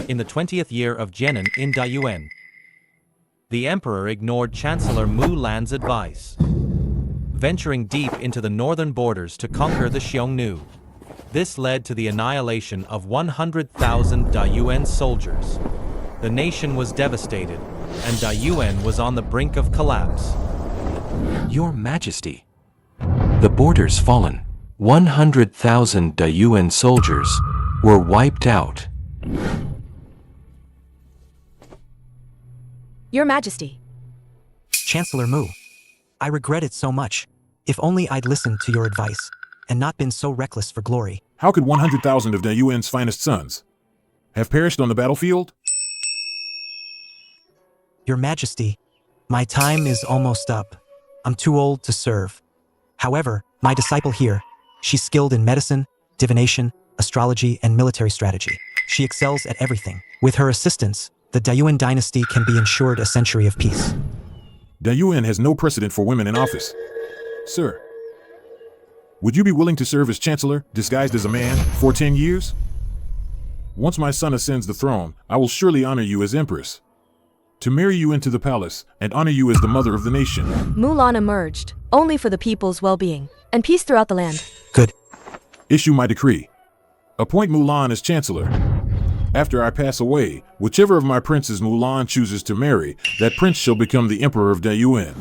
In the 20th year of Jianan in Dayuan, the emperor ignored Chancellor Mu Lan's advice, venturing deep into the northern borders to conquer the Xiongnu. This led to the annihilation of 100,000 Dayuan soldiers. The nation was devastated, and Dayuan was on the brink of collapse. Your Majesty, the borders fallen. 100,000 Dayuan soldiers were wiped out. Your Majesty. Chancellor Mu, I regret it so much. If only I'd listened to your advice, and not been so reckless for glory. How could 100,000 of Dayuan's finest sons have perished on the battlefield? Your Majesty, my time is almost up. I'm too old to serve. However, my disciple here, she's skilled in medicine, divination, astrology, and military strategy. She excels at everything. With her assistance, the Dayuan dynasty can be ensured a century of peace. Dayuan has no precedent for women in office. Sir, would you be willing to serve as Chancellor, disguised as a man, for 10 years? Once my son ascends the throne, I will surely honor you as Empress, to marry you into the palace, and honor you as the mother of the nation. Mulan emerged, only for the people's well-being, and peace throughout the land. Good. Issue my decree. Appoint Mulan as Chancellor. After I pass away, whichever of my princes Mulan chooses to marry, that prince shall become the Emperor of Dayuan.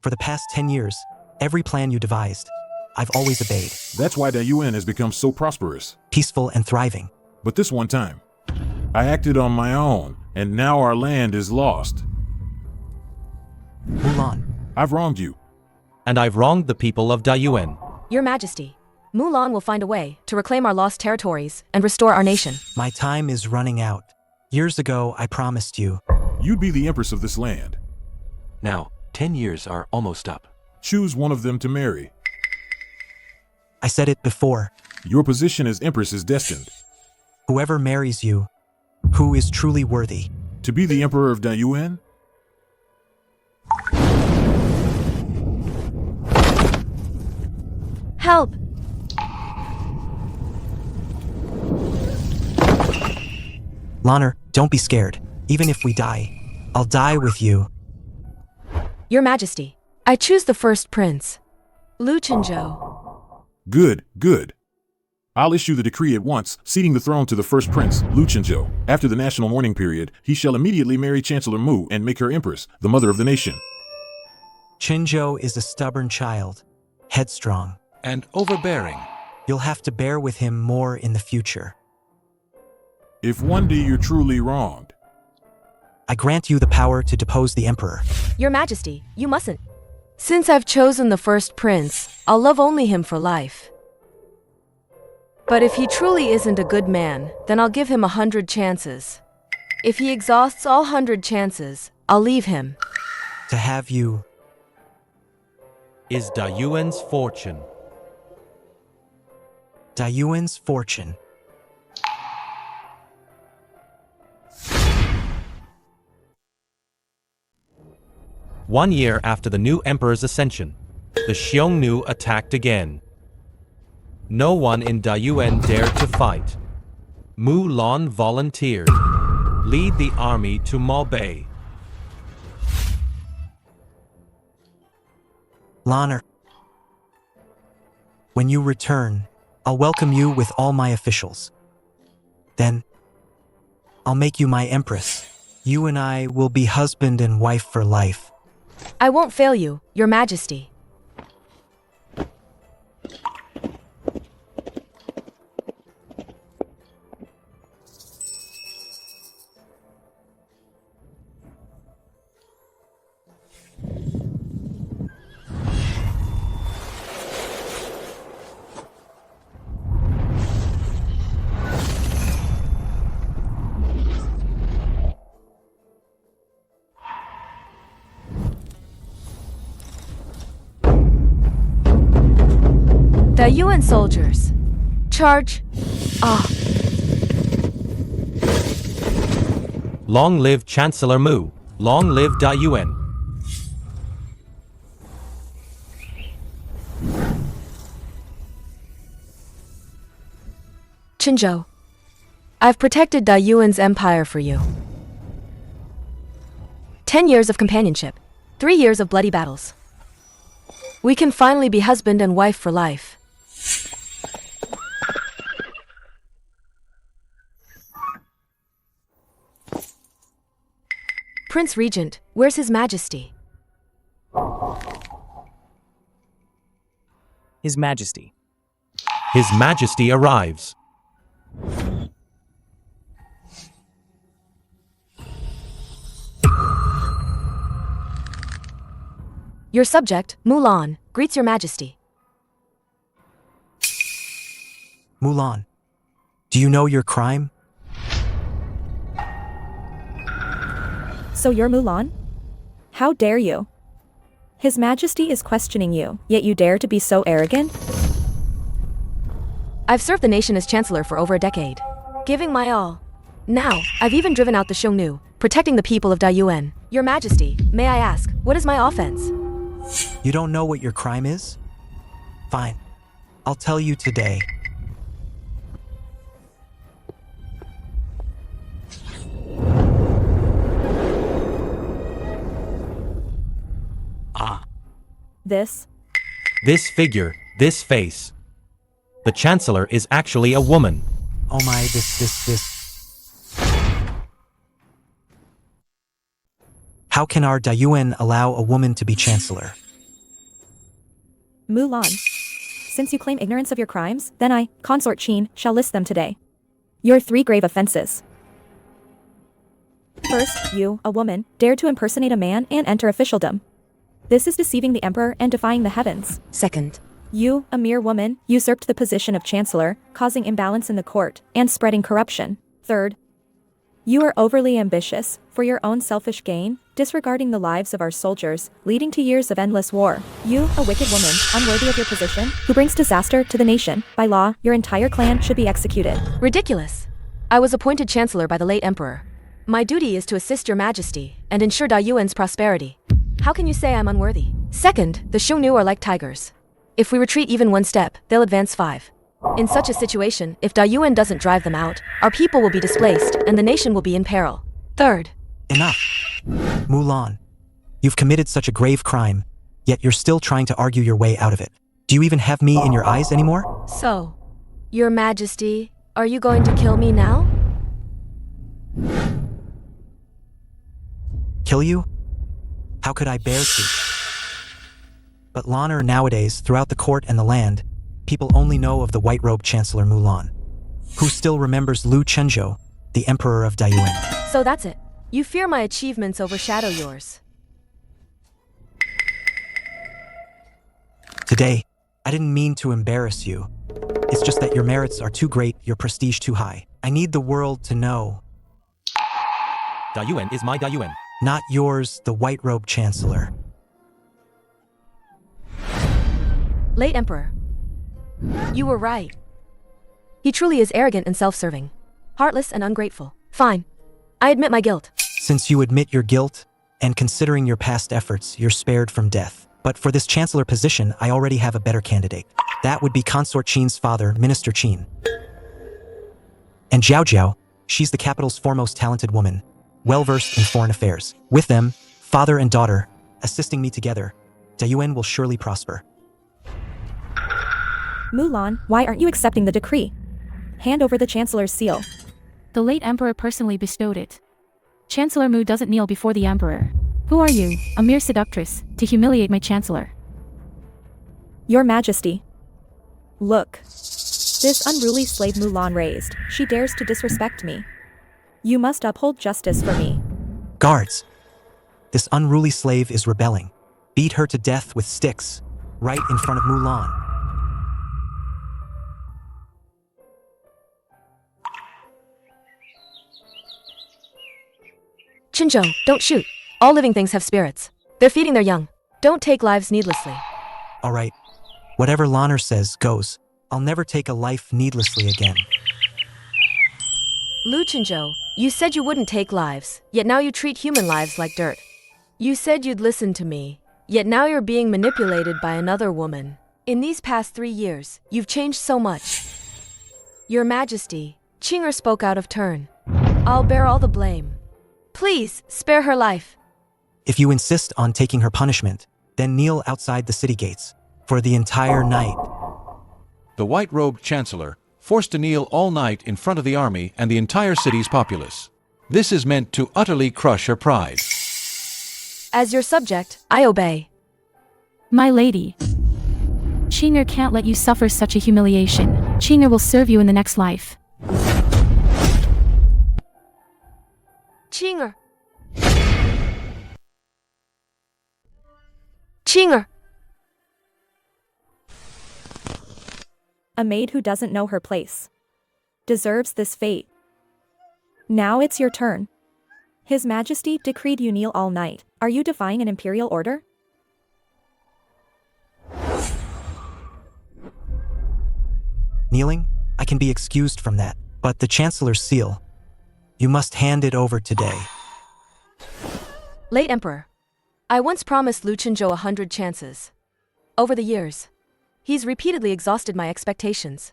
For the past 10 years, every plan you devised, I've always obeyed. That's why Dayuan has become so prosperous, Peaceful and thriving. But this one time, I acted on my own, and now our land is lost. Mulan, I've wronged you. And I've wronged the people of Dayuan. Your Majesty, Mulan will find a way to reclaim our lost territories and restore our nation. my time is running out. Years ago, I promised you. You'd be the Empress of this land. Now, 10 years are almost up. Choose one of them to marry. I said it before. Your position as Empress is destined Whoever marries you, who is truly worthy. to be the Emperor of Dayuan. Help! Lanner, don't be scared. Even if we die, I'll die with you. Your Majesty, I choose the first prince, Lu Chenzhou. Good, good. I'll issue the decree at once, ceding the throne to the first prince, Lu Chenzhou. After the national mourning period, he shall immediately marry Chancellor Mu and make her Empress, the mother of the nation. Qin is a stubborn child, headstrong. And overbearing. You'll have to bear with him more in the future. If one day you're truly wronged, I grant you the power to depose the emperor. Your Majesty, you mustn't. Since I've chosen the first prince, I'll love only him for life. But if he truly isn't a good man, then I'll give him 100 chances. If he exhausts all 100 chances, I'll leave him. To have you, Is Dayuan's fortune. Dayuan's fortune. One year after the new emperor's ascension, the Xiongnu attacked again. No one in Dayuan dared to fight. Mulan volunteered. Lead the army to Maobei. Lanner, when you return, I'll welcome you with all my officials. Then, I'll make you my empress. You and I will be husband and wife for life. I won't fail you, Your Majesty. Dayuan soldiers, charge! Long live Chancellor Mu. Long live Dayuan. Chenzhou, I've protected Dayuan's empire for you. 10 years of companionship. 3 years of bloody battles. We can finally be husband and wife for life. Prince Regent, where's His Majesty? His Majesty. His Majesty arrives. Your subject, Mulan, greets Your Majesty. Mulan, do you know your crime? So you're Mulan? How dare you? His Majesty is questioning you, yet you dare to be so arrogant? I've served the nation as Chancellor for over a decade, giving my all. Now, I've even driven out the Xiongnu, protecting the people of Dayuan. Your Majesty, may I ask, what is my offense? You don't know what your crime is? Fine. I'll tell you today. This? This figure, this face. The Chancellor is actually a woman. Oh my, this. How can our Dayuan allow a woman to be Chancellor? Mulan. Since you claim ignorance of your crimes, then I, Consort Qin, shall list them today. Your 3 grave offenses. First, you, a woman, dared to impersonate a man and enter officialdom. This is deceiving the Emperor and defying the heavens. Second, You, a mere woman, usurped the position of Chancellor, causing imbalance in the court, and spreading corruption. Third, you are overly ambitious, for your own selfish gain, disregarding the lives of our soldiers, leading to years of endless war. You, a wicked woman, unworthy of your position, who brings disaster to the nation. By law, your entire clan should be executed. ridiculous. I was appointed Chancellor by the late Emperor. My duty is to assist Your Majesty and ensure Dayuan's prosperity. How can you say I'm unworthy? Second, the Xiongnu are like tigers. If we retreat even 1 step, they'll advance 5. In such a situation, if Dayuan doesn't drive them out, our people will be displaced and the nation will be in peril. Third, Enough. Mulan, you've committed such a grave crime, yet you're still trying to argue your way out of it. Do you even have me in your eyes anymore? so, Your Majesty, are you going to kill me now? Kill you? How could I bear to? But honor nowadays, throughout the court and the land, people only know of the white-robed Chancellor Mulan, who still remembers Lu Chenzhou, the Emperor of Dayuan. So that's it. You fear my achievements overshadow yours. Today, I didn't mean to embarrass you. It's just that your merits are too great, your prestige too high. I need the world to know. Dayuan is my Dayuan. Not yours, the white-robed Chancellor. Late Emperor. You were right. He truly is arrogant and self-serving. Heartless and ungrateful. Fine. I admit my guilt. Since you admit your guilt, and considering your past efforts, you're spared from death. But for this Chancellor position, I already have a better candidate. That would be Consort Qin's father, Minister Qin. And Jiaojiao, she's the capital's foremost talented woman, well-versed in foreign affairs. With them, father and daughter, assisting me together, Dayuan will surely prosper. Mulan, why aren't you accepting the decree? Hand over the Chancellor's seal. The late Emperor personally bestowed it. Chancellor Mu doesn't kneel before the Emperor. Who are you, a mere seductress, to humiliate my Chancellor? Your Majesty. Look. This unruly slave Mulan raised, she dares to disrespect me. You must uphold justice for me. Guards! This unruly slave is rebelling. Beat her to death with sticks, right in front of Mulan. Qinzhou, don't shoot. All living things have spirits. They're feeding their young. Don't take lives needlessly. All right. Whatever Lanner says goes. I'll never take a life needlessly again. Lu Chenzhou, you said you wouldn't take lives, yet now you treat human lives like dirt. You said you'd listen to me, yet now you're being manipulated by another woman. In these past 3 years, you've changed so much. Your Majesty, Qing'er spoke out of turn. I'll bear all the blame. Please, spare her life. If you insist on taking her punishment, then kneel outside the city gates for the entire night. The white-robed chancellor, forced to kneel all night in front of the army and the entire city's populace. This is meant to utterly crush her pride. As your subject, I obey. My lady. Qing'er can't let you suffer such a humiliation. Qing'er will serve you in the next life. Qing'er. Qing'er. A maid who doesn't know her place deserves this fate. Now it's your turn. His Majesty decreed you kneel all night. Are you defying an imperial order? Kneeling? I can be excused from that, but the Chancellor's seal, you must hand it over today. Late Emperor, I once promised Lu Chenzhou 100 chances. Over the years, he's repeatedly exhausted my expectations.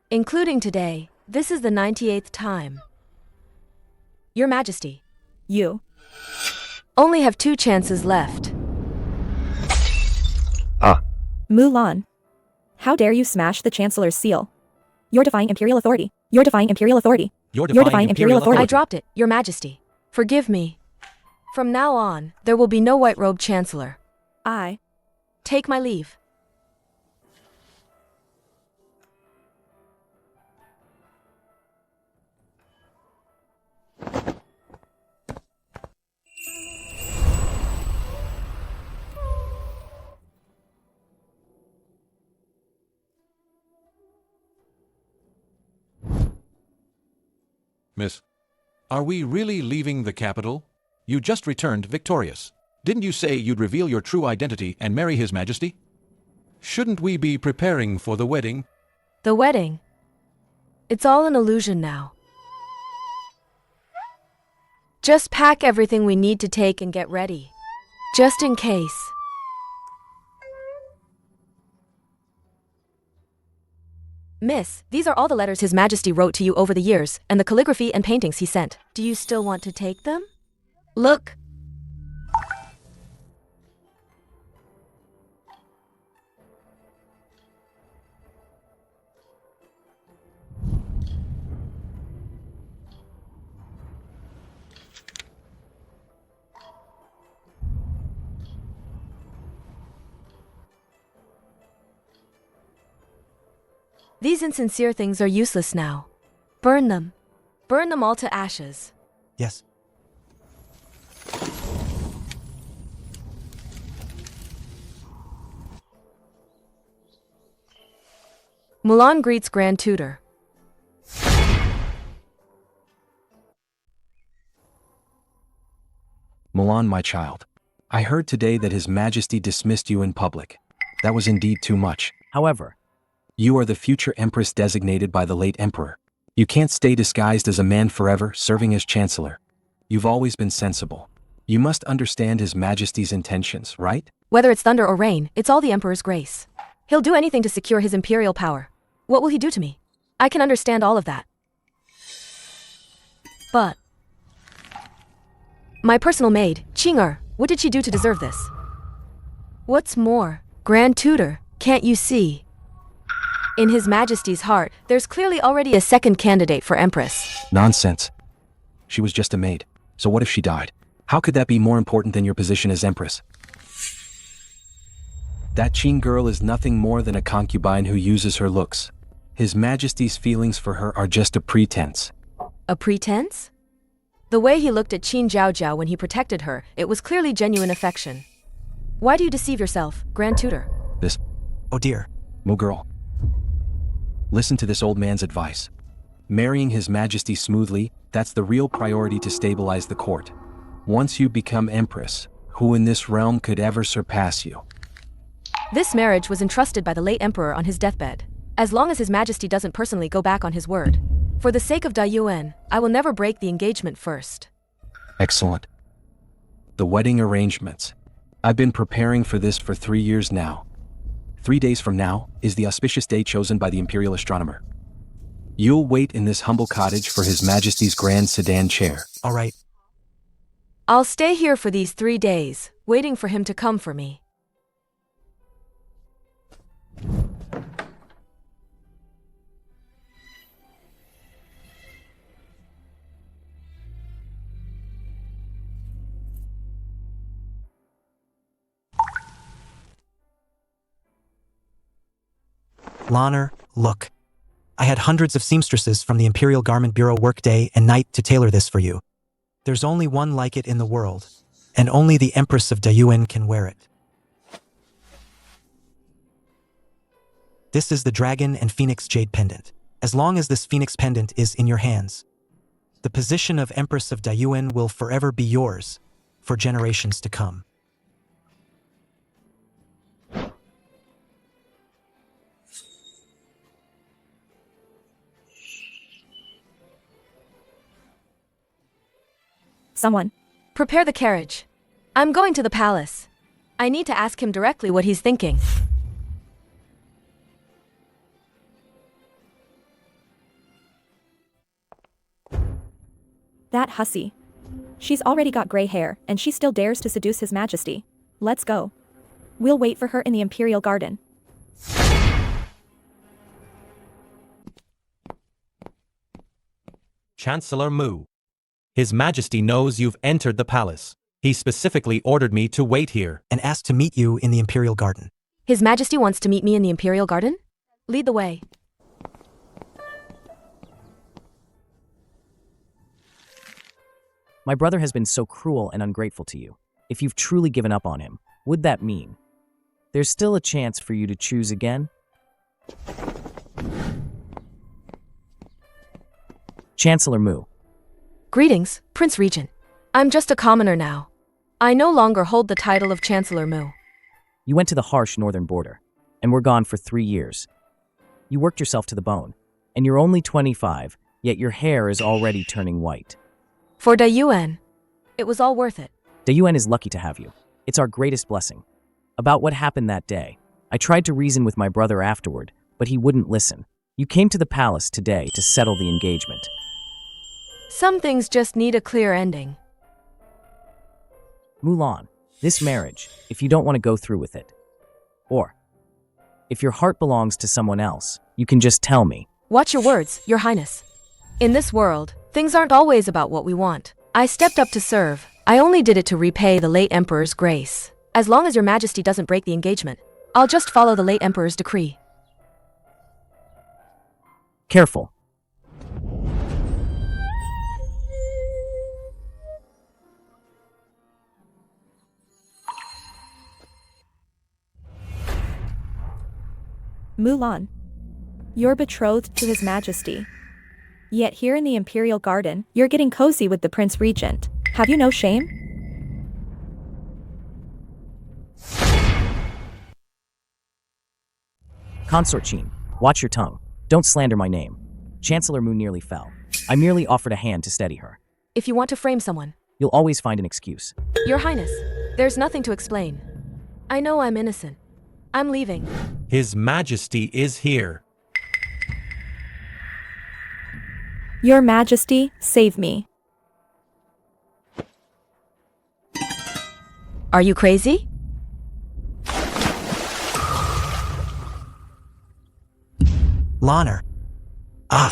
Including today, this is the 98th time. Your Majesty, You. only have 2 chances left. Mulan. How dare you smash the Chancellor's seal? You're defying imperial authority. You're defying imperial authority. You're defying imperial authority. I dropped it, Your Majesty. Forgive me. From now on, there will be no white-robed Chancellor. I. Take my leave. Miss, are we really leaving the capital? You just returned victorious. Didn't you say you'd reveal your true identity and marry His Majesty? Shouldn't we be preparing for the wedding? The wedding. It's all an illusion now. Just pack everything we need to take and get ready. Just in case. Miss, these are all the letters His Majesty wrote to you over the years, and the calligraphy and paintings he sent. Do you still want to take them? Look! These insincere things are useless now. Burn them. Burn them all to ashes. Yes. Mulan greets Grand Tutor. Mulan, my child. I heard today that His Majesty dismissed you in public. That was indeed too much. However, You are the future empress designated by the late emperor. You can't stay disguised as a man forever, serving as chancellor. You've always been sensible. You must understand His Majesty's intentions, right? Whether it's thunder or rain, it's all the Emperor's grace. He'll do anything to secure his imperial power. What will he do to me? I can understand all of that. But my personal maid, Qing'er, what did she do to deserve this? What's more, Grand Tutor, can't you see? In His Majesty's heart, there's clearly already a second candidate for Empress. Nonsense. She was just a maid. So what if she died? How could that be more important than your position as empress? That Qin girl is nothing more than a concubine who uses her looks. His Majesty's feelings for her are just a pretense. A pretense? The way he looked at Qin Jiaojiao when he protected her, it was clearly genuine affection. Why do you deceive yourself, Grand Tutor? This, Oh dear. Mo girl. Listen to this old man's advice. Marrying His Majesty smoothly, that's the real priority to stabilize the court. Once you become empress, who in this realm could ever surpass you? This marriage was entrusted by the late emperor on his deathbed. As long as His Majesty doesn't personally go back on his word. For the sake of Dayuan, I will never break the engagement first. Excellent. The wedding arrangements. I've been preparing for this for 3 years now. 3 days from now is the auspicious day chosen by the imperial astronomer. You'll wait in this humble cottage for His Majesty's grand sedan chair. All right. I'll stay here for these 3 days, waiting for him to come for me. Lanner, look. I had hundreds of seamstresses from the Imperial Garment Bureau work day and night to tailor this for you. There's only one like it in the world, and only the Empress of Dayuan can wear it. This is the Dragon and Phoenix Jade Pendant. As long as this Phoenix Pendant is in your hands, the position of Empress of Dayuan will forever be yours for generations to come. Someone. Prepare the carriage. I'm going to the palace. I need to ask him directly what he's thinking. That hussy. She's already got gray hair, and she still dares to seduce His Majesty. Let's go. We'll wait for her in the Imperial Garden. Chancellor Mu. His Majesty knows you've entered the palace. He specifically ordered me to wait here. And asked to meet you in the Imperial Garden. His Majesty wants to meet me in the Imperial Garden? Lead the way. My brother has been so cruel and ungrateful to you. If you've truly given up on him, would that mean there's still a chance for you to choose again? Chancellor Mu. Greetings, Prince Regent. I'm just a commoner now. I no longer hold the title of Chancellor Mu. You went to the harsh northern border, and were gone for 3 years. You worked yourself to the bone, and you're only 25, yet your hair is already turning white. For Dayuan, it was all worth it. Dayuan is lucky to have you. It's our greatest blessing. About what happened that day, I tried to reason with my brother afterward, but he wouldn't listen. You came to the palace today to settle the engagement. Some things just need a clear ending. Mulan, this marriage, if you don't want to go through with it, or if your heart belongs to someone else, you can just tell me. Watch your words, Your Highness. In this world, things aren't always about what we want. I stepped up to serve. I only did it to repay the late Emperor's grace. As long as Your Majesty doesn't break the engagement, I'll just follow the late Emperor's decree. Careful. Mulan. You're betrothed to His Majesty. Yet here in the Imperial Garden, you're getting cozy with the Prince Regent. Have you no shame? Consort Qin, watch your tongue. Don't slander my name. Chancellor Mu nearly fell. I merely offered a hand to steady her. If you want to frame someone, You'll always find an excuse. Your Highness, there's nothing to explain. I know I'm innocent. I'm leaving. His Majesty is here. Your Majesty, save me. Are you crazy? Lanner. Ah.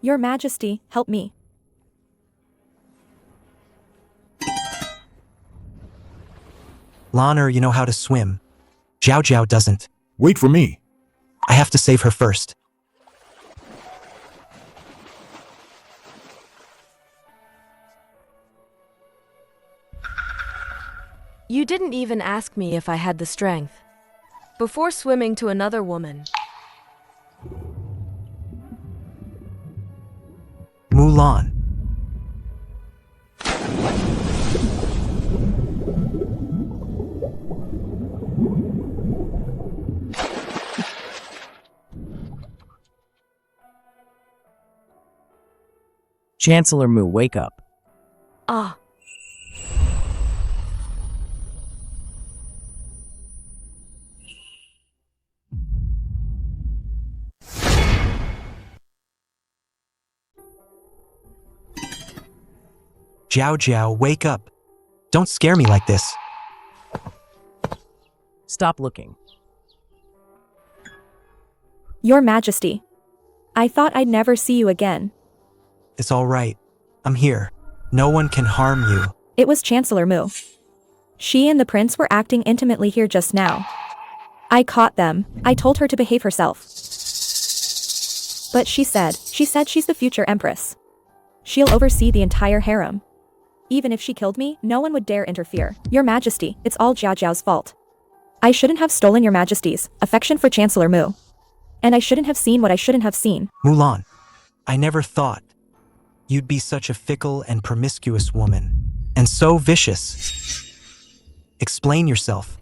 Your Majesty, help me. Lanner, you know how to swim. Jiaojiao doesn't. Wait for me. I have to save her first. You didn't even ask me if I had the strength. Before swimming to another woman. Mulan. Chancellor Mu, wake up. Ah. Jiaojiao, wake up. Don't scare me like this. Stop looking. Your Majesty. I thought I'd never see you again. It's all right. I'm here. No one can harm you. It was Chancellor Mu. She and the prince were acting intimately here just now. I caught them. I told her to behave herself. But she said she's the future empress. She'll oversee the entire harem. Even if she killed me, no one would dare interfere. Your Majesty, it's all Jiaojiao's fault. I shouldn't have stolen your Majesty's affection for Chancellor Mu. And I shouldn't have seen what I shouldn't have seen. Mulan, I never thought you'd be such a fickle and promiscuous woman. And so vicious. Explain yourself.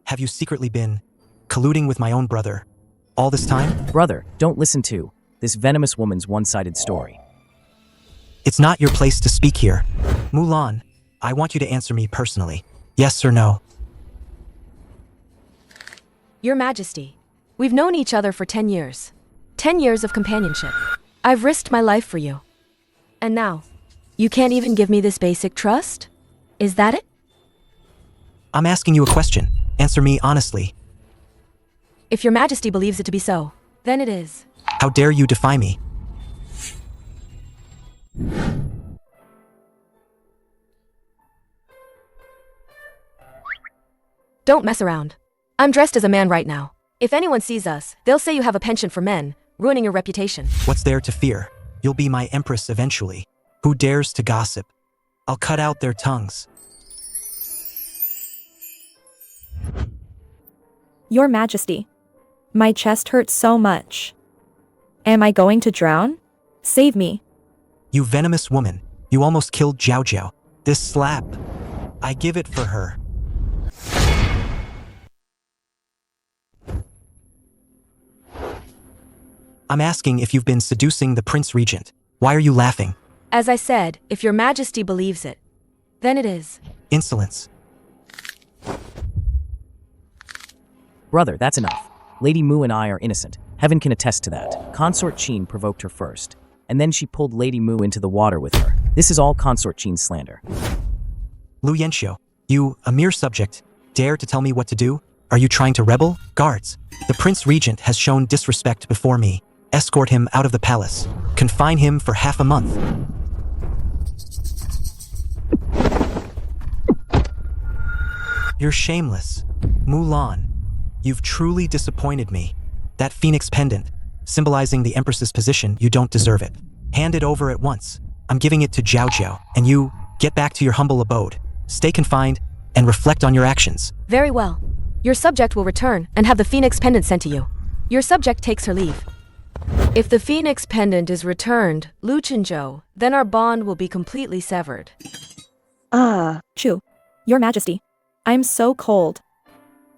Have you secretly been colluding with my own brother all this time? Brother, don't listen to this venomous woman's one-sided story. It's not your place to speak here. Mulan, I want you to answer me personally. Yes or no? Your Majesty, we've known each other for 10 years. 10 years of companionship. I've risked my life for you. And now, you can't even give me this basic trust? Is that it? I'm asking you a question. Answer me honestly. If your Majesty believes it to be so, then it is. How dare you defy me? Don't mess around. I'm dressed as a man right now. If anyone sees us, they'll say you have a penchant for men, ruining your reputation. What's there to fear? You'll be my empress eventually. Who dares to gossip? I'll cut out their tongues. Your Majesty. My chest hurts so much. Am I going to drown? Save me. You venomous woman. You almost killed Jiaojiao. This slap. I give it for her. I'm asking if you've been seducing the Prince Regent. Why are you laughing? As I said, if your Majesty believes it, then it is. Insolence. Brother, that's enough. Lady Mu and I are innocent. Heaven can attest to that. Consort Qin provoked her first, and then she pulled Lady Mu into the water with her. This is all Consort Qin's slander. Lu Chenzhou, you, a mere subject, dare to tell me what to do? Are you trying to rebel? Guards, the Prince Regent has shown disrespect before me. Escort him out of the palace. Confine him for half a month. You're shameless. Mulan, you've truly disappointed me. That phoenix pendant, symbolizing the Empress's position, you don't deserve it. Hand it over at once. I'm giving it to Jiaojiao, and you, get back to your humble abode. Stay confined, and reflect on your actions. Very well. Your subject will return and have the phoenix pendant sent to you. Your subject takes her leave. If the phoenix pendant is returned, Lu Chenzhou, then our bond will be completely severed. Chu. Your Majesty. I'm so cold.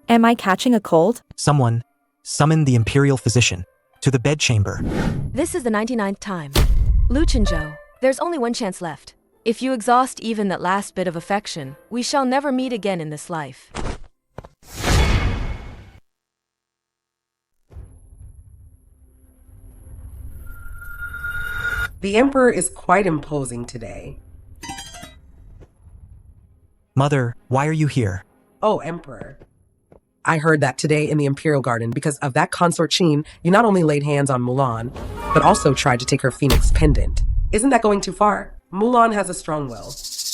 Am I catching a cold? Someone, summon the imperial physician to the bedchamber. This is the 99th time. Lu Chenzhou, there's only one chance left. If you exhaust even that last bit of affection, we shall never meet again in this life. The Emperor is quite imposing today. Mother, why are you here? Oh, Emperor. I heard that today in the Imperial Garden, because of that consort Qin, you not only laid hands on Mulan, but also tried to take her phoenix pendant. Isn't that going too far? Mulan has a strong will.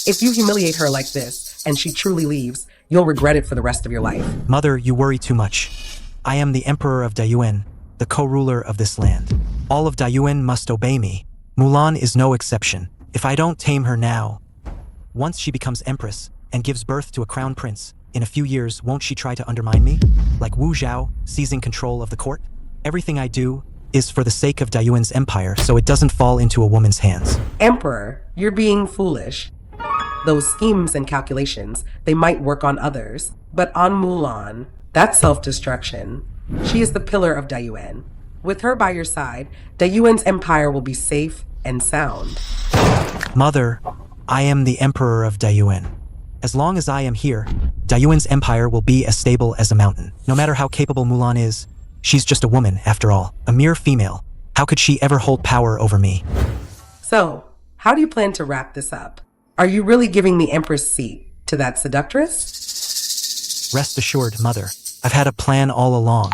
If you humiliate her like this, and she truly leaves, you'll regret it for the rest of your life. Mother, you worry too much. I am the Emperor of Dayuan, the co-ruler of this land. All of Dayuan must obey me. Mulan is no exception. If I don't tame her now, once she becomes empress and gives birth to a crown prince, in a few years, won't she try to undermine me? Like Wu Zhao, seizing control of the court? Everything I do is for the sake of Dayuan's empire, so it doesn't fall into a woman's hands. Emperor, you're being foolish. Those schemes and calculations, they might work on others, but on Mulan, that's self-destruction. She is the pillar of Dayuan. With her by your side, Dayuan's empire will be safe and sound. Mother, I am the Emperor of Dayuan. As long as I am here, Dayuan's empire will be as stable as a mountain. No matter how capable Mulan is, she's just a woman, after all, a mere female. How could she ever hold power over me? So, how do you plan to wrap this up? Are you really giving the empress seat to that seductress? Rest assured, Mother. I've had a plan all along.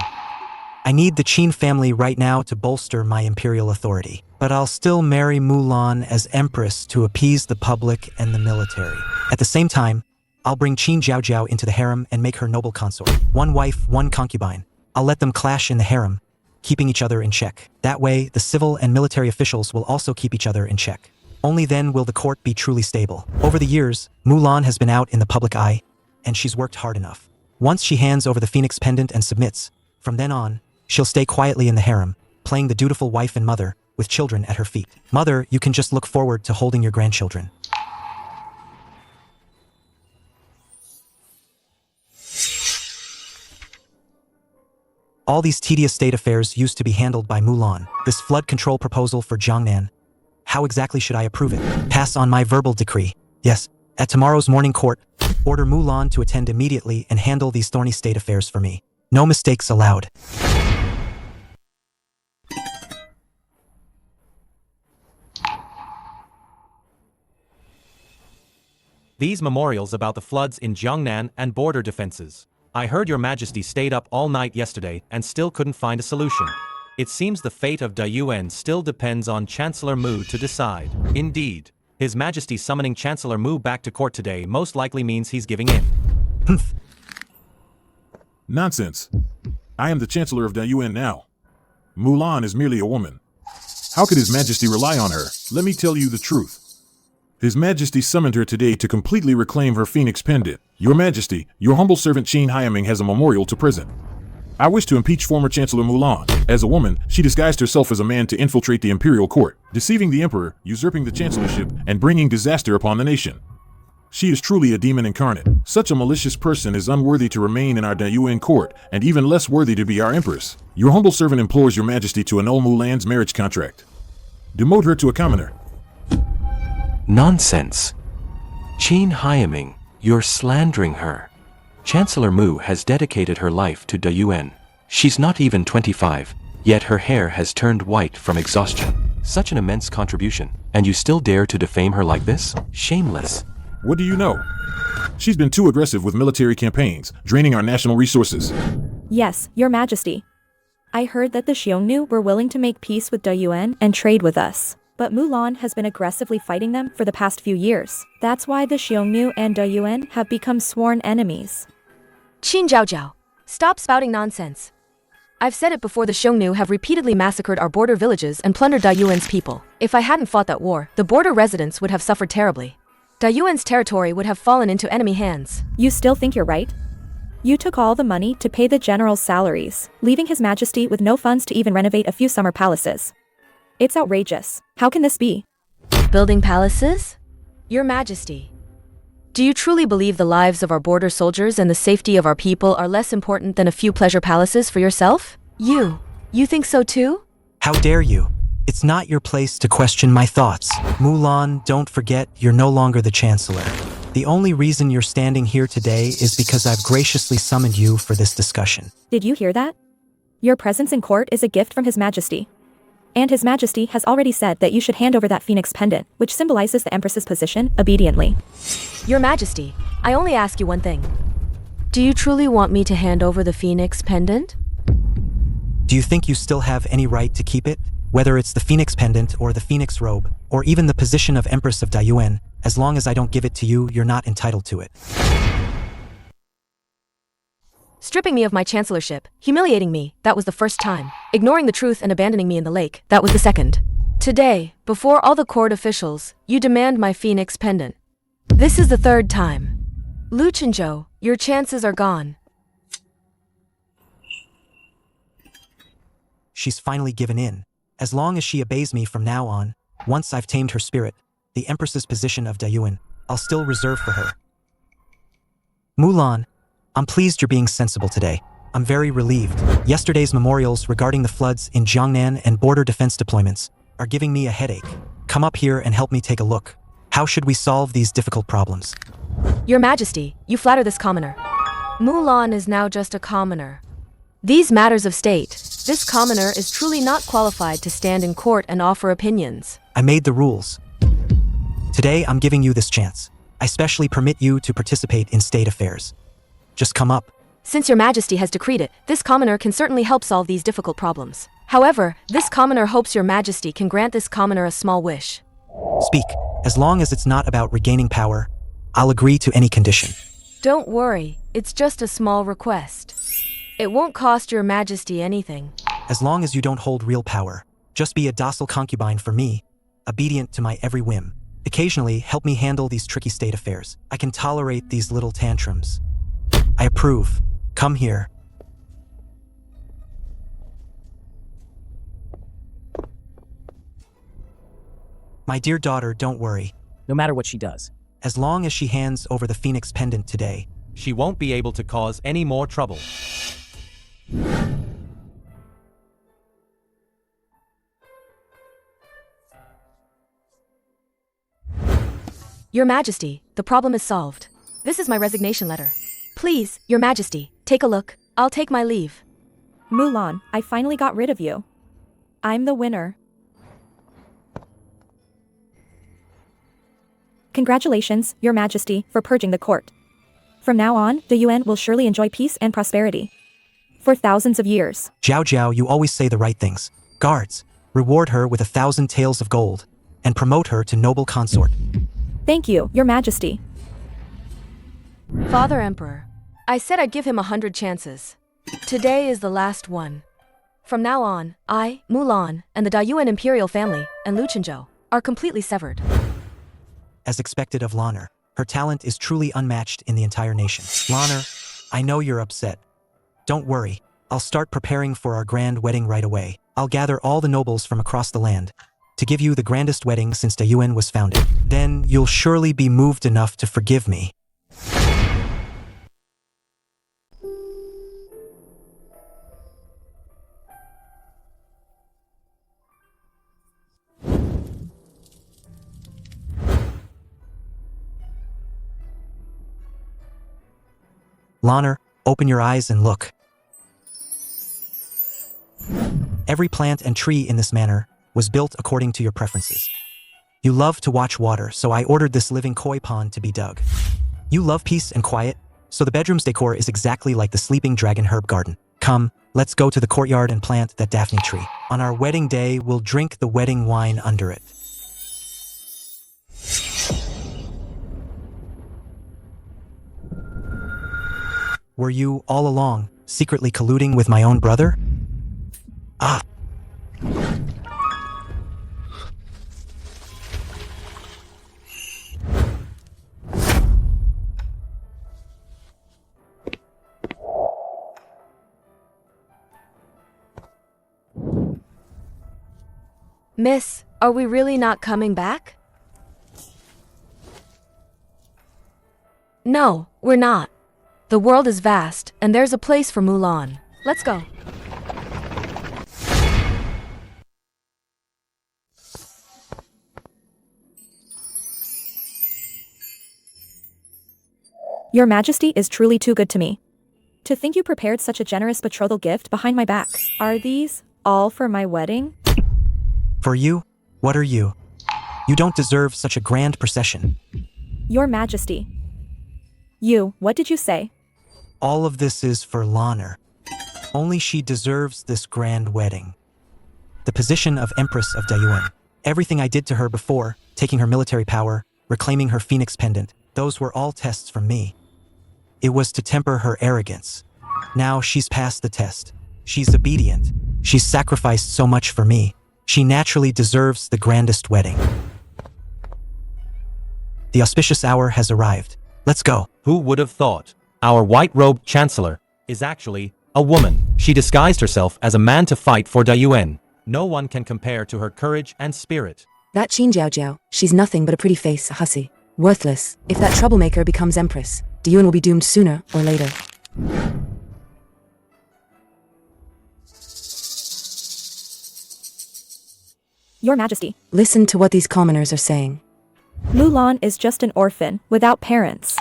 I need the Qin family right now to bolster my imperial authority. But I'll still marry Mulan as empress to appease the public and the military. At the same time, I'll bring Qin Jiaojiao into the harem and make her noble consort. One wife, one concubine. I'll let them clash in the harem, keeping each other in check. That way, the civil and military officials will also keep each other in check. Only then will the court be truly stable. Over the years, Mulan has been out in the public eye, and she's worked hard enough. Once she hands over the phoenix pendant and submits, from then on, she'll stay quietly in the harem, playing the dutiful wife and mother, with children at her feet. Mother, you can just look forward to holding your grandchildren. All these tedious state affairs used to be handled by Mulan. This flood control proposal for Jiangnan. How exactly should I approve it? Pass on my verbal decree. Yes, at tomorrow's morning court, order Mulan to attend immediately and handle these thorny state affairs for me. No mistakes allowed. These memorials about the floods in Jiangnan and border defenses. I heard your majesty stayed up all night yesterday and still couldn't find a solution. It seems the fate of Dayuan still depends on Chancellor Mu to decide. Indeed, His Majesty summoning Chancellor Mu back to court today most likely means he's giving in. Nonsense. I am the Chancellor of Dayuan now. Mulan is merely a woman. How could His Majesty rely on her? Let me tell you the truth. His Majesty summoned her today to completely reclaim her phoenix pendant. Your Majesty, your humble servant Qin Jiaojiao has a memorial to present. I wish to impeach former Chancellor Mulan. As a woman, she disguised herself as a man to infiltrate the imperial court, deceiving the emperor, usurping the chancellorship, and bringing disaster upon the nation. She is truly a demon incarnate. Such a malicious person is unworthy to remain in our Dayuan court, and even less worthy to be our empress. Your humble servant implores your Majesty to annul Mulan's marriage contract. Demote her to a commoner. Nonsense. Qin Jiaojiao, you're slandering her. Chancellor Mu has dedicated her life to Dayuan. She's not even 25, yet her hair has turned white from exhaustion. Such an immense contribution, and you still dare to defame her like this? Shameless. What do you know? She's been too aggressive with military campaigns, draining our national resources. Yes, Your Majesty. I heard that the Xiongnu were willing to make peace with Dayuan and trade with us. But Mulan has been aggressively fighting them for the past few years. That's why the Xiongnu and Dayuan have become sworn enemies. Qin Jiaojiao, stop spouting nonsense. I've said it before, the Xiongnu have repeatedly massacred our border villages and plundered Dayuan's people. If I hadn't fought that war, the border residents would have suffered terribly. Dayuan's territory would have fallen into enemy hands. You still think you're right? You took all the money to pay the generals' salaries, leaving His Majesty with no funds to even renovate a few summer palaces. It's outrageous. How can this be? Building palaces? Your Majesty, do you truly believe the lives of our border soldiers and the safety of our people are less important than a few pleasure palaces for yourself? You think so too? How dare you? It's not your place to question my thoughts. Mulan, don't forget, you're no longer the Chancellor. The only reason you're standing here today is because I've graciously summoned you for this discussion. Did you hear that? Your presence in court is a gift from His Majesty. And His Majesty has already said that you should hand over that phoenix pendant, which symbolizes the Empress's position, obediently. Your Majesty, I only ask you one thing. Do you truly want me to hand over the phoenix pendant? Do you think you still have any right to keep it? Whether it's the phoenix pendant or the phoenix robe, or even the position of Empress of Dayuan, as long as I don't give it to you, you're not entitled to it. Stripping me of my chancellorship, humiliating me, that was the first time. Ignoring the truth and abandoning me in the lake, that was the second. Today, before all the court officials, you demand my phoenix pendant. This is the third time. Lu Chenzhou, your chances are gone. She's finally given in. As long as she obeys me from now on, once I've tamed her spirit, the Empress's position of Dayuan, I'll still reserve for her. Mulan, I'm pleased you're being sensible today. I'm very relieved. Yesterday's memorials regarding the floods in Jiangnan and border defense deployments are giving me a headache. Come up here and help me take a look. How should we solve these difficult problems? Your Majesty, you flatter this commoner. Mulan is now just a commoner. These matters of state, this commoner is truly not qualified to stand in court and offer opinions. I made the rules. Today, I'm giving you this chance. I specially permit you to participate in state affairs. Just come up. Since your majesty has decreed it, this commoner can certainly help solve these difficult problems. However, this commoner hopes your majesty can grant this commoner a small wish. Speak. As long as it's not about regaining power, I'll agree to any condition. Don't worry, it's just a small request. It won't cost your majesty anything. As long as you don't hold real power, just be a docile concubine for me, obedient to my every whim. Occasionally, help me handle these tricky state affairs. I can tolerate these little tantrums. I approve. Come here. My dear daughter, don't worry. No matter what she does. As long as she hands over the phoenix pendant today, She won't be able to cause any more trouble. Your majesty, the problem is solved. This is my resignation letter. Please, your majesty, take a look. I'll take my leave. Mulan, I finally got rid of you. I'm the winner. Congratulations, Your Majesty, for purging the court. From now on, Dayuan will surely enjoy peace and prosperity. For thousands of years. Jiaojiao, you always say the right things. Guards, reward her with 1,000 taels of gold, and promote her to noble consort. Thank you, Your Majesty. Father Emperor, I said I'd give him 100 chances. Today is the last one. From now on, I, Mulan, and the Dayuan imperial family, and Lu Chenzhou, are completely severed. As expected of Lanner, her talent is truly unmatched in the entire nation. Lanner, I know you're upset. Don't worry, I'll start preparing for our grand wedding right away. I'll gather all the nobles from across the land to give you the grandest wedding since Dayuan was founded. Then you'll surely be moved enough to forgive me. Lanner, open your eyes and look. Every plant and tree in this manor was built according to your preferences. You love to watch water, so I ordered this living koi pond to be dug. You love peace and quiet, so the bedroom's decor is exactly like the sleeping dragon herb garden. Come, let's go to the courtyard and plant that Daphne tree. On our wedding day, we'll drink the wedding wine under it. Were you, all along, secretly colluding with my own brother? Ah. Miss, are we really not coming back? No, we're not. The world is vast, and there's a place for Mulan. Let's go. Your Majesty is truly too good to me. To think you prepared such a generous betrothal gift behind my back. Are these all for my wedding? For you? What are you? You don't deserve such a grand procession. Your Majesty. You, what did you say? All of this is for Lanner. Only she deserves this grand wedding. The position of Empress of Dayuan. Everything I did to her before, taking her military power, reclaiming her phoenix pendant, those were all tests from me. It was to temper her arrogance. Now she's passed the test. She's obedient. She's sacrificed so much for me. She naturally deserves the grandest wedding. The auspicious hour has arrived. Let's go. Who would have thought? Our white-robed chancellor is actually a woman. She disguised herself as a man to fight for Dayuan. No one can compare to her courage and spirit. That Qin Jiaojiao, she's nothing but a pretty face, a hussy. Worthless. If that troublemaker becomes empress, Dayuan will be doomed sooner or later. Your Majesty. Listen to what these commoners are saying. Mulan is just an orphan, without parents.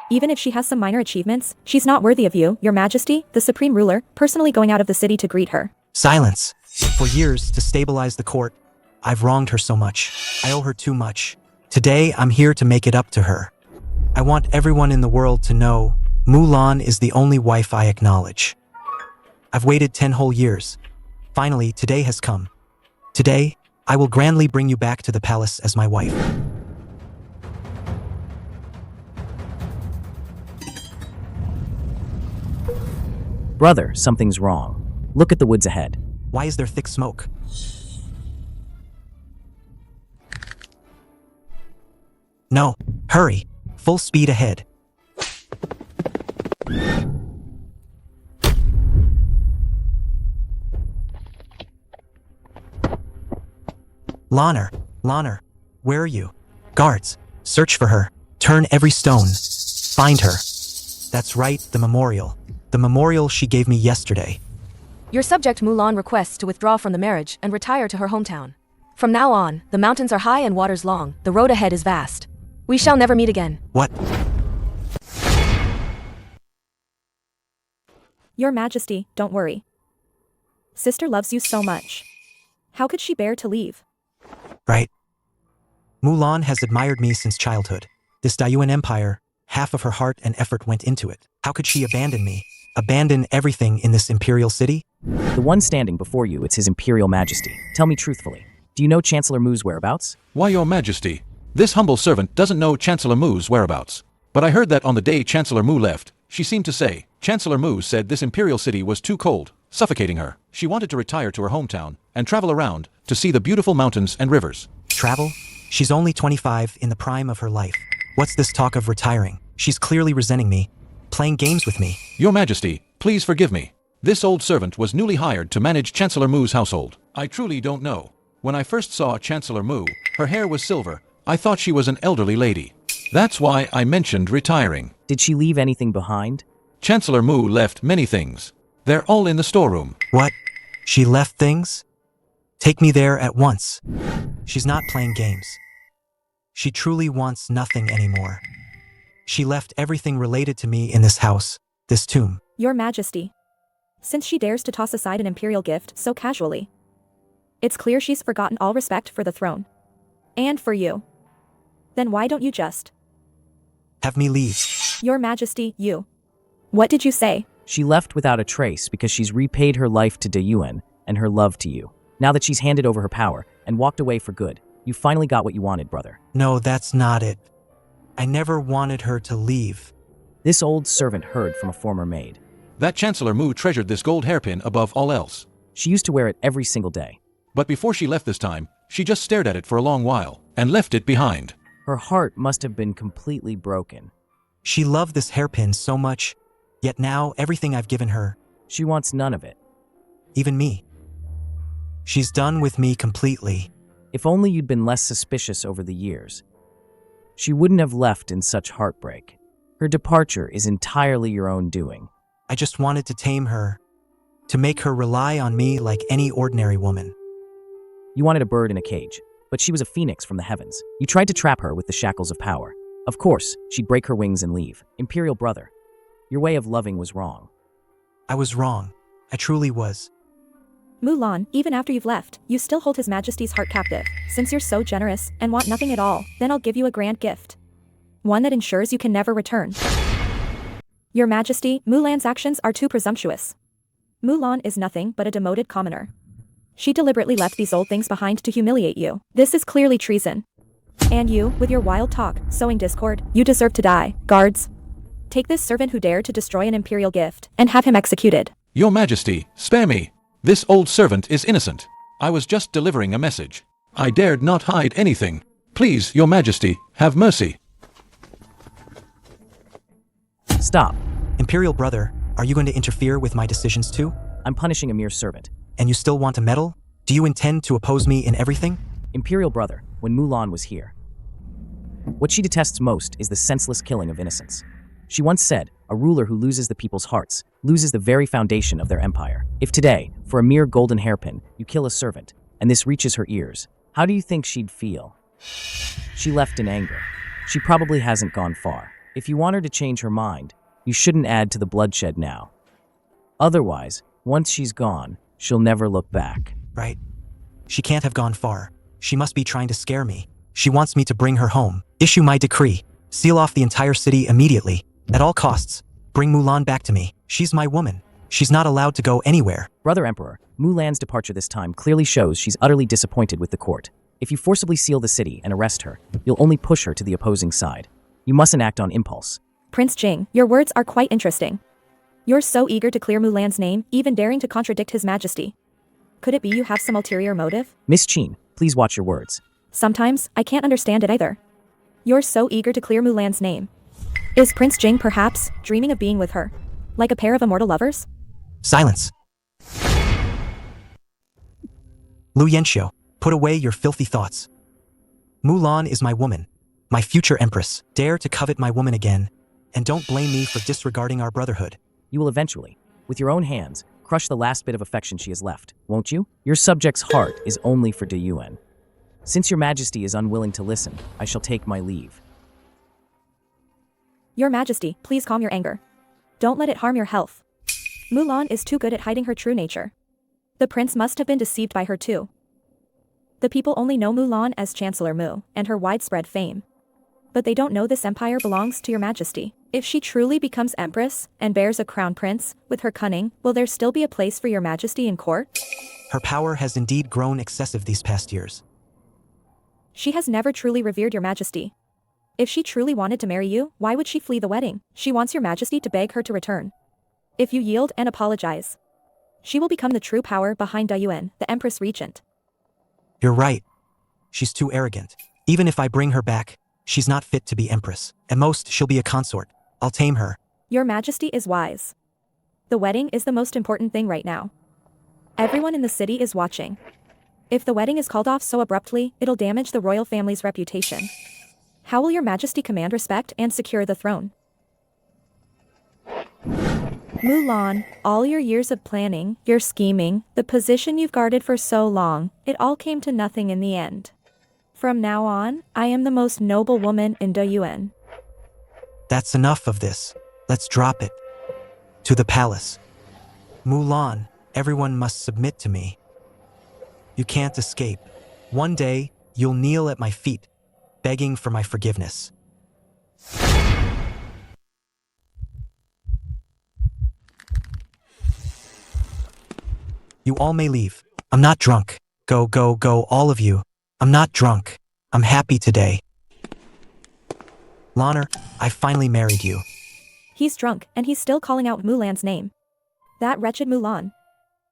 Even if she has some minor achievements, she's not worthy of you, Your Majesty, the supreme ruler, personally going out of the city to greet her. Silence. For years, to stabilize the court, I've wronged her so much. I owe her too much. Today, I'm here to make it up to her. I want everyone in the world to know Mulan is the only wife I acknowledge. I've waited 10 whole years. Finally, today has come. Today, I will grandly bring you back to the palace as my wife. Brother, something's wrong. Look at the woods ahead. Why is there thick smoke? No, hurry. Full speed ahead. Lanner, where are you? Guards, search for her. Turn every stone. Find her. That's right, the memorial. The memorial she gave me yesterday. Your subject Mulan requests to withdraw from the marriage and retire to her hometown. From now on, the mountains are high and waters long. The road ahead is vast. We shall never meet again. What? Your Majesty, don't worry. Sister loves you so much. How could she bear to leave? Right. Mulan has admired me since childhood. This Dayuan Empire, half of her heart and effort went into it. How could she abandon me? Abandon everything in this imperial city? The one standing before you, it's His Imperial Majesty. Tell me truthfully, do you know Chancellor Mu's whereabouts? Why, Your Majesty, this humble servant doesn't know Chancellor Mu's whereabouts. But I heard that on the day Chancellor Mu left, she seemed to say, Chancellor Mu said this imperial city was too cold, suffocating her. She wanted to retire to her hometown and travel around to see the beautiful mountains and rivers. Travel? She's only 25 in the prime of her life. What's this talk of retiring? She's clearly resenting me, playing games with me. Your Majesty, please forgive me. This old servant was newly hired to manage Chancellor Mu's household. I truly don't know. When I first saw Chancellor Mu, her hair was silver. I thought she was an elderly lady. That's why I mentioned retiring. Did she leave anything behind? Chancellor Mu left many things. They're all in the storeroom. What? She left things? Take me there at once. She's not playing games. She truly wants nothing anymore. She left everything related to me in this house, this tomb. Your Majesty. Since she dares to toss aside an imperial gift so casually, it's clear she's forgotten all respect for the throne. And for you. Then why don't you just have me leave? Your Majesty, you. What did you say? She left without a trace because she's repaid her life to Dayuan and her love to you. Now that she's handed over her power and walked away for good, you finally got what you wanted, brother. No, that's not it. I never wanted her to leave. This old servant heard from a former maid. That Chancellor Mu treasured this gold hairpin above all else. She used to wear it every single day. But before she left this time, she just stared at it for a long while and left it behind. Her heart must have been completely broken. She loved this hairpin so much, yet now everything I've given her, she wants none of it. Even me. She's done with me completely. If only you'd been less suspicious over the years. She wouldn't have left in such heartbreak. Her departure is entirely your own doing. I just wanted to tame her, to make her rely on me like any ordinary woman. You wanted a bird in a cage, but she was a phoenix from the heavens. You tried to trap her with the shackles of power. Of course, she'd break her wings and leave. Imperial brother, your way of loving was wrong. I was wrong. I truly was. Mulan, even after you've left, you still hold His Majesty's heart captive. Since you're so generous and want nothing at all, then I'll give you a grand gift. One that ensures you can never return. Your Majesty, Mulan's actions are too presumptuous. Mulan is nothing but a demoted commoner. She deliberately left these old things behind to humiliate you. This is clearly treason. And you, with your wild talk, sowing discord, you deserve to die. Guards, take this servant who dared to destroy an imperial gift, and have him executed. Your Majesty, spare me. This old servant is innocent. I was just delivering a message. I dared not hide anything. Please, Your Majesty, have mercy. Stop. Imperial brother, are you going to interfere with my decisions too? I'm punishing a mere servant. And you still want to meddle? Do you intend to oppose me in everything? Imperial brother, when Mulan was here, what she detests most is the senseless killing of innocents. She once said, a ruler who loses the people's hearts loses the very foundation of their empire. If today, for a mere golden hairpin, you kill a servant, and this reaches her ears, how do you think she'd feel? She left in anger. She probably hasn't gone far. If you want her to change her mind, you shouldn't add to the bloodshed now. Otherwise, once she's gone, she'll never look back. Right. She can't have gone far. She must be trying to scare me. She wants me to bring her home. Issue my decree. Seal off the entire city immediately. At all costs. Bring Mulan back to me. She's my woman. She's not allowed to go anywhere. Brother Emperor, Mulan's departure this time clearly shows she's utterly disappointed with the court. If you forcibly seal the city and arrest her, you'll only push her to the opposing side. You mustn't act on impulse. Prince Jing, your words are quite interesting. You're so eager to clear Mulan's name, even daring to contradict His Majesty. Could it be you have some ulterior motive? Miss Qin, please watch your words. Sometimes, I can't understand it either. You're so eager to clear Mulan's name. Is Prince Jing perhaps dreaming of being with her? Like a pair of immortal lovers? Silence. Lu Chenzhou, put away your filthy thoughts. Mulan is my woman, my future empress. Dare to covet my woman again, and don't blame me for disregarding our brotherhood. You will eventually, with your own hands, crush the last bit of affection she has left, won't you? Your subject's heart is only for Dayuan. Since your majesty is unwilling to listen, I shall take my leave. Your Majesty, please calm your anger. Don't let it harm your health. Mulan is too good at hiding her true nature. The prince must have been deceived by her too. The people only know Mulan as Chancellor Mu and her widespread fame. But they don't know this empire belongs to your majesty. If she truly becomes empress and bears a crown prince, with her cunning, will there still be a place for your majesty in court? Her power has indeed grown excessive these past years. She has never truly revered your majesty. If she truly wanted to marry you, why would she flee the wedding? She wants your majesty to beg her to return. If you yield and apologize, she will become the true power behind Dayuan, the empress regent. You're right. She's too arrogant. Even if I bring her back, she's not fit to be empress. At most, she'll be a consort. I'll tame her. Your majesty is wise. The wedding is the most important thing right now. Everyone in the city is watching. If the wedding is called off so abruptly, it'll damage the royal family's reputation. How will your majesty command respect and secure the throne? Mulan, all your years of planning, your scheming, the position you've guarded for so long, it all came to nothing in the end. From now on, I am the most noble woman in Dayuan. That's enough of this. Let's drop it. To the palace. Mulan, everyone must submit to me. You can't escape. One day, you'll kneel at my feet, begging for my forgiveness. You all may leave. I'm not drunk. Go, go, go, all of you. I'm not drunk. I'm happy today. Lanner, I finally married you. He's drunk, and he's still calling out Mulan's name. That wretched Mulan.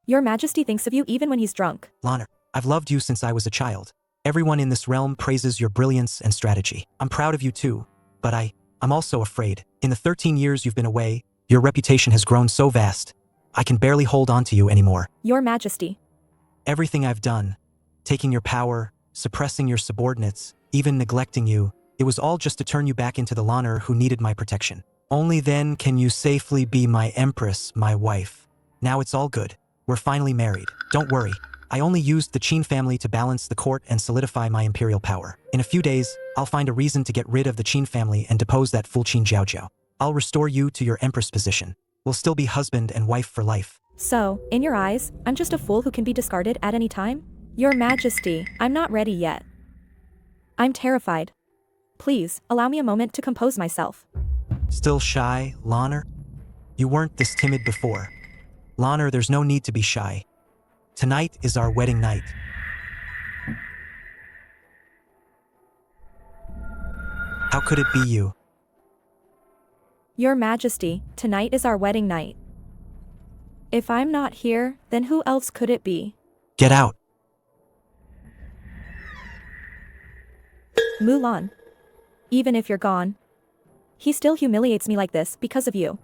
Your majesty thinks of you even when he's drunk. Lanner, I've loved you since I was a child. Everyone in this realm praises your brilliance and strategy. I'm proud of you too, but I'm also afraid. In the 13 years you've been away, your reputation has grown so vast. I can barely hold on to you anymore. Your majesty. Everything I've done, taking your power, suppressing your subordinates, even neglecting you, it was all just to turn you back into the Lanner who needed my protection. Only then can you safely be my empress, my wife. Now it's all good. We're finally married. Don't worry. I only used the Qin family to balance the court and solidify my imperial power. In a few days, I'll find a reason to get rid of the Qin family and depose that fool Qin Jiaojiao. I'll restore you to your empress position. We'll still be husband and wife for life. So, in your eyes, I'm just a fool who can be discarded at any time? Your majesty, I'm not ready yet. I'm terrified. Please, allow me a moment to compose myself. Still shy, Lanner? You weren't this timid before. Lanner, there's no need to be shy. Tonight is our wedding night. How could it be you? Your majesty, tonight is our wedding night. If I'm not here, then who else could it be? Get out. Mulan. Even if you're gone, he still humiliates me like this because of you.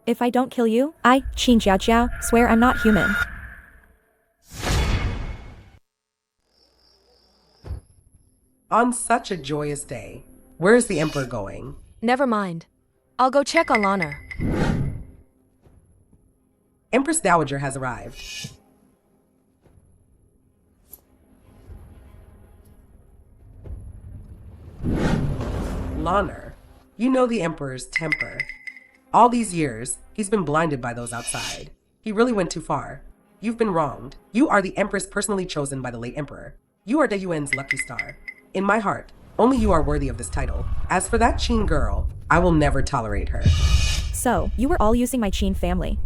If I don't kill you, I, Qin Jiaojiao, swear I'm not human. On such a joyous day, where is the emperor going? Never mind. I'll go check on Lanner. Empress Dowager has arrived. Lanner, you know the emperor's temper. All these years, he's been blinded by those outside. He really went too far. You've been wronged. You are the empress personally chosen by the late emperor. You are Dayuan's lucky star. In my heart, only you are worthy of this title. As for that Qin girl, I will never tolerate her. So, you were all using my Qin family.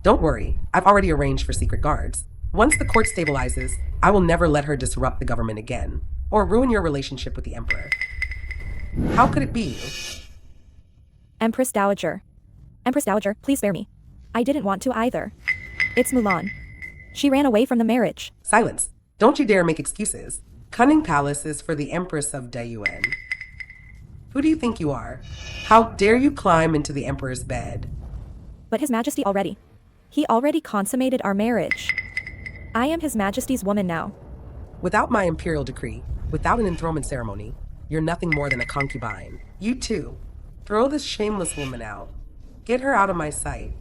Don't worry, I've already arranged for secret guards. Once the court stabilizes, I will never let her disrupt the government again, or ruin your relationship with the emperor. How could it be you? Empress Dowager. Empress Dowager, please spare me. I didn't want to either. It's Mulan. She ran away from the marriage. Silence. Don't you dare make excuses. Cunning Palace is for the Empress of Dayuan. Who do you think you are? How dare you climb into the emperor's bed? But His Majesty already. He already consummated our marriage. I am His Majesty's woman now. Without my imperial decree, without an enthronement ceremony, you're nothing more than a concubine. You too. Throw this shameless woman out. Get her out of my sight.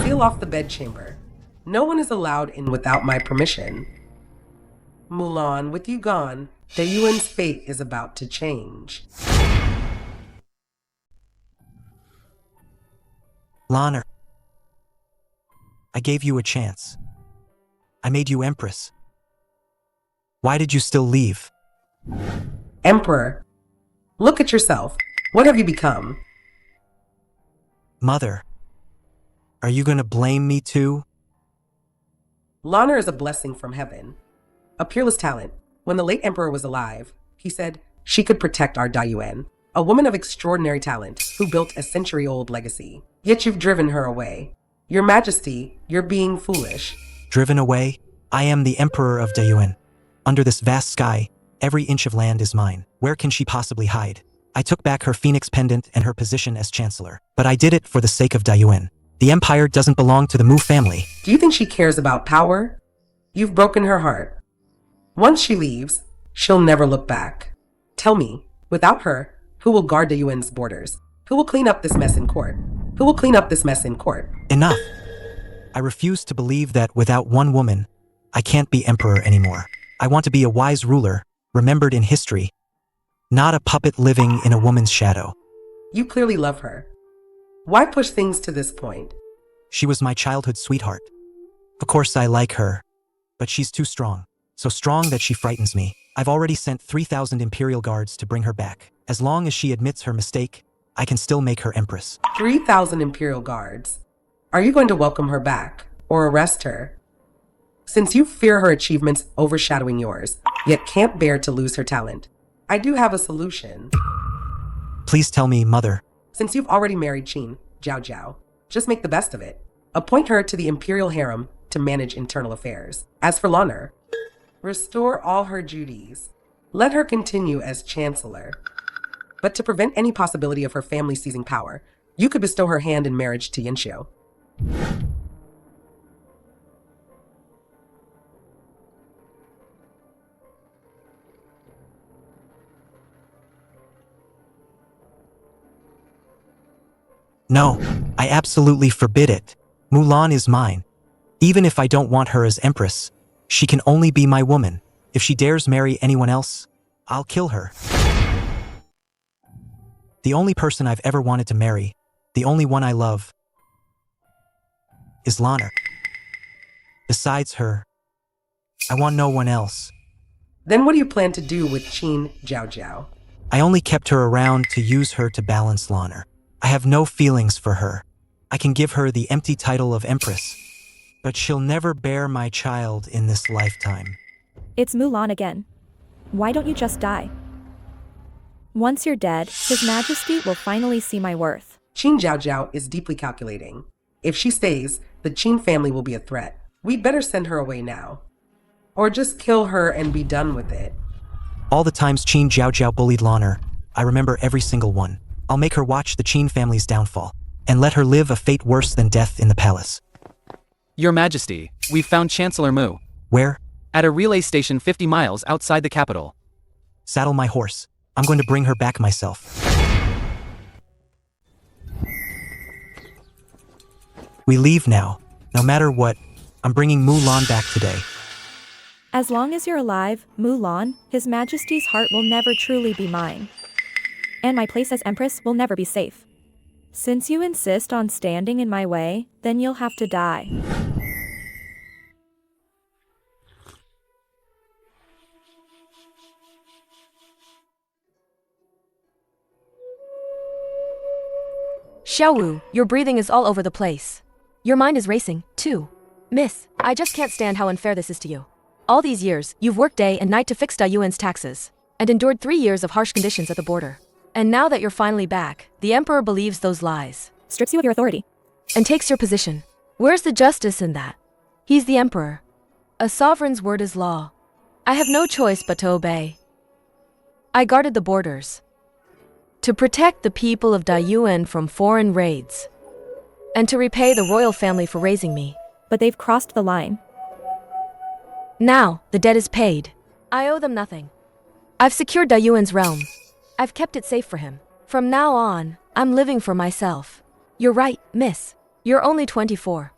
Seal off the bedchamber. No one is allowed in without my permission. Mulan, with you gone, Dayuan's fate is about to change. Lanner. I gave you a chance. I made you empress. Why did you still leave? Emperor, look at yourself. What have you become? Mother. Are you gonna blame me too? Lanner is a blessing from heaven. A peerless talent. When the late emperor was alive, he said she could protect our Dayuan. A woman of extraordinary talent who built a century-old legacy. Yet you've driven her away. Your Majesty, you're being foolish. Driven away? I am the Emperor of Dayuan. Under this vast sky, every inch of land is mine. Where can she possibly hide? I took back her phoenix pendant and her position as Chancellor. But I did it for the sake of Dayuan. The empire doesn't belong to the Mu family. Do you think she cares about power? You've broken her heart. Once she leaves, she'll never look back. Tell me, without her, who will guard Dayuan's borders? Who will clean up this mess in court? Who will clean up this mess in court? Enough. I refuse to believe that without one woman, I can't be emperor anymore. I want to be a wise ruler, remembered in history, not a puppet living in a woman's shadow. You clearly love her. Why push things to this point? She was my childhood sweetheart. Of course I like her, but she's too strong. So strong that she frightens me. I've already sent 3,000 imperial guards to bring her back. As long as she admits her mistake, I can still make her empress. 3,000 imperial guards. Are you going to welcome her back or arrest her? Since you fear her achievements overshadowing yours, yet can't bear to lose her talent, I do have a solution. Please tell me, Mother. Since you've already married Qin Jiaojiao, just make the best of it. Appoint her to the imperial harem to manage internal affairs. As for Lanner, restore all her duties. Let her continue as chancellor. But to prevent any possibility of her family seizing power, you could bestow her hand in marriage to Yanxiu. No, I absolutely forbid it. Mulan is mine. Even if I don't want her as empress, she can only be my woman. If she dares marry anyone else, I'll kill her. The only person I've ever wanted to marry, the only one I love, is Lanner. Besides her, I want no one else. Then what do you plan to do with Qin Jiaojiao? I only kept her around to use her to balance Lanner. I have no feelings for her. I can give her the empty title of Empress, but she'll never bear my child in this lifetime. It's Mulan again. Why don't you just die? Once you're dead, His Majesty will finally see my worth. Qin Jiaojiao is deeply calculating. If she stays, the Qin family will be a threat. We'd better send her away now. Or just kill her and be done with it. All the times Qin Jiaojiao bullied Lanner, I remember every single one. I'll make her watch the Qin family's downfall, and let her live a fate worse than death in the palace. Your Majesty, we've found Chancellor Mu. Where? At a relay station 50 miles outside the capital. Saddle my horse. I'm going to bring her back myself. We leave now. No matter what, I'm bringing Mulan back today. As long as you're alive, Mulan, His Majesty's heart will never truly be mine. And my place as Empress will never be safe. Since you insist on standing in my way, then you'll have to die. Xiaowu, your breathing is all over the place. Your mind is racing, too. Miss, I just can't stand how unfair this is to you. All these years, you've worked day and night to fix Dayuan's taxes, and endured 3 years of harsh conditions at the border. And now that you're finally back, the emperor believes those lies. Strips you of your authority. And takes your position. Where's the justice in that? He's the emperor. A sovereign's word is law. I have no choice but to obey. I guarded the borders to protect the people of Dayuan from foreign raids, and to repay the royal family for raising me. But they've crossed the line. Now, the debt is paid. I owe them nothing. I've secured Dayuan's realm. I've kept it safe for him. From now on, I'm living for myself. You're right, miss. You're only 24.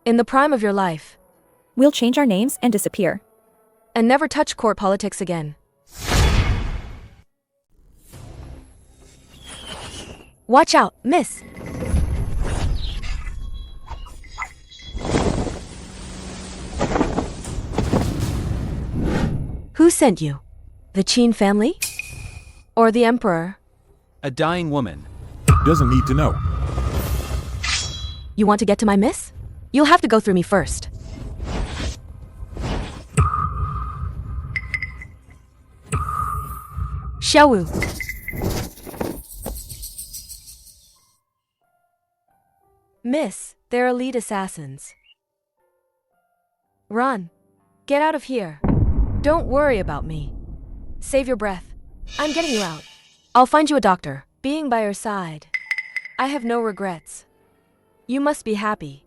In the prime of your life. We'll change our names and disappear. And never touch court politics again. Watch out, miss. Who sent you? The Qin family? Or the emperor? A dying woman. Doesn't need to know. You want to get to my miss? You'll have to go through me first. Xiaowu. Miss, they're elite assassins. Run. Get out of here. Don't worry about me. Save your breath. I'm getting you out. I'll find you a doctor. Being by your side, I have no regrets. You must be happy.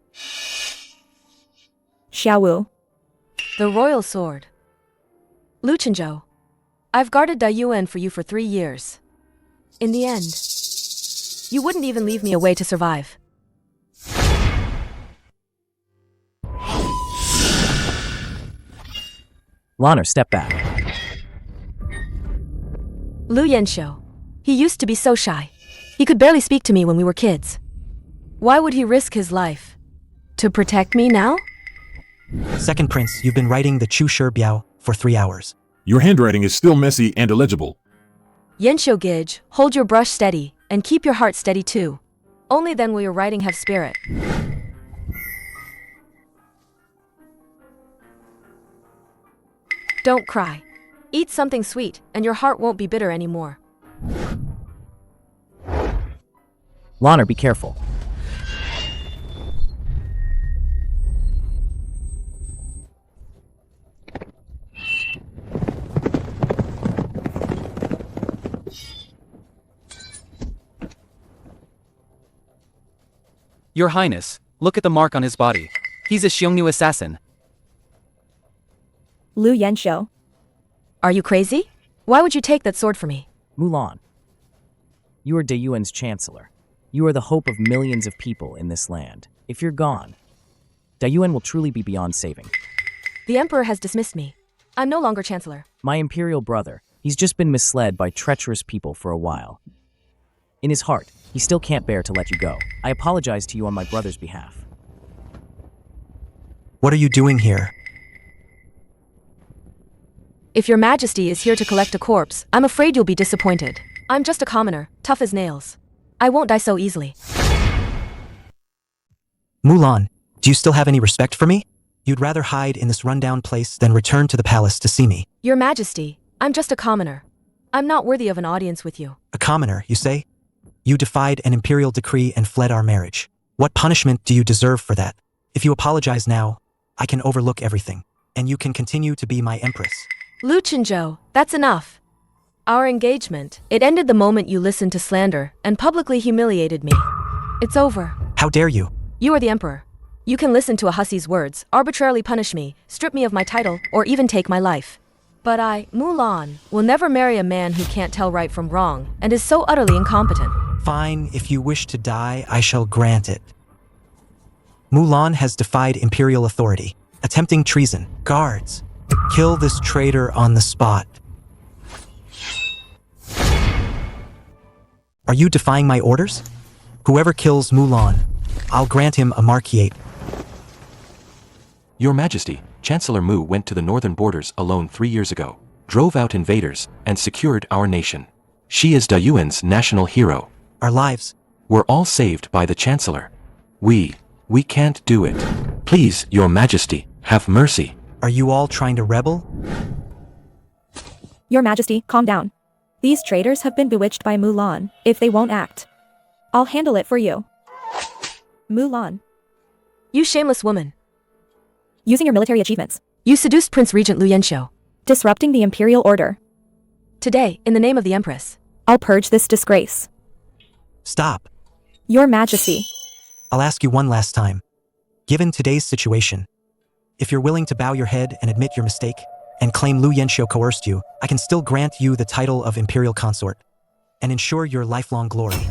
Xiaowu. The royal sword. Lu Chenzhou. I've guarded Dayuan for you for 3 years. In the end, you wouldn't even leave me a way to survive. Lanner, step back. Lu Chenzhou. He used to be so shy. He could barely speak to me when we were kids. Why would he risk his life? To protect me now? Second prince, you've been writing the Chu Shi Biao for 3 hours. Your handwriting is still messy and illegible. Yanshou Gij, hold your brush steady, and keep your heart steady too. Only then will your writing have spirit. Don't cry. Eat something sweet, and your heart won't be bitter anymore. Lanner, be careful. Your Highness, look at the mark on his body. He's a Xiongnu assassin. Lu Chenzhou. Are you crazy? Why would you take that sword from me? Mulan. You are Dayuan's chancellor. You are the hope of millions of people in this land. If you're gone, Dayuan will truly be beyond saving. The emperor has dismissed me. I'm no longer chancellor. My imperial brother, he's just been misled by treacherous people for a while. In his heart, he still can't bear to let you go. I apologize to you on my brother's behalf. What are you doing here? If your majesty is here to collect a corpse, I'm afraid you'll be disappointed. I'm just a commoner, tough as nails. I won't die so easily. Mulan, do you still have any respect for me? You'd rather hide in this rundown place than return to the palace to see me. Your majesty, I'm just a commoner. I'm not worthy of an audience with you. A commoner, you say? You defied an imperial decree and fled our marriage. What punishment do you deserve for that? If you apologize now, I can overlook everything, and you can continue to be my empress. Lu Chenzhou, that's enough. Our engagement, it ended the moment you listened to slander and publicly humiliated me. It's over. How dare you? You are the emperor. You can listen to a hussey's words, arbitrarily punish me, strip me of my title, or even take my life. But I, Mulan, will never marry a man who can't tell right from wrong and is so utterly incompetent. Fine, if you wish to die, I shall grant it. Mulan has defied imperial authority, attempting treason. Guards, kill this traitor on the spot. Are you defying my orders? Whoever kills Mulan, I'll grant him a marquisate. Your Majesty, Chancellor Mu went to the northern borders alone 3 years ago, drove out invaders, and secured our nation. She is Dayuan's national hero. Our lives, We're all saved by the Chancellor. We can't do it. Please, Your Majesty, have mercy. Are you all trying to rebel? Your Majesty, calm down. These traitors have been bewitched by Mulan. If they won't act, I'll handle it for you. Mulan. You shameless woman. Using your military achievements. You seduced Prince Regent Lu Chenzhou. Disrupting the imperial order. Today, in the name of the Empress. I'll purge this disgrace. Stop. Your Majesty. I'll ask you one last time. Given today's situation, if you're willing to bow your head and admit your mistake, and claim Lu Chenzhou coerced you, I can still grant you the title of Imperial Consort, and ensure your lifelong glory.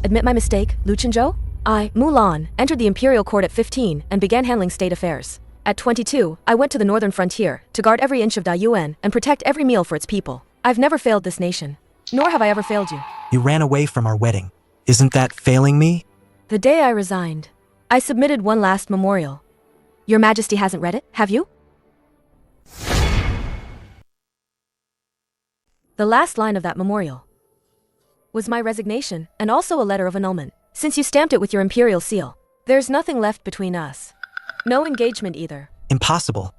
Admit my mistake, Lu Chenzhou? I, Mulan, entered the imperial court at 15 and began handling state affairs. At 22, I went to the northern frontier to guard every inch of Dayuan and protect every meal for its people. I've never failed this nation, nor have I ever failed you. You ran away from our wedding. Isn't that failing me? The day I resigned, I submitted one last memorial. Your Majesty hasn't read it, have you? The last line of that memorial was my resignation and also a letter of annulment. Since you stamped it with your imperial seal, there's nothing left between us. No engagement either. Impossible.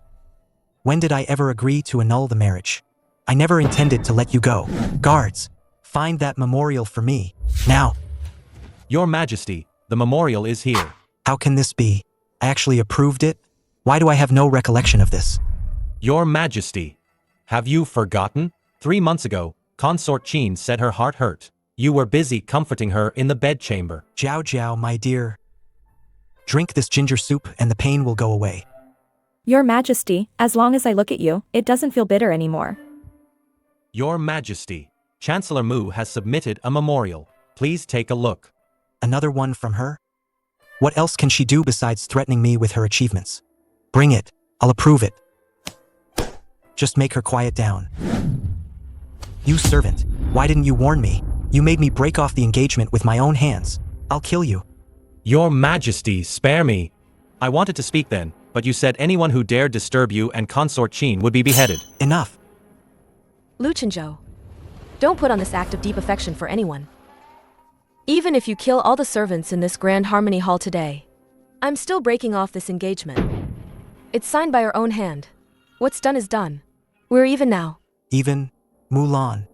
When did I ever agree to annul the marriage? I never intended to let you go. Guards, find that memorial for me. Now. Your Majesty, the memorial is here. How can this be? I actually approved it? Why do I have no recollection of this? Your Majesty, have you forgotten? 3 months ago, Consort Qin said her heart hurt. You were busy comforting her in the bedchamber. Jiao, my dear. Drink this ginger soup and the pain will go away. Your Majesty, as long as I look at you, it doesn't feel bitter anymore. Your Majesty, Chancellor Mu has submitted a memorial. Please take a look. Another one from her? What else can she do besides threatening me with her achievements? Bring it. I'll approve it. Just make her quiet down. You servant, why didn't you warn me? You made me break off the engagement with my own hands. I'll kill you. Your Majesty, spare me. I wanted to speak then, but you said anyone who dared disturb you and Consort Qin would be beheaded. Enough. Lu Chenzhou, don't put on this act of deep affection for anyone. Even if you kill all the servants in this Grand Harmony Hall today, I'm still breaking off this engagement. It's signed by her own hand. What's done is done. We're even now. Even? Mulan.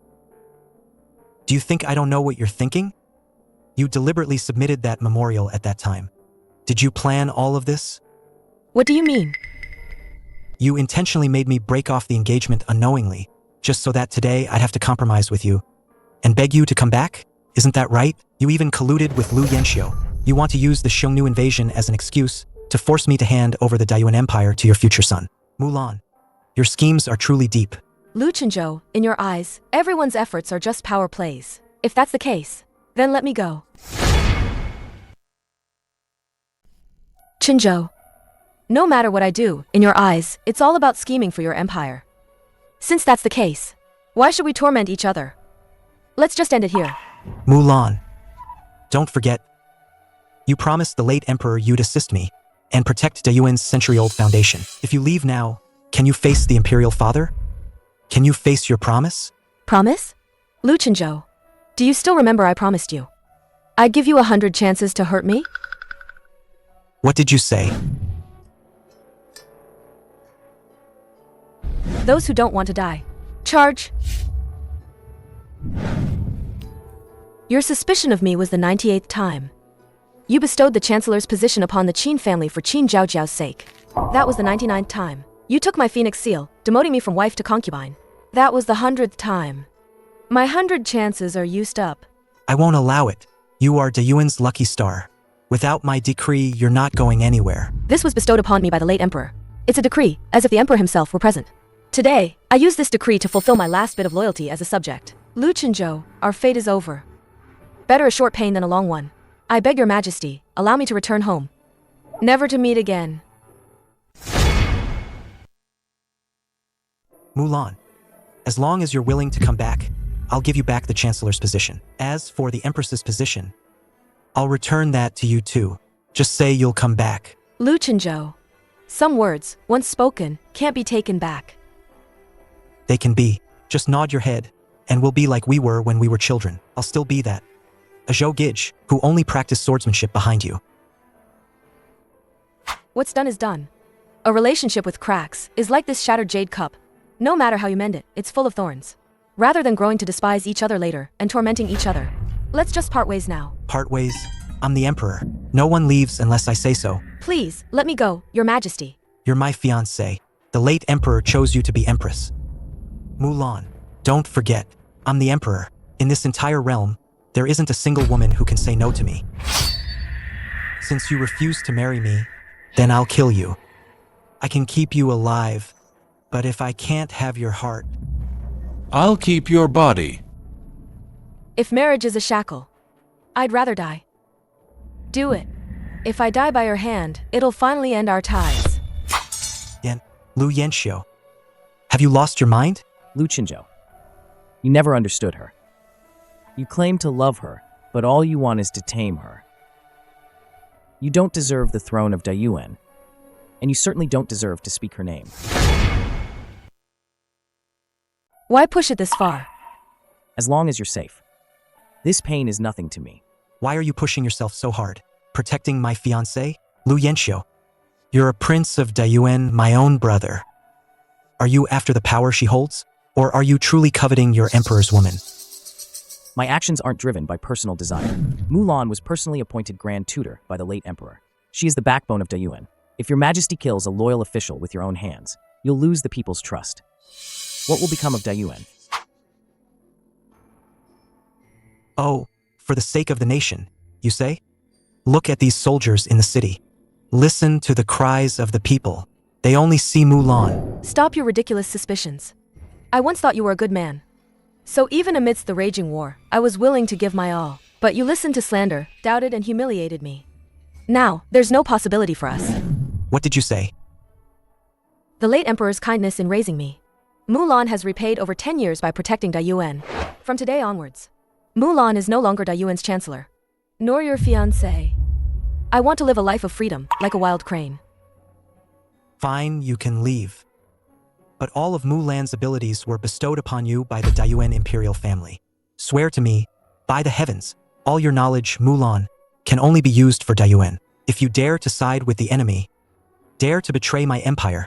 Do you think I don't know what you're thinking? You deliberately submitted that memorial at that time. Did you plan all of this? What do you mean? You intentionally made me break off the engagement unknowingly, just so that today I'd have to compromise with you and beg you to come back? Isn't that right? You even colluded with Lu Chenzhou. You want to use the Xiongnu invasion as an excuse to force me to hand over the Dayuan Empire to your future son. Mulan, your schemes are truly deep. Lu Chenzhou, in your eyes, everyone's efforts are just power plays. If that's the case, then let me go. Chenzhou, no matter what I do, in your eyes, it's all about scheming for your empire. Since that's the case, why should we torment each other? Let's just end it here. Mulan, don't forget, you promised the late emperor you'd assist me and protect Dayuan's century-old foundation. If you leave now, can you face the imperial father? Can you face your promise? Promise? Lu Chenzhou, do you still remember I promised you? I'd give you 100 chances to hurt me? What did you say? Those who don't want to die. Charge! Your suspicion of me was the 98th time. You bestowed the Chancellor's position upon the Qin family for Qin Jiaojiao's sake. That was the 99th time. You took my phoenix seal, demoting me from wife to concubine. That was the 100th time. My 100 chances are used up. I won't allow it. You are Dayuan's lucky star. Without my decree, you're not going anywhere. This was bestowed upon me by the late emperor. It's a decree, as if the emperor himself were present. Today, I use this decree to fulfill my last bit of loyalty as a subject. Lu Chenzhou, our fate is over. Better a short pain than a long one. I beg your majesty, allow me to return home. Never to meet again. Mulan, as long as you're willing to come back, I'll give you back the Chancellor's position. As for the Empress's position, I'll return that to you too. Just say you'll come back. Lu Chenzhou, some words, once spoken, can't be taken back. They can be. Just nod your head, and we'll be like we were when we were children. I'll still be that. a Zhou Gij, who only practiced swordsmanship behind you. What's done is done. A relationship with cracks is like this shattered jade cup. No matter how you mend it, it's full of thorns. Rather than growing to despise each other later and tormenting each other, let's just part ways now. Part ways? I'm the emperor. No one leaves unless I say so. Please, let me go, Your Majesty. You're my fiancée. The late emperor chose you to be empress. Mulan, don't forget, I'm the emperor. In this entire realm, there isn't a single woman who can say no to me. Since you refuse to marry me, then I'll kill you. I can keep you alive, but if I can't have your heart, I'll keep your body. If marriage is a shackle, I'd rather die. Do it. If I die by your hand, it'll finally end our ties. Lu Chenzhou, have you lost your mind? Lu Chenzhou, you never understood her. You claim to love her, but all you want is to tame her. You don't deserve the throne of Dayuan, and you certainly don't deserve to speak her name. Why push it this far? As long as you're safe. This pain is nothing to me. Why are you pushing yourself so hard? Protecting my fiancé, Lu Chenzhou? You're a prince of Dayuan, my own brother. Are you after the power she holds? Or are you truly coveting your emperor's woman? My actions aren't driven by personal desire. Mulan was personally appointed Grand Tutor by the late emperor. She is the backbone of Dayuan. If your majesty kills a loyal official with your own hands, you'll lose the people's trust. What will become of Dayuan? Oh, for the sake of the nation, you say? Look at these soldiers in the city. Listen to the cries of the people. They only see Mulan. Stop your ridiculous suspicions. I once thought you were a good man. So even amidst the raging war, I was willing to give my all. But you listened to slander, doubted and humiliated me. Now, there's no possibility for us. What did you say? The late emperor's kindness in raising me. Mulan has repaid over 10 years by protecting Dayuan. From today onwards, Mulan is no longer Dayuan's chancellor, nor your fiancé. I want to live a life of freedom, like a wild crane. Fine, you can leave. But all of Mulan's abilities were bestowed upon you by the Dayuan imperial family. Swear to me, by the heavens, all your knowledge, Mulan, can only be used for Dayuan. If you dare to side with the enemy, dare to betray my empire,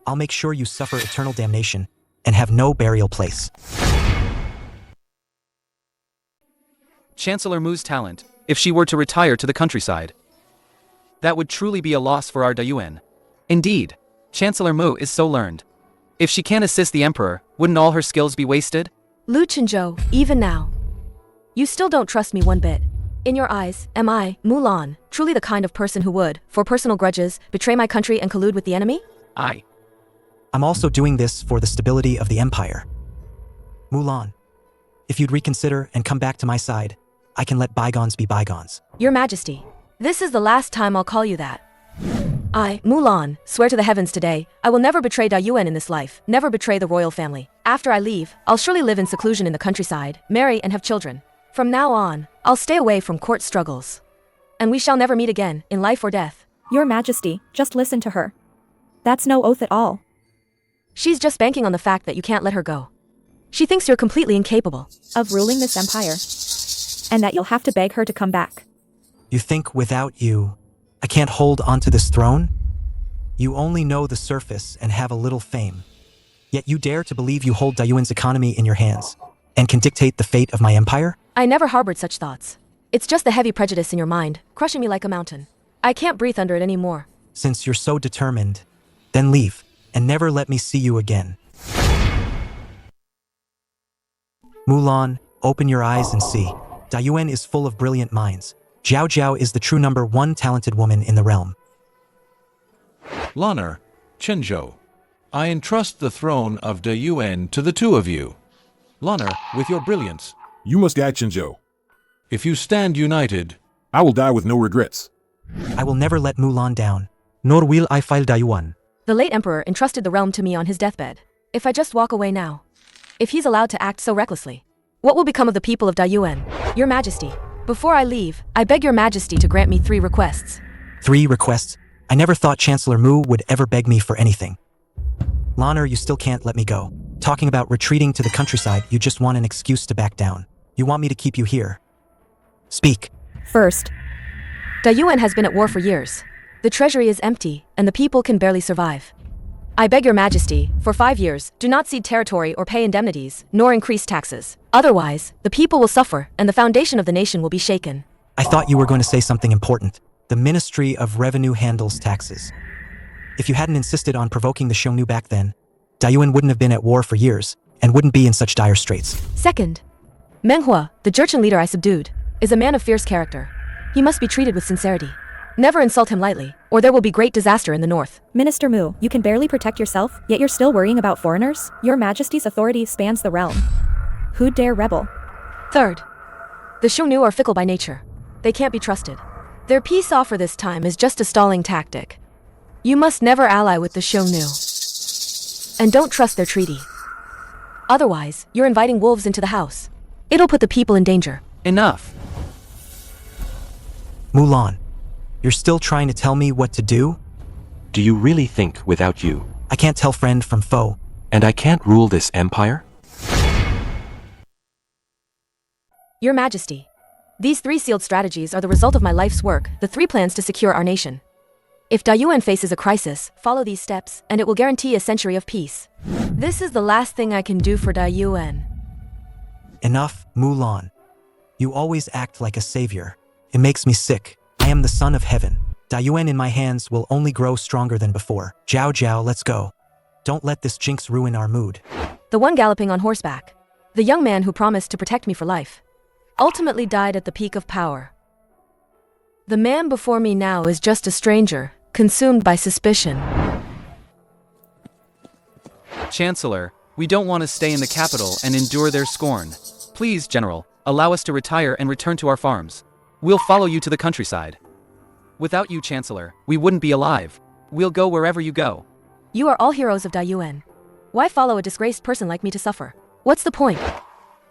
I'll make sure you suffer eternal damnation and have no burial place. Chancellor Mu's talent, if she were to retire to the countryside. That would truly be a loss for our Dayuan. Indeed, Chancellor Mu is so learned. If she can't assist the emperor, wouldn't all her skills be wasted? Lu Chenzhou, even now, you still don't trust me one bit. In your eyes, am I, Mulan, truly the kind of person who would, for personal grudges, betray my country and collude with the enemy? I'm also doing this for the stability of the empire. Mulan, if you'd reconsider and come back to my side, I can let bygones be bygones. Your Majesty, this is the last time I'll call you that. I, Mulan, swear to the heavens today, I will never betray Dayuan in this life, never betray the royal family. After I leave, I'll surely live in seclusion in the countryside, marry and have children. From now on, I'll stay away from court struggles. And we shall never meet again, in life or death. Your Majesty, just listen to her. That's no oath at all. She's just banking on the fact that you can't let her go. She thinks you're completely incapable Of ruling this empire. And that you'll have to beg her to come back. You think without you, I can't hold onto this throne? You only know the surface and have a little fame. Yet you dare to believe you hold Dayuan's economy in your hands and can dictate the fate of my empire? I never harbored such thoughts. It's just the heavy prejudice in your mind, crushing me like a mountain. I can't breathe under it anymore. Since you're so determined, then leave and never let me see you again. Mulan, open your eyes and see. Dayuan is full of brilliant minds. Jiaojiao is the true #1 talented woman in the realm. Lu Chenzhou, I entrust the throne of Dayuan to the two of you. Lu, with your brilliance, You must act, Qinzhou. if you stand united, I will die with no regrets. I will never let Mulan down, nor will I fail Dayuan. The late emperor entrusted the realm to me on his deathbed. If I just walk away now, if he's allowed to act so recklessly, what will become of the people of Dayuan? Your Majesty, before I leave, I beg your Majesty to grant me 3 requests. 3 requests? I never thought Chancellor Mu would ever beg me for anything. Lanner, you still can't let me go. Talking about retreating to the countryside, you just want an excuse to back down. You want me to keep you here. Speak. First, Dayuan has been at war for years. The treasury is empty, and the people can barely survive. I beg your majesty, for 5 years, do not cede territory or pay indemnities, nor increase taxes. Otherwise, the people will suffer, and the foundation of the nation will be shaken. I thought you were going to say something important. The Ministry of Revenue handles taxes. If you hadn't insisted on provoking the Xiongnu back then, Dayuan wouldn't have been at war for years, and wouldn't be in such dire straits. Second, Menghua, the Jurchen leader I subdued, is a man of fierce character. He must be treated with sincerity. Never insult him lightly, or there will be great disaster in the north. Minister Mu, you can barely protect yourself, yet you're still worrying about foreigners? Your Majesty's authority spans the realm. Who'd dare rebel? Third, the Xiongnu are fickle by nature. They can't be trusted. Their peace offer this time is just a stalling tactic. You must never ally with the Xiongnu. And don't trust their treaty. Otherwise, you're inviting wolves into the house. It'll put the people in danger. Enough. Mulan, you're still trying to tell me what to do? Do you really think without you? I can't tell friend from foe. And I can't rule this empire? Your Majesty, these 3 sealed strategies are the result of my life's work, the 3 plans to secure our nation. If Dayuan faces a crisis, follow these steps, and it will guarantee a century of peace. This is the last thing I can do for Dayuan. Enough, Mulan. You always act like a savior. It makes me sick. I am the son of heaven. Dayuan in my hands will only grow stronger than before. Jiao, let's go. Don't let this jinx ruin our mood. The one galloping on horseback. The young man who promised to protect me for life. Ultimately died at the peak of power. The man before me now is just a stranger, consumed by suspicion. Chancellor, we don't want to stay in the capital and endure their scorn. Please, General, allow us to retire and return to our farms. We'll follow you to the countryside. Without you, Chancellor, we wouldn't be alive. We'll go wherever you go. You are all heroes of Dayuan. Why follow a disgraced person like me to suffer? What's the point?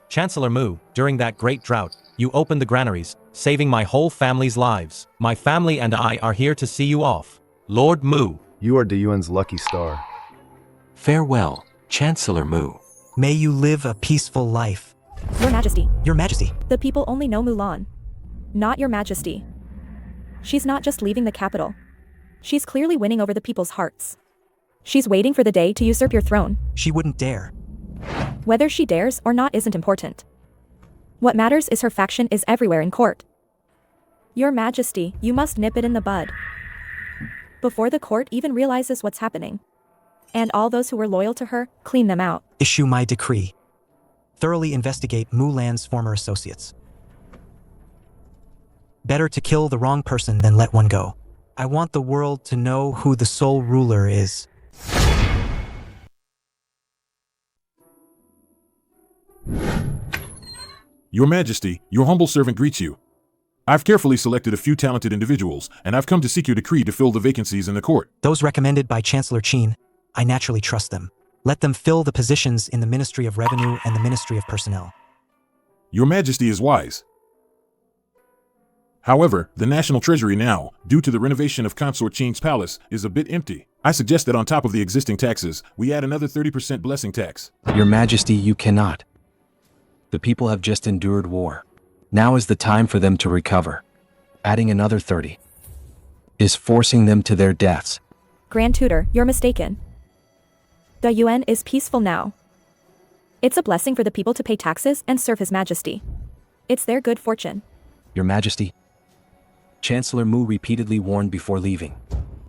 Chancellor Mu, during that great drought, you opened the granaries, saving my whole family's lives. My family and I are here to see you off. Lord Mu. You are Dayuan's lucky star. Farewell, Chancellor Mu. May you live a peaceful life. Your Majesty. Your Majesty. The people only know Mulan. Not Your Majesty. She's not just leaving the capital. She's clearly winning over the people's hearts. She's waiting for the day to usurp your throne. She wouldn't dare. Whether she dares or not isn't important. What matters is her faction is everywhere in court. Your Majesty, you must nip it in the bud. Before the court even realizes what's happening. And all those who were loyal to her, clean them out. Issue my decree. Thoroughly investigate Mulan's former associates. Better to kill the wrong person than let one go. I want the world to know who the sole ruler is. Your Majesty, your humble servant greets you. I've carefully selected a few talented individuals, and I've come to seek your decree to fill the vacancies in the court. Those recommended by Chancellor Qin, I naturally trust them. Let them fill the positions in the Ministry of Revenue and the Ministry of Personnel. Your Majesty is wise. However, the National Treasury now, due to the renovation of Consort Qin's palace, is a bit empty. I suggest that on top of the existing taxes, we add another 30% blessing tax. Your Majesty, you cannot. The people have just endured war. Now is the time for them to recover. Adding another 30 is forcing them to their deaths. Grand Tutor, you're mistaken. Dayuan is peaceful now. It's a blessing for the people to pay taxes and serve His Majesty. It's their good fortune. Your Majesty, Chancellor Mu repeatedly warned before leaving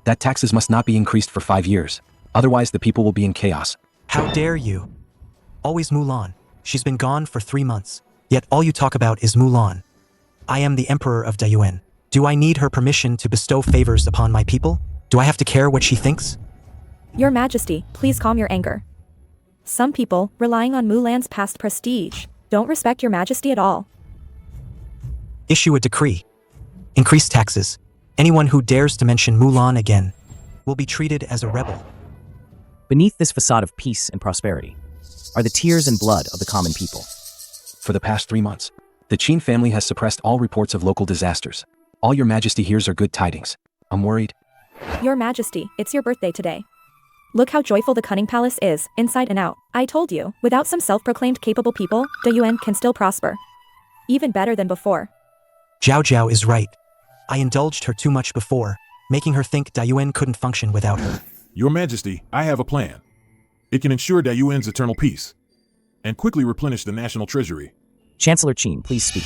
that taxes must not be increased for 5 years. Otherwise, the people will be in chaos. How dare you? Always Mulan. She's been gone for 3 months. Yet all you talk about is Mulan. I am the Emperor of Dayuan. Do I need her permission to bestow favors upon my people? Do I have to care what she thinks? Your Majesty, please calm your anger. Some people, relying on Mulan's past prestige, don't respect Your Majesty at all. Issue a decree. Increase taxes. Anyone who dares to mention Mulan again will be treated as a rebel. Beneath this facade of peace and prosperity are the tears and blood of the common people. For the past 3 months, the Qin family has suppressed all reports of local disasters. All Your Majesty hears are good tidings. I'm worried. Your Majesty, it's your birthday today. Look how joyful the Cunning Palace is, inside and out. I told you, without some self-proclaimed capable people, Dayuan can still prosper. Even better than before. Jiaojiao is right. I indulged her too much before, making her think Dayuan couldn't function without her. Your Majesty, I have a plan. It can ensure Dayuan's eternal peace and quickly replenish the national treasury. Chancellor Qin, please speak.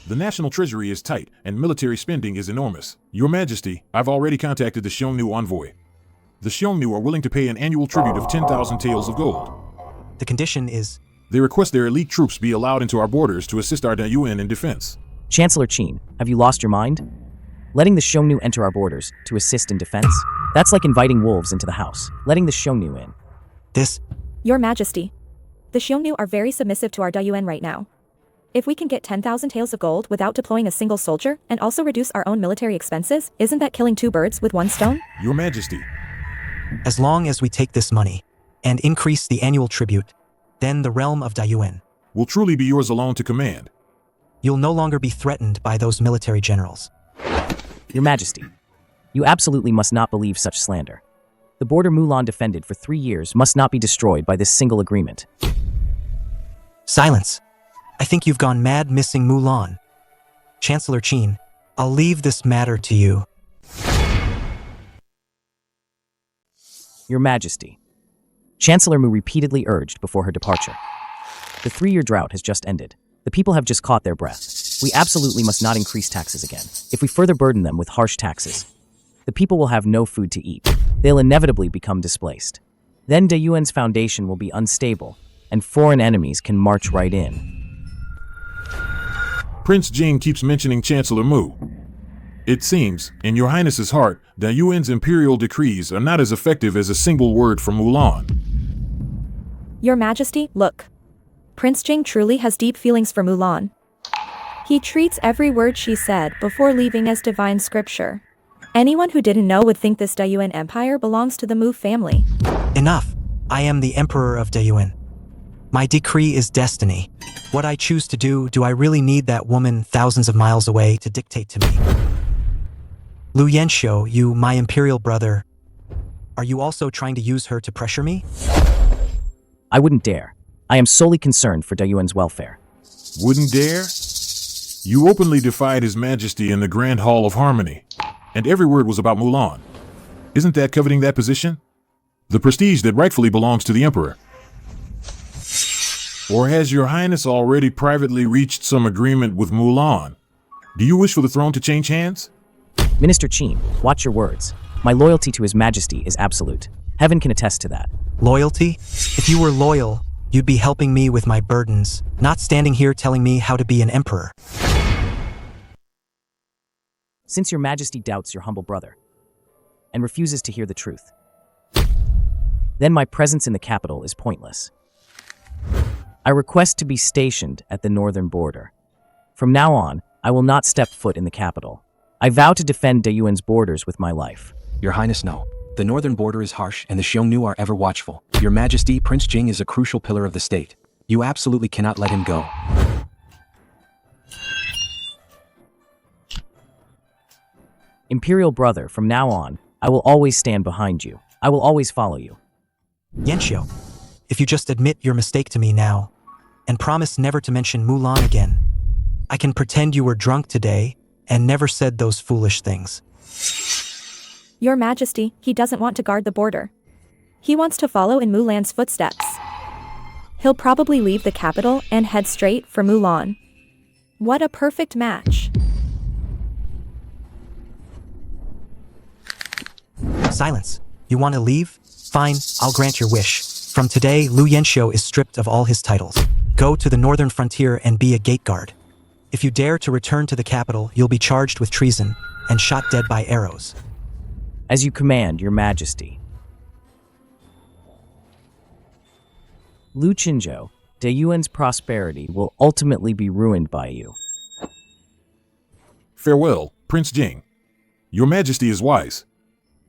The national treasury is tight and military spending is enormous. Your Majesty, I've already contacted the Xiongnu envoy. The Xiongnu are willing to pay an annual tribute of 10,000 taels of gold. The condition is... They request their elite troops be allowed into our borders to assist our Dayuan in defense. Chancellor Qin, have you lost your mind? Letting the Xiongnu enter our borders to assist in defense? That's like inviting wolves into the house, letting the Xiongnu in. This... Your Majesty, the Xiongnu are very submissive to our Dayuan right now. If we can get 10,000 taels of gold without deploying a single soldier and also reduce our own military expenses, isn't that killing two birds with one stone? Your Majesty. As long as we take this money and increase the annual tribute, then the realm of Dayuan will truly be yours alone to command. You'll no longer be threatened by those military generals. Your Majesty, you absolutely must not believe such slander. The border Mulan defended for 3 years must not be destroyed by this single agreement. Silence. I think you've gone mad missing Mulan. Chancellor Qin, I'll leave this matter to you. Your Majesty, Chancellor Mu repeatedly urged before her departure. The 3-year drought has just ended. The people have just caught their breath. We absolutely must not increase taxes again. If we further burden them with harsh taxes, the people will have no food to eat. They'll inevitably become displaced. Then Dayuan's foundation will be unstable, and foreign enemies can march right in. Prince Jing keeps mentioning Chancellor Mu. It seems, in your Highness's heart, Dayuan's imperial decrees are not as effective as a single word from Mulan. Your Majesty, look. Prince Jing truly has deep feelings for Mulan. He treats every word she said before leaving as divine scripture. Anyone who didn't know would think this Dayuan Empire belongs to the Mu family. Enough. I am the Emperor of Dayuan. My decree is destiny. What I choose to do I really need that woman thousands of miles away to dictate to me? Lu Chenzhou, you, my imperial brother, are you also trying to use her to pressure me? I wouldn't dare. I am solely concerned for Dayuan's welfare. Wouldn't dare? You openly defied His Majesty in the Grand Hall of Harmony, and every word was about Mulan. Isn't that coveting that position? The prestige that rightfully belongs to the Emperor? Or has your Highness already privately reached some agreement with Mulan? Do you wish for the throne to change hands? Minister Qin, watch your words. My loyalty to His Majesty is absolute. Heaven can attest to that. Loyalty? If you were loyal, you'd be helping me with my burdens, not standing here telling me how to be an emperor. Since your Majesty doubts your humble brother and refuses to hear the truth, then my presence in the capital is pointless. I request to be stationed at the northern border. From now on, I will not step foot in the capital. I vow to defend Dayuan's borders with my life. Your Highness, no. The northern border is harsh and the Xiongnu are ever watchful. Your Majesty, Prince Jing is a crucial pillar of the state. You absolutely cannot let him go. Imperial brother, from now on, I will always stand behind you. I will always follow you. Yanxiu, if you just admit your mistake to me now, and promise never to mention Mulan again, I can pretend you were drunk today and never said those foolish things. Your Majesty, he doesn't want to guard the border. He wants to follow in Mulan's footsteps. He'll probably leave the capital and head straight for Mulan. What a perfect match. Silence. You want to leave? Fine, I'll grant your wish. From today, Lu Chenzhou is stripped of all his titles. Go to the northern frontier and be a gate guard. If you dare to return to the capital, you'll be charged with treason and shot dead by arrows. As you command, your Majesty. Lu Chenzhou, Dayuan's prosperity will ultimately be ruined by you. Farewell, Prince Jing. Your Majesty is wise.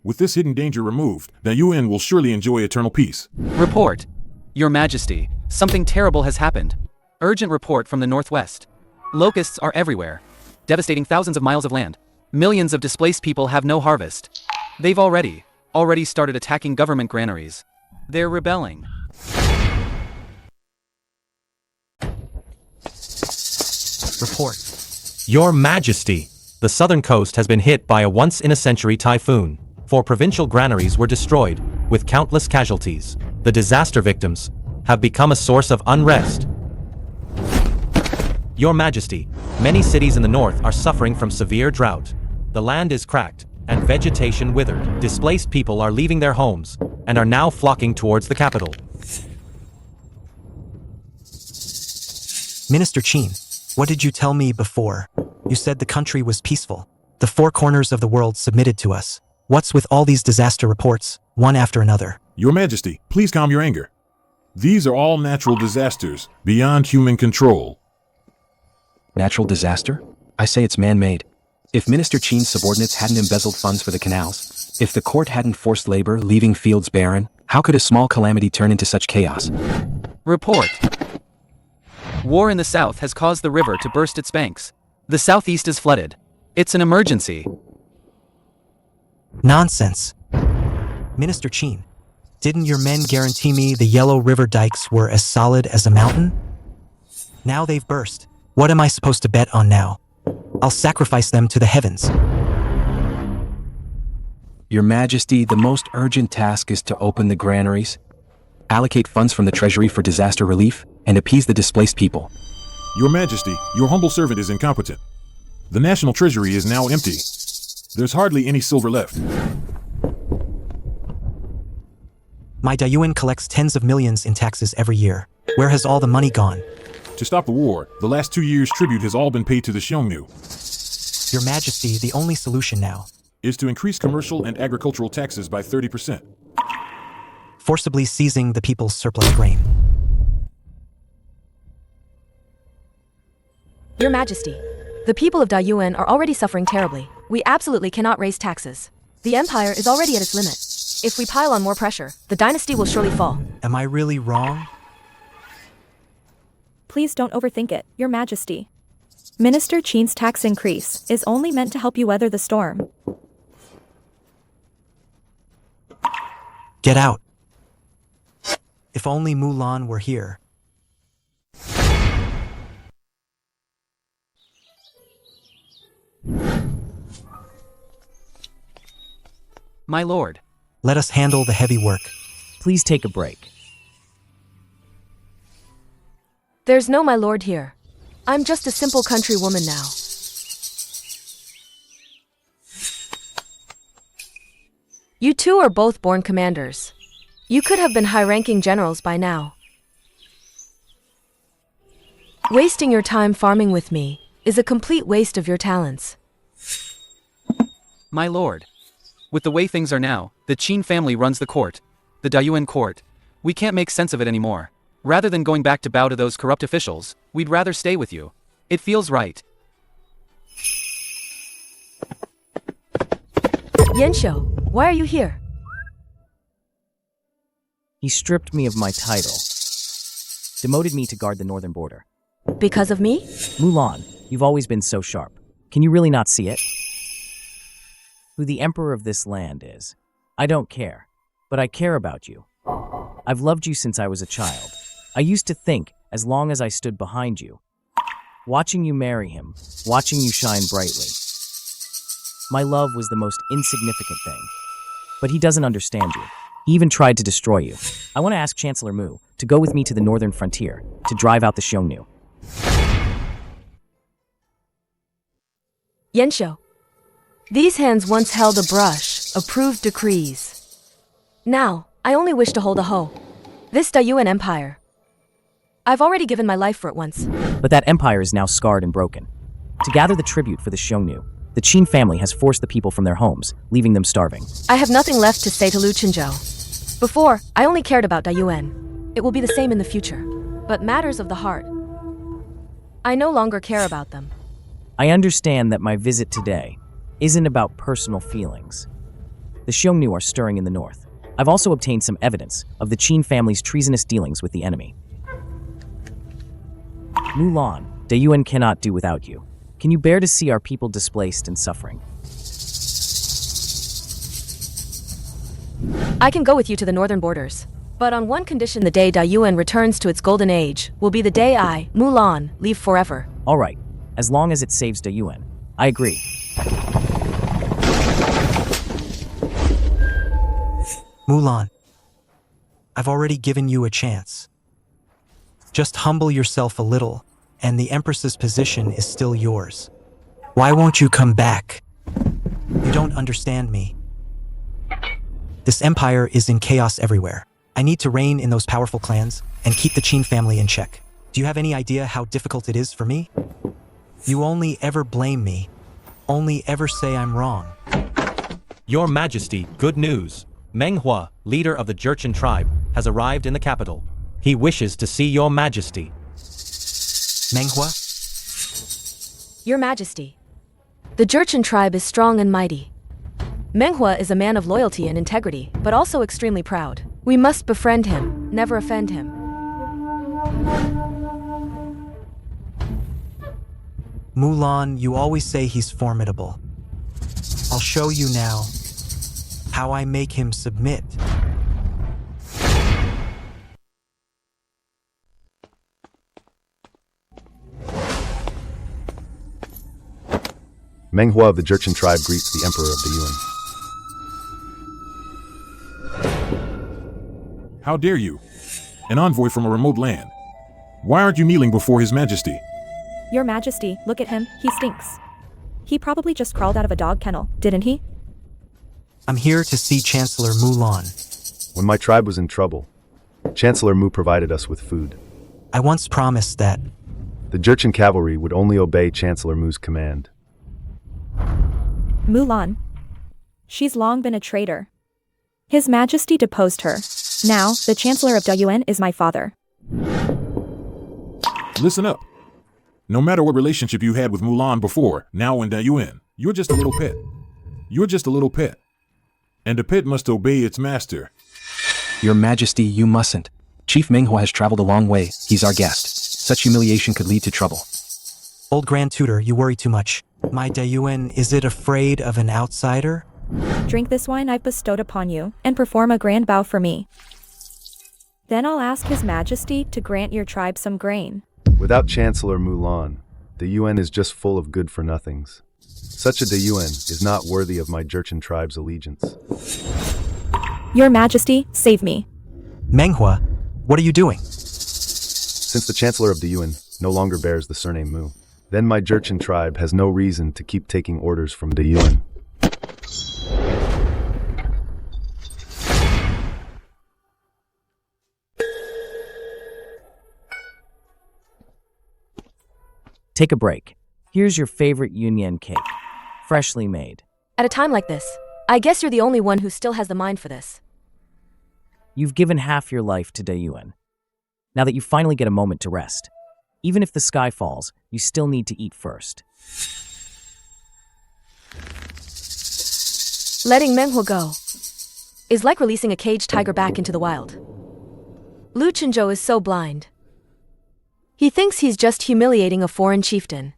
With this hidden danger removed, Dayuan will surely enjoy eternal peace. Report. Your Majesty, something terrible has happened. Urgent report from the northwest. Locusts are everywhere, devastating thousands of miles of land. Millions of displaced people have no harvest. They've already started attacking government granaries. They're rebelling. Report. Your Majesty, the southern coast has been hit by a once-in-a-century typhoon. 4 provincial granaries were destroyed, with countless casualties. The disaster victims have become a source of unrest. Your Majesty, many cities in the north are suffering from severe drought. The land is cracked, and vegetation withered. Displaced people are leaving their homes, and are now flocking towards the capital. Minister Qin, what did you tell me before? You said the country was peaceful. The 4 corners of the world submitted to us. What's with all these disaster reports, one after another? Your Majesty, please calm your anger. These are all natural disasters, beyond human control. Natural disaster? I say it's man-made. If Minister Qin's subordinates hadn't embezzled funds for the canals, if the court hadn't forced labor, leaving fields barren, how could a small calamity turn into such chaos? Report. War in the south has caused the river to burst its banks. The southeast is flooded. It's an emergency. Nonsense. Minister Qin, didn't your men guarantee me the Yellow River dikes were as solid as a mountain? Now they've burst. What am I supposed to bet on now? I'll sacrifice them to the heavens. Your Majesty, the most urgent task is to open the granaries, allocate funds from the treasury for disaster relief, and appease the displaced people. Your Majesty, your humble servant is incompetent. The national treasury is now empty. There's hardly any silver left. My Dayuan collects tens of millions in taxes every year. Where has all the money gone? To stop the war, the last 2 years' tribute has all been paid to the Xiongnu. Your Majesty, the only solution now is to increase commercial and agricultural taxes by 30%. Forcibly seizing the people's surplus grain. Your Majesty, the people of Dayuan are already suffering terribly. We absolutely cannot raise taxes. The empire is already at its limit. If we pile on more pressure, the dynasty will surely fall. Am I really wrong? Please don't overthink it, Your Majesty. Minister Qin's tax increase is only meant to help you weather the storm. Get out. If only Mulan were here. My lord. Let us handle the heavy work. Please take a break. There's no my lord here. I'm just a simple country woman now. You two are both born commanders. You could have been high-ranking generals by now. Wasting your time farming with me is a complete waste of your talents. My lord. With the way things are now, the Qin family runs the court, the Dayuan court. We can't make sense of it anymore. Rather than going back to bow to those corrupt officials, we'd rather stay with you. It feels right. Yanshou, why are you here? He stripped me of my title. Demoted me to guard the northern border. Because of me? Mulan, you've always been so sharp. Can you really not see it? Who the emperor of this land is. I don't care, but I care about you. I've loved you since I was a child. I used to think, as long as I stood behind you, watching you marry him, watching you shine brightly. My love was the most insignificant thing. But he doesn't understand you. He even tried to destroy you. I want to ask Chancellor Mu to go with me to the northern frontier, to drive out the Xiongnu. Yanshou, these hands once held a brush, approved decrees. Now, I only wish to hold a hoe. This Dayuan Empire. I've already given my life for it once. But that empire is now scarred and broken. To gather the tribute for the Xiongnu, the Qin family has forced the people from their homes, leaving them starving. I have nothing left to say to Lu Chenzhou. Before, I only cared about Dayuan. It will be the same in the future. But matters of the heart, I no longer care about them. I understand that my visit today isn't about personal feelings. The Xiongnu are stirring in the north. I've also obtained some evidence of the Qin family's treasonous dealings with the enemy. Mulan, Dayuan cannot do without you. Can you bear to see our people displaced and suffering? I can go with you to the northern borders. But on one condition: the day Dayuan returns to its golden age will be the day I, Mulan, leave forever. All right. as long as it saves Dayuan. I agree. Mulan, I've already given you a chance. Just humble yourself a little, and the Empress's position is still yours. Why won't you come back? You don't understand me. This empire is in chaos everywhere. I need to reign in those powerful clans and keep the Qin family in check. Do you have any idea how difficult it is for me? You only ever blame me. Only ever say I'm wrong. Your Majesty, good news. Meng Huo, leader of the Jurchen tribe, has arrived in the capital. He wishes to see your Majesty. Meng Huo? Your Majesty. The Jurchen tribe is strong and mighty. Meng Huo is a man of loyalty and integrity, but also extremely proud. We must befriend him, never offend him. Mulan, you always say he's formidable. I'll show you now how I make him submit. Meng Huo of the Jurchen tribe greets the Emperor of Dayuan. How dare you? An envoy from a remote land. Why aren't you kneeling before His Majesty? Your Majesty, look at him, he stinks. He probably just crawled out of a dog kennel, didn't he? I'm here to see Chancellor Mulan. When my tribe was in trouble, Chancellor Mu provided us with food. I once promised that The Jurchen cavalry would only obey Chancellor Mu's command. Mulan. She's long been a traitor. His Majesty deposed her. Now, the Chancellor of Dayuan is my father. Listen up. No matter what relationship you had with Mulan before, now in Dayuan, you're just a little pet. You're just a little pet. And a pet must obey its master. Your Majesty, you mustn't. Chief Meng Huo has traveled a long way. He's our guest. Such humiliation could lead to trouble. Old Grand Tutor, you worry too much. My Dayuan, is it afraid of an outsider? Drink this wine I've bestowed upon you, and perform a grand bow for me. Then I'll ask His Majesty to grant your tribe some grain. Without Chancellor Mulan, Dayuan is just full of good-for-nothings. Such a Dayuan is not worthy of my Jurchen tribe's allegiance. Your Majesty, save me. Meng Huo, what are you doing? Since the Chancellor of Dayuan no longer bears the surname Mu, then my Jurchen tribe has no reason to keep taking orders from Dayuan. Take a break. Here's your favorite Yunyan cake, freshly made. At a time like this, I guess you're the only one who still has the mind for this. You've given half your life to Dayuan. Now that you finally get a moment to rest, even if the sky falls, you still need to eat first. Letting Meng Huo go is like releasing a caged tiger back into the wild. Lu Chenzhou is so blind. He thinks he's just humiliating a foreign chieftain.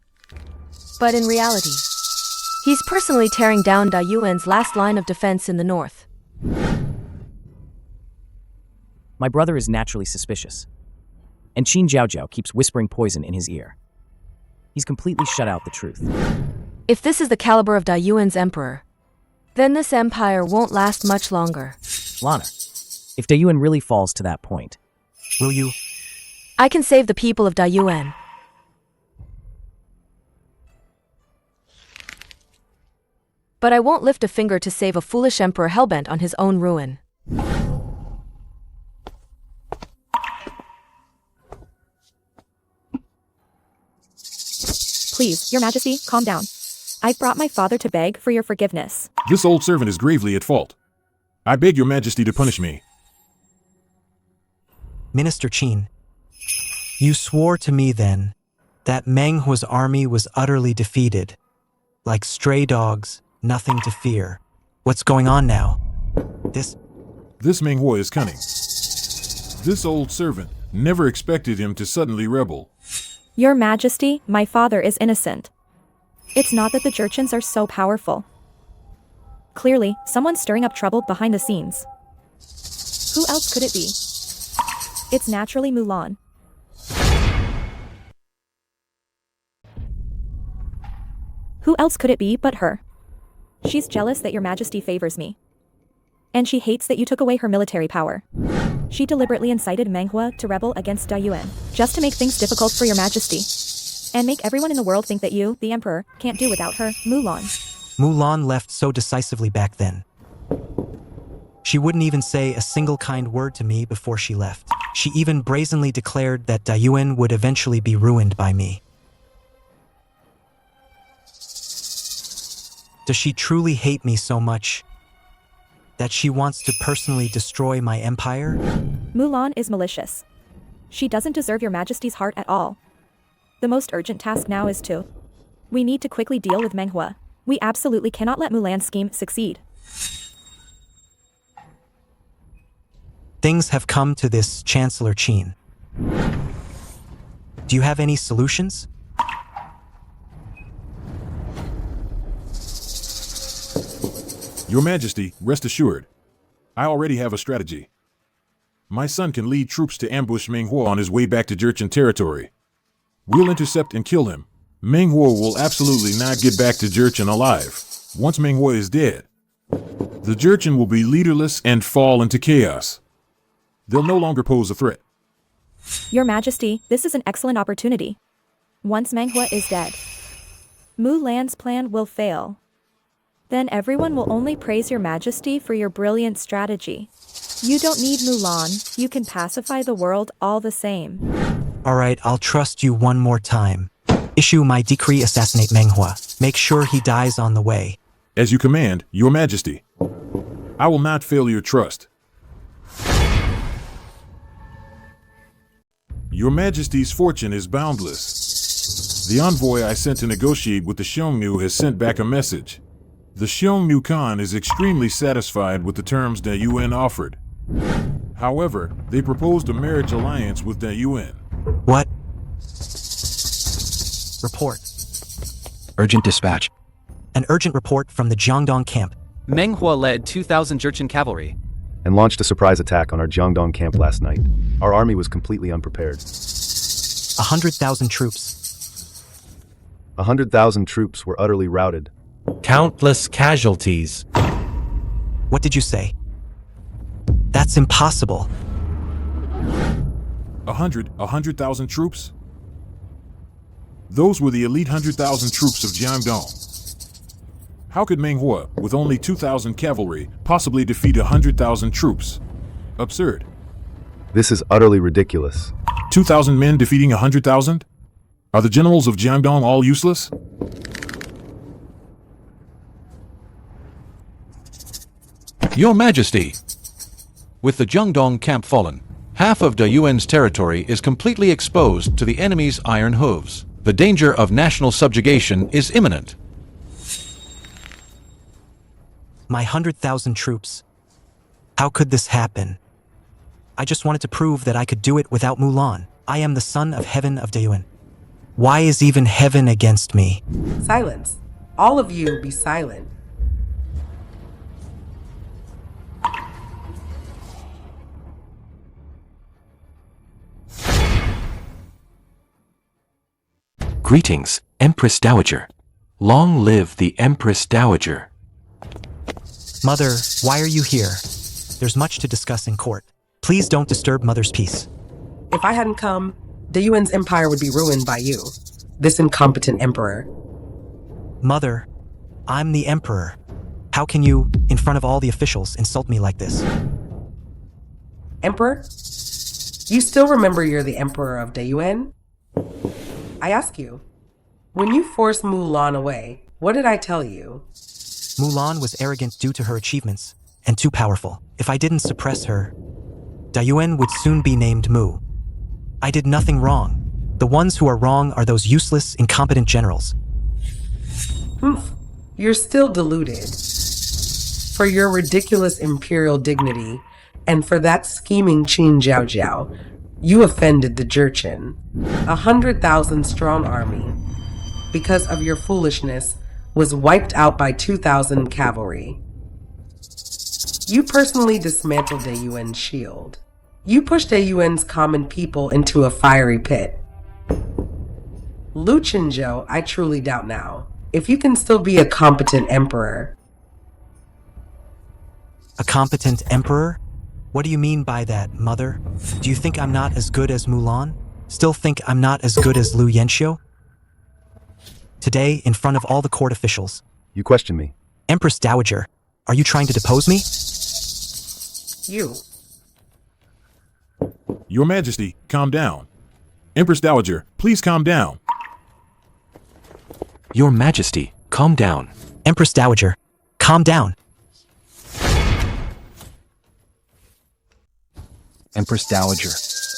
But in reality, he's personally tearing down Dayuan's last line of defense in the north. My brother is naturally suspicious, and Qin Jiaojiao keeps whispering poison in his ear. He's completely shut out the truth. If this is the caliber of Dayuan's emperor, then this empire won't last much longer. Lana, if Dayuan really falls to that point, will you? I can save the people of Dayuan. But I won't lift a finger to save a foolish emperor hellbent on his own ruin. Please, Your Majesty, calm down. I've brought my father to beg for your forgiveness. This old servant is gravely at fault. I beg your Majesty to punish me. Minister Qin, you swore to me then that Meng Huo's army was utterly defeated. Like stray dogs, nothing to fear. What's going on now? This Meng Huo is cunning. This old servant never expected him to suddenly rebel. Your Majesty, my father is innocent. It's not that the Jurchens are so powerful. Clearly, someone's stirring up trouble behind the scenes. Who else could it be? It's naturally Mulan. Who else could it be but her? She's jealous that your majesty favors me. And she hates that you took away her military power. She deliberately incited Menghua to rebel against Dayuan, just to make things difficult for your majesty. And make everyone in the world think that you, the emperor, can't do without her, Mulan. Mulan left so decisively back then. She wouldn't even say a single kind word to me before she left. She even brazenly declared that Dayuan would eventually be ruined by me. Does she truly hate me so much that she wants to personally destroy my empire? Mulan is malicious. She doesn't deserve your majesty's heart at all. The most urgent task now is to... We need to quickly deal with Menghua. We absolutely cannot let Mulan's scheme succeed. Things have come to this, Chancellor Qin. Do you have any solutions? Your Majesty, rest assured. I already have a strategy. My son can lead troops to ambush Menghua on his way back to Jurchen territory. We'll intercept and kill him. Menghua will absolutely not get back to Jurchen alive. Once Menghua is dead, the Jurchen will be leaderless and fall into chaos. They'll no longer pose a threat. Your Majesty, this is an excellent opportunity. Once Menghua is dead, Mulan's plan will fail. Then everyone will only praise your Majesty for your brilliant strategy. You don't need Mulan, you can pacify the world all the same. Alright, I'll trust you one more time. Issue my decree, assassinate Menghua. Make sure he dies on the way. As you command, Your Majesty. I will not fail your trust. Your Majesty's fortune is boundless. The envoy I sent to negotiate with the Xiongnu has sent back a message. The Xiongnu Khan is extremely satisfied with the terms Dayuan offered. However, they proposed a marriage alliance with Dayuan. What? Report. Urgent dispatch. An urgent report from the Jiangdong camp. Menghua led 2,000 Jurchen cavalry And launched a surprise attack on our Jiangdong camp last night. Our army was completely unprepared. 100,000 troops. 100,000 troops were utterly routed. Countless casualties. What did you say? That's impossible. 100,000 troops? Those were the elite 100,000 troops of Jiangdong. How could Menghua, with only 2,000 cavalry, possibly defeat 100,000 troops? Absurd. This is utterly ridiculous. 2,000 men defeating 100,000? Are the generals of Jiangdong all useless? Your Majesty, with the Jiangdong camp fallen, half of Dayuan's territory is completely exposed to the enemy's iron hooves. The danger of national subjugation is imminent. My 100,000 troops. How could this happen? I just wanted to prove that I could do it without Mulan. I am the son of heaven of Dayuan. Why is even heaven against me? Silence. All of you be silent. Greetings, Empress Dowager. Long live the Empress Dowager. Mother, why are you here? There's much to discuss in court. Please don't disturb Mother's peace. If I hadn't come, Dayuan's empire would be ruined by you, this incompetent emperor. Mother, I'm the emperor. How can you, in front of all the officials, insult me like this? Emperor? You still remember you're the emperor of Dayuan? I ask you, when you forced Mulan away, what did I tell you? Mulan was arrogant due to her achievements, and too powerful. If I didn't suppress her, Dayuan would soon be named Mu. I did nothing wrong. The ones who are wrong are those useless, incompetent generals. You're still deluded. For your ridiculous imperial dignity, and for that scheming Qin Jiaojiao, you offended the Jurchen, 100,000 strong army, because of your foolishness, was wiped out by 2,000 cavalry. You personally dismantled Dayuan's shield. You pushed Dayuan's common people into a fiery pit. Lu Chenzhou, I truly doubt now. if you can still be a competent emperor. A competent emperor? What do you mean by that, mother? Do you think I'm not as good as Mulan? Still think I'm not as good as Lu Chenzhou? Today, in front of all the court officials. You question me. Empress Dowager, are you trying to depose me? You. Your Majesty, calm down. Empress Dowager, please calm down. Your Majesty, calm down. Empress Dowager, calm down. Empress Dowager,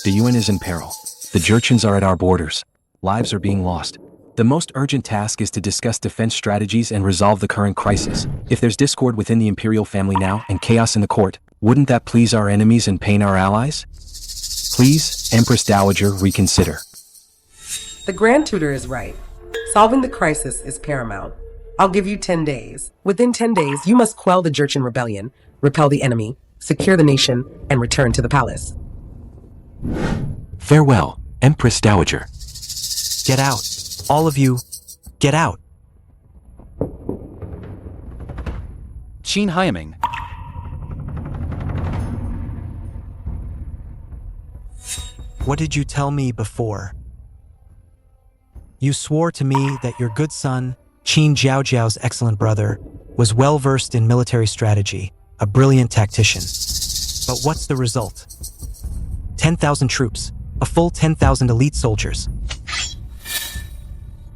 the Yuan is in peril. The Jurchens are at our borders. Lives are being lost. The most urgent task is to discuss defense strategies and resolve the current crisis. If there's discord within the imperial family now and chaos in the court, wouldn't that please our enemies and pain our allies? Please, Empress Dowager, reconsider. The Grand Tutor is right. Solving the crisis is paramount. I'll give you 10 days. Within 10 days, you must quell the Jurchen rebellion, repel the enemy, secure the nation, and return to the palace. Farewell, Empress Dowager. Get out. All of you, get out. Qin Jiaojiao. What did you tell me before? You swore to me that your good son, Qin Jiaojiao's excellent brother, was well versed in military strategy, a brilliant tactician. But what's the result? 10,000 troops, a full 10,000 elite soldiers.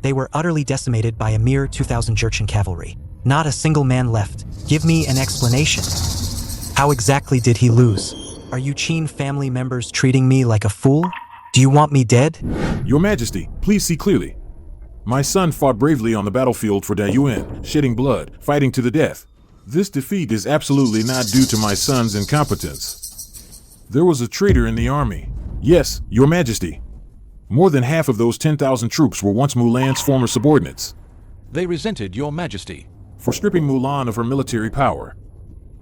They were utterly decimated by a mere 2,000 Jurchen cavalry. Not a single man left. Give me an explanation. How exactly did he lose? Are you Qin family members treating me like a fool? Do you want me dead? Your Majesty, please see clearly. My son fought bravely on the battlefield for Dayuan, shedding blood, fighting to the death. This defeat is absolutely not due to my son's incompetence. There was a traitor in the army. Yes, Your Majesty. More than half of those 10,000 troops were once Mulan's former subordinates. They resented Your Majesty for stripping Mulan of her military power.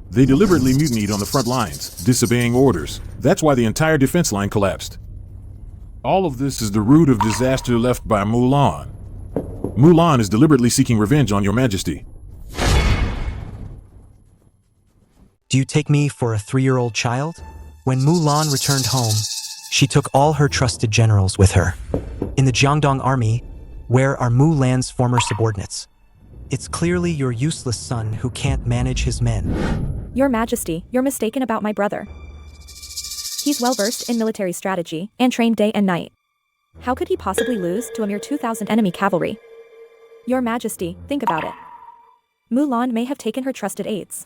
They deliberately mutinied on the front lines, disobeying orders. That's why the entire defense line collapsed. All of this is the root of disaster left by Mulan. Mulan is deliberately seeking revenge on Your Majesty. Do you take me for a 3-year-old child? When Mulan returned home, she took all her trusted generals with her. In the Jiangdong army, where are Mulan's former subordinates? It's clearly your useless son who can't manage his men. Your Majesty, you're mistaken about my brother. He's well versed in military strategy and trained day and night. How could he possibly lose to a mere 2,000 enemy cavalry? Your Majesty, think about it. Mulan may have taken her trusted aides.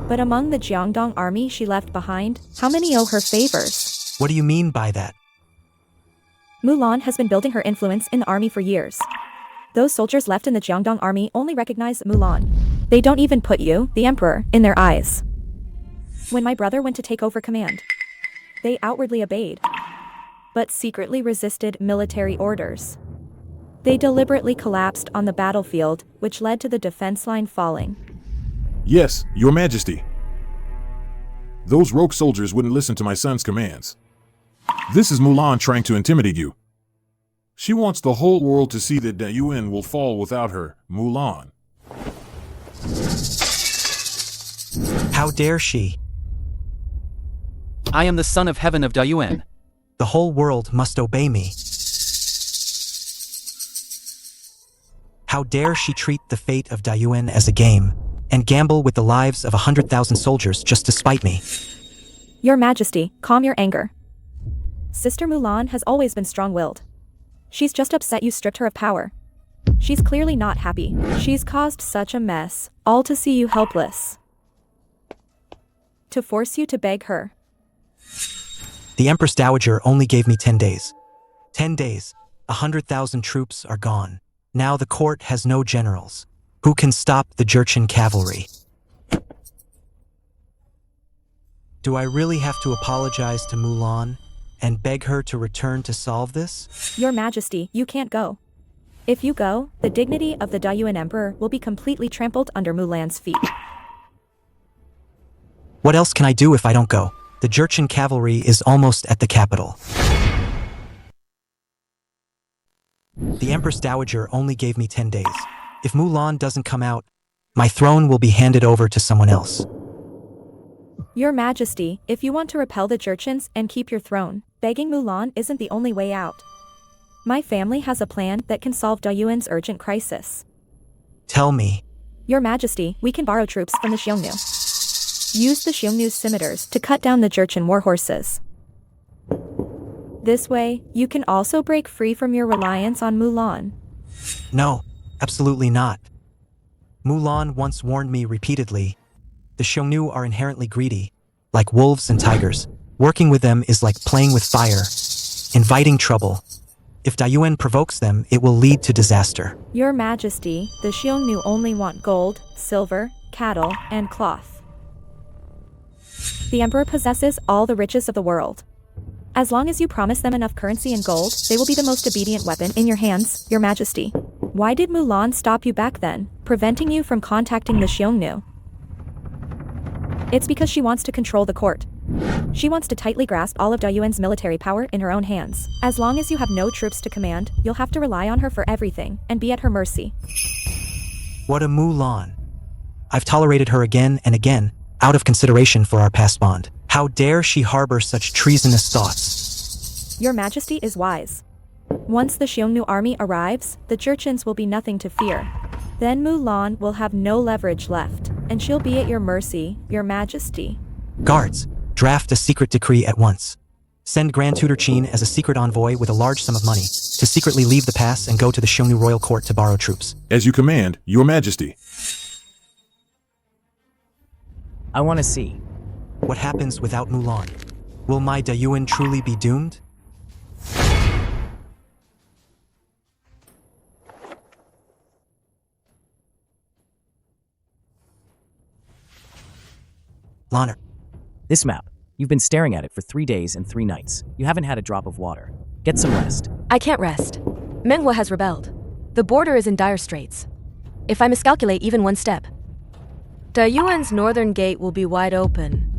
But among the Jiangdong army she left behind, how many owe her favors? What do you mean by that? Mulan has been building her influence in the army for years. Those soldiers left in the Jiangdong army only recognize Mulan. They don't even put you, the emperor, in their eyes. When my brother went to take over command, they outwardly obeyed, but secretly resisted military orders. They deliberately collapsed on the battlefield, which led to the defense line falling. Yes, Your Majesty. Those rogue soldiers wouldn't listen to my son's commands. This is Mulan trying to intimidate you. She wants the whole world to see that Dayuan will fall without her, Mulan. How dare she? I am the son of heaven of Dayuan. The whole world must obey me. How dare she treat the fate of Dayuan as a game, and gamble with the lives of 100,000 soldiers just to spite me? Your Majesty, calm your anger. Sister Mulan has always been strong-willed. She's just upset you stripped her of power. She's clearly not happy. She's caused such a mess, all to see you helpless. To force you to beg her. The Empress Dowager only gave me 10 days. 10 days, 100,000 troops are gone. Now the court has no generals. Who can stop the Jurchen cavalry? Do I really have to apologize to Mulan and beg her to return to solve this? Your Majesty, you can't go. If you go, the dignity of the Dayuan Emperor will be completely trampled under Mulan's feet. What else can I do if I don't go? The Jurchen cavalry is almost at the capital. The Empress Dowager only gave me 10 days. If Mulan doesn't come out, my throne will be handed over to someone else. Your Majesty, if you want to repel the Jurchens and keep your throne, begging Mulan isn't the only way out. My family has a plan that can solve Dayuan's urgent crisis. Tell me. Your Majesty, we can borrow troops from the Xiongnu. Use the Xiongnu's scimitars to cut down the Jurchen war horses. This way, you can also break free from your reliance on Mulan. No, absolutely not. Mulan once warned me repeatedly. The Xiongnu are inherently greedy, like wolves and tigers. Working with them is like playing with fire, inviting trouble. If Dayuan provokes them, it will lead to disaster. Your Majesty, the Xiongnu only want gold, silver, cattle, and cloth. The Emperor possesses all the riches of the world. As long as you promise them enough currency and gold, they will be the most obedient weapon in your hands, Your Majesty. Why did Mulan stop you back then, preventing you from contacting the Xiongnu? It's because she wants to control the court. She wants to tightly grasp all of Dayuan's military power in her own hands. As long as you have no troops to command, you'll have to rely on her for everything and be at her mercy. What a Mulan. I've tolerated her again and again, out of consideration for our past bond. How dare she harbor such treasonous thoughts? Your Majesty is wise. Once the Xiongnu army arrives, the Jurchens will be nothing to fear. Then Mulan will have no leverage left, and she'll be at your mercy, Your Majesty. Guards, draft a secret decree at once. Send Grand Tutor Qin as a secret envoy with a large sum of money to secretly leave the pass and go to the Xiongnu royal court to borrow troops. As you command, Your Majesty. I want to see. What happens without Mulan? Will my Dayuan truly be doomed? Lanner. This map. You've been staring at it for 3 days and 3 nights. You haven't had a drop of water. Get some rest. I can't rest. Menhua has rebelled. The border is in dire straits. If I miscalculate even one step, Dayuan's northern gate will be wide open.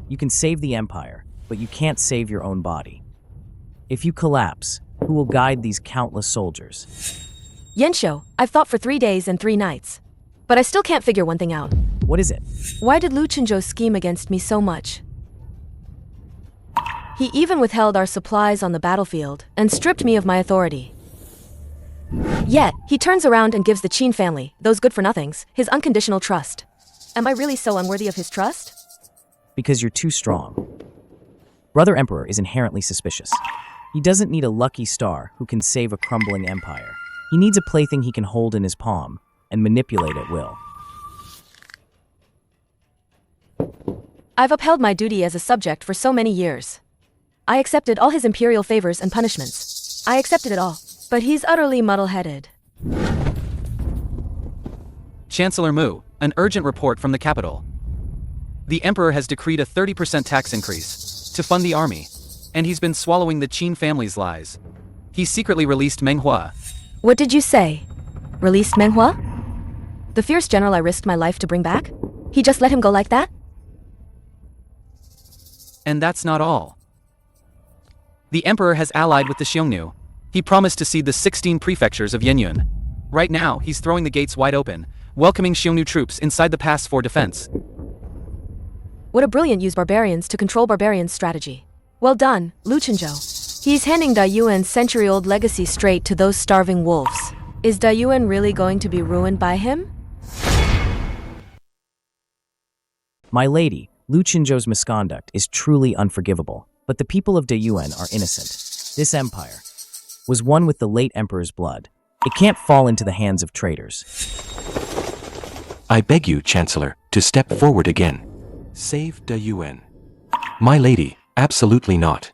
You can save the Empire, but you can't save your own body. If you collapse, who will guide these countless soldiers? Yanshou, I've thought for 3 days and 3 nights. But I still can't figure one thing out. What is it? Why did Lu Chenzhou scheme against me so much? He even withheld our supplies on the battlefield and stripped me of my authority. Yet, he turns around and gives the Qin family, those good-for-nothings, his unconditional trust. Am I really so unworthy of his trust? Because you're too strong. Brother Emperor is inherently suspicious. He doesn't need a lucky star who can save a crumbling empire. He needs a plaything he can hold in his palm and manipulate at will. I've upheld my duty as a subject for so many years. I accepted all his imperial favors and punishments. I accepted it all. But he's utterly muddle-headed. Chancellor Mu, an urgent report from the capital. The Emperor has decreed a 30% tax increase to fund the army, and he's been swallowing the Qin family's lies. He secretly released Menhua. What did you say? Released Menhua? The fierce general I risked my life to bring back? He just let him go like that? And that's not all. The Emperor has allied with the Xiongnu. He promised to cede the 16 prefectures of Yenyun. Right now, he's throwing the gates wide open, welcoming Xiongnu troops inside the pass for defense. What a brilliant use barbarians to control barbarians strategy. Well done, Lu Chenzhou. He's handing Dayuan's century-old legacy straight to those starving wolves. Is Dayuan really going to be ruined by him? My lady, Lu Chenzhou's misconduct is truly unforgivable, but the people of Dayuan are innocent. This empire was won with the late emperor's blood. It can't fall into the hands of traitors. I beg you, Chancellor, to step forward again. Save Dayuan. My lady, absolutely not.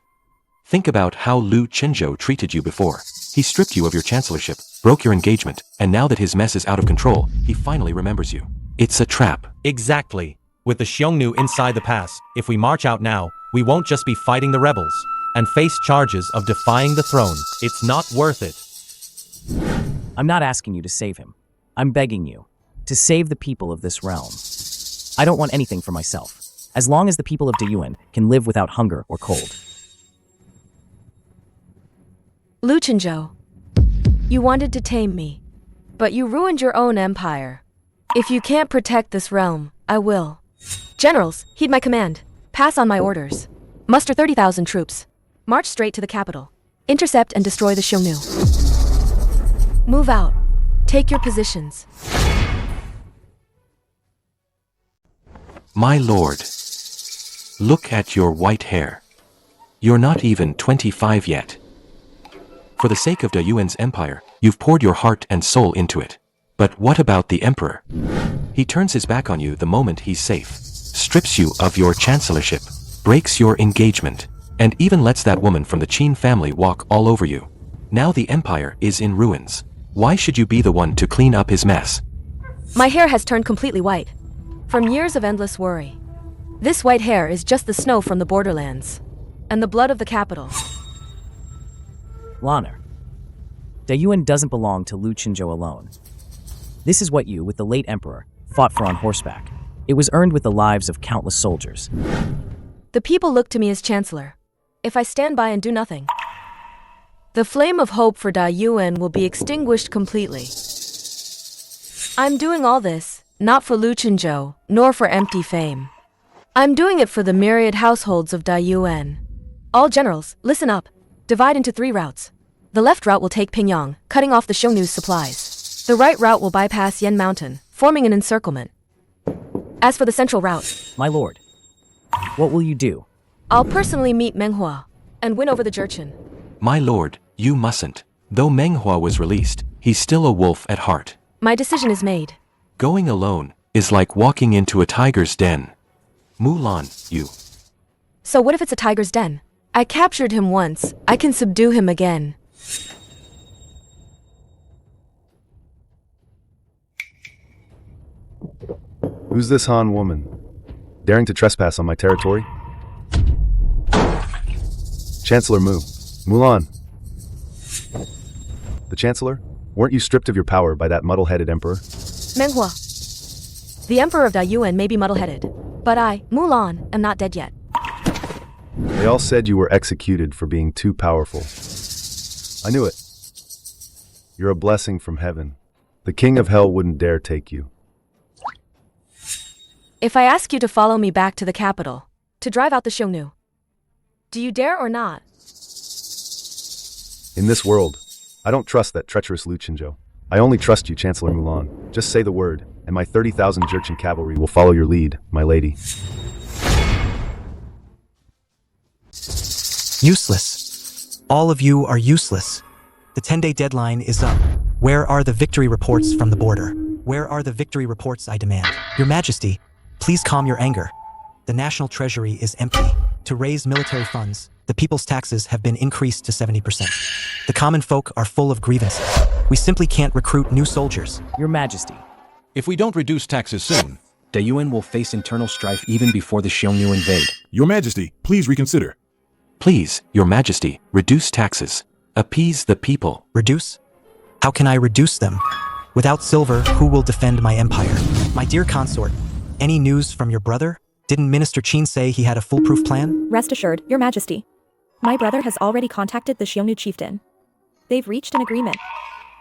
Think about how Lu Chenzhou treated you before. He stripped you of your chancellorship, broke your engagement, and now that his mess is out of control, he finally remembers you. It's a trap. Exactly. With the Xiongnu inside the pass, if we march out now, we won't just be fighting the rebels and face charges of defying the throne. It's not worth it. I'm not asking you to save him. I'm begging you to save the people of this realm. I don't want anything for myself, as long as the people of Dayuan can live without hunger or cold. Lu Chenzhou, you wanted to tame me, but you ruined your own empire. If you can't protect this realm, I will. Generals, heed my command. Pass on my orders. Muster 30,000 troops. March straight to the capital. Intercept and destroy the Xiongnu. Move out. Take your positions. My lord, look at your white hair. You're not even 25 yet. For the sake of Dayuan's empire, you've poured your heart and soul into it. But what about the emperor? He turns his back on you the moment he's safe, strips you of your chancellorship, breaks your engagement, and even lets that woman from the Qin family walk all over you. Now the empire is in ruins. Why should you be the one to clean up his mess? My hair has turned completely white. From years of endless worry. This white hair is just the snow from the borderlands. And the blood of the capital. Lanner. Dayuan doesn't belong to Lu Chenzhou alone. This is what you, with the late emperor, fought for on horseback. It was earned with the lives of countless soldiers. The people look to me as chancellor. If I stand by and do nothing, the flame of hope for Dayuan will be extinguished completely. I'm doing all this, not for Lu Chenzhou, nor for empty fame. I'm doing it for the myriad households of Dayuan. All generals, listen up. Divide into 3 routes. The left route will take Pingyang, cutting off the Xiongnu's supplies. The right route will bypass Yan Mountain, forming an encirclement. As for the central route, My lord, what will you do? I'll personally meet Menghua and win over the Jurchen. My lord, you mustn't. Though Menghua was released, he's still a wolf at heart. My decision is made. Going alone is like walking into a tiger's den. Mulan, you. So what if it's a tiger's den? I captured him once. I can subdue him again. Who's this Han woman? Daring to trespass on my territory? Chancellor Mu. Mulan. The Chancellor? Weren't you stripped of your power by that muddle-headed emperor? Menghua. The Emperor of Dayuan may be muddle-headed, but I, Mulan, am not dead yet. They all said you were executed for being too powerful. I knew it. You're a blessing from heaven. The king of hell wouldn't dare take you. If I ask you to follow me back to the capital, to drive out the Xiongnu, do you dare or not? In this world, I don't trust that treacherous Lu Chenzhou. I only trust you, Chancellor Mulan. Just say the word, and my 30,000 Jurchen cavalry will follow your lead, my lady. Useless. All of you are useless. The 10-day deadline is up. Where are the victory reports from the border? Where are the victory reports I demand? Your Majesty, please calm your anger. The national treasury is empty. To raise military funds, the people's taxes have been increased to 70%. The common folk are full of grievances. We simply can't recruit new soldiers. Your Majesty. If we don't reduce taxes soon, Dayuan will face internal strife even before the Xiongnu invade. Your Majesty, please reconsider. Please, Your Majesty, reduce taxes. Appease the people. Reduce? How can I reduce them? Without silver, who will defend my empire? My dear consort, any news from your brother? Didn't Minister Qin say he had a foolproof plan? Rest assured, Your Majesty. My brother has already contacted the Xiongnu chieftain. They've reached an agreement.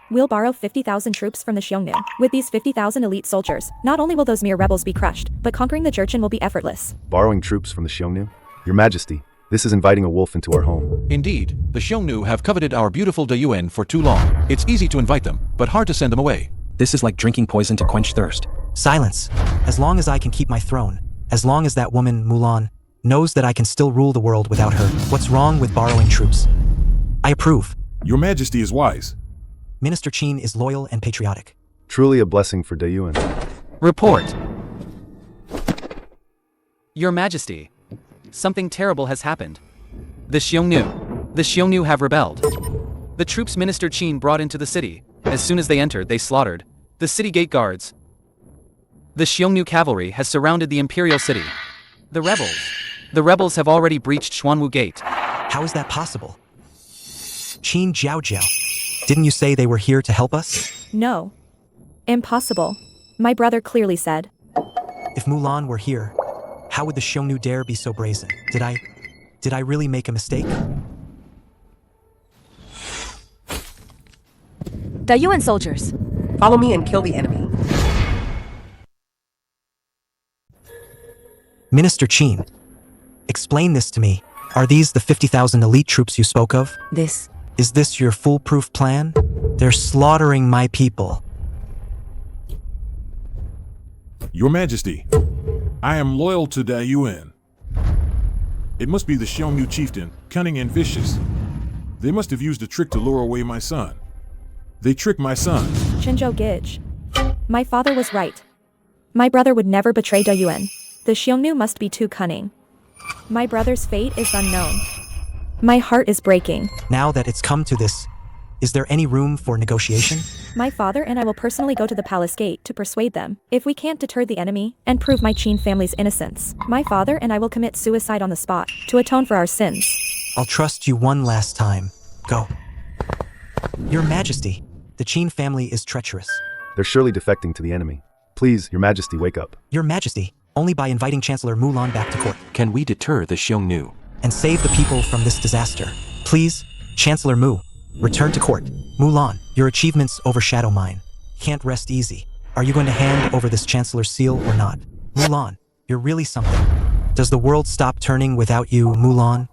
We'll borrow 50,000 troops from the Xiongnu. With these 50,000 elite soldiers, not only will those mere rebels be crushed, but conquering the Jurchen will be effortless. Borrowing troops from the Xiongnu? Your Majesty, this is inviting a wolf into our home. indeed, the Xiongnu have coveted our beautiful Dayuan for too long. It's easy to invite them, but hard to send them away. This is like drinking poison to quench thirst. Silence. As long as I can keep my throne, as long as that woman, Mulan, knows that I can still rule the world without her, what's wrong with borrowing troops? I approve. Your Majesty is wise. Minister Qin is loyal and patriotic. Truly a blessing for Dayuan. Report. Your Majesty, something terrible has happened. The Xiongnu have rebelled. The troops Minister Qin brought into the city. As soon as they entered, they slaughtered the city gate guards. The Xiongnu cavalry has surrounded the imperial city. The rebels have already breached Xuanwu Gate. How is that possible? Qin Jiaojiao, didn't you say they were here to help us? No. Impossible. My brother clearly said. If Mulan were here, how would the Xiongnu dare be so brazen? Did I really make a mistake? Dayuan soldiers. Follow me and kill the enemy. Minister Qin, explain this to me. Are these the 50,000 elite troops you spoke of? This. Is this your foolproof plan? They're slaughtering my people. Your Majesty, I am loyal to Dayuan. It must be the Xiongnu chieftain, cunning and vicious. They must have used a trick to lure away my son. They tricked my son. Chenzhou Gij. My father was right. My brother would never betray Dayuan. The Xiongnu must be too cunning. My brother's fate is unknown. My heart is breaking. Now that it's come to this, is there any room for negotiation? My father and I will personally go to the palace gate to persuade them. If we can't deter the enemy and prove my Qin family's innocence, my father and I will commit suicide on the spot to atone for our sins. I'll trust you one last time. Go. Your Majesty, the Qin family is treacherous. They're surely defecting to the enemy. Please, Your Majesty, wake up. Your Majesty, only by inviting Chancellor Mulan back to court. Can we deter the Xiongnu? And save the people from this disaster. Please, Chancellor Mu, return to court. Mulan, your achievements overshadow mine. Can't rest easy. Are you going to hand over this Chancellor's seal or not? Mulan, you're really something. Does the world stop turning without you, Mulan?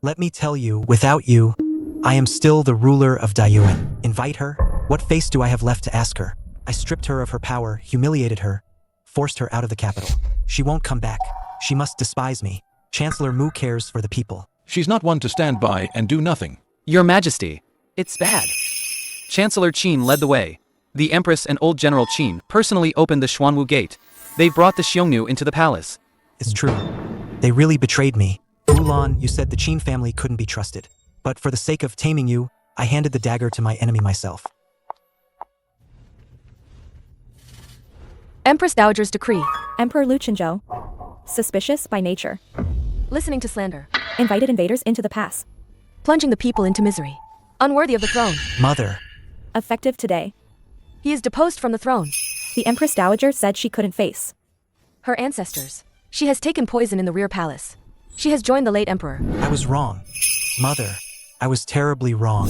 Let me tell you, without you, I am still the ruler of Dayuan. Invite her? What face do I have left to ask her? I stripped her of her power, humiliated her, forced her out of the capital. She won't come back. She must despise me. Chancellor Mu cares for the people. She's not one to stand by and do nothing. Your Majesty, it's bad. Chancellor Qin led the way. The Empress and old General Qin personally opened the Xuanwu gate. They brought the Xiongnu into the palace. It's true. They really betrayed me. Mulan, you said the Qin family couldn't be trusted. But for the sake of taming you, I handed the dagger to my enemy myself. Empress Dowager's decree. Emperor Lu Chenzhou. Suspicious by nature. Listening to slander. Invited invaders into the pass. Plunging the people into misery. Unworthy of the throne. Mother. Effective today. He is deposed from the throne. The Empress Dowager said she couldn't face her ancestors. She has taken poison in the rear palace. She has joined the late emperor. I was wrong. Mother, I was terribly wrong.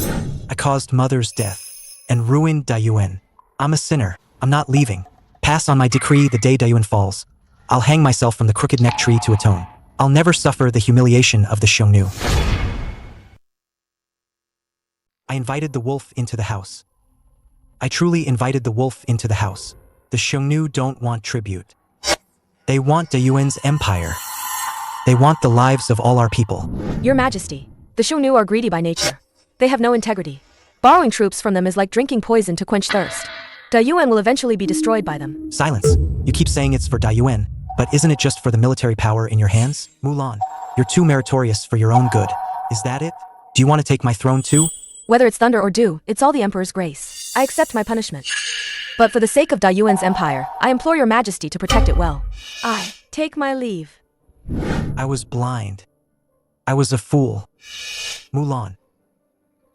I caused Mother's death and ruined Dayuan. I'm a sinner. I'm not leaving. Pass on my decree the day Dayuan falls. I'll hang myself from the crooked neck tree to atone. I'll never suffer the humiliation of the Xiongnu. I invited the wolf into the house. I truly invited the wolf into the house. The Xiongnu don't want tribute. They want Dayuan's empire. They want the lives of all our people. Your Majesty, the Xiongnu are greedy by nature. They have no integrity. Borrowing troops from them is like drinking poison to quench thirst. Dayuan will eventually be destroyed by them. Silence. You keep saying it's for Dayuan, but isn't it just for the military power in your hands? Mulan, you're too meritorious for your own good. Is that it? Do you want to take my throne too? Whether it's thunder or dew, it's all the Emperor's grace. I accept my punishment. But for the sake of Dayuan's empire, I implore your Majesty to protect it well. I take my leave. I was blind. I was a fool. Mulan,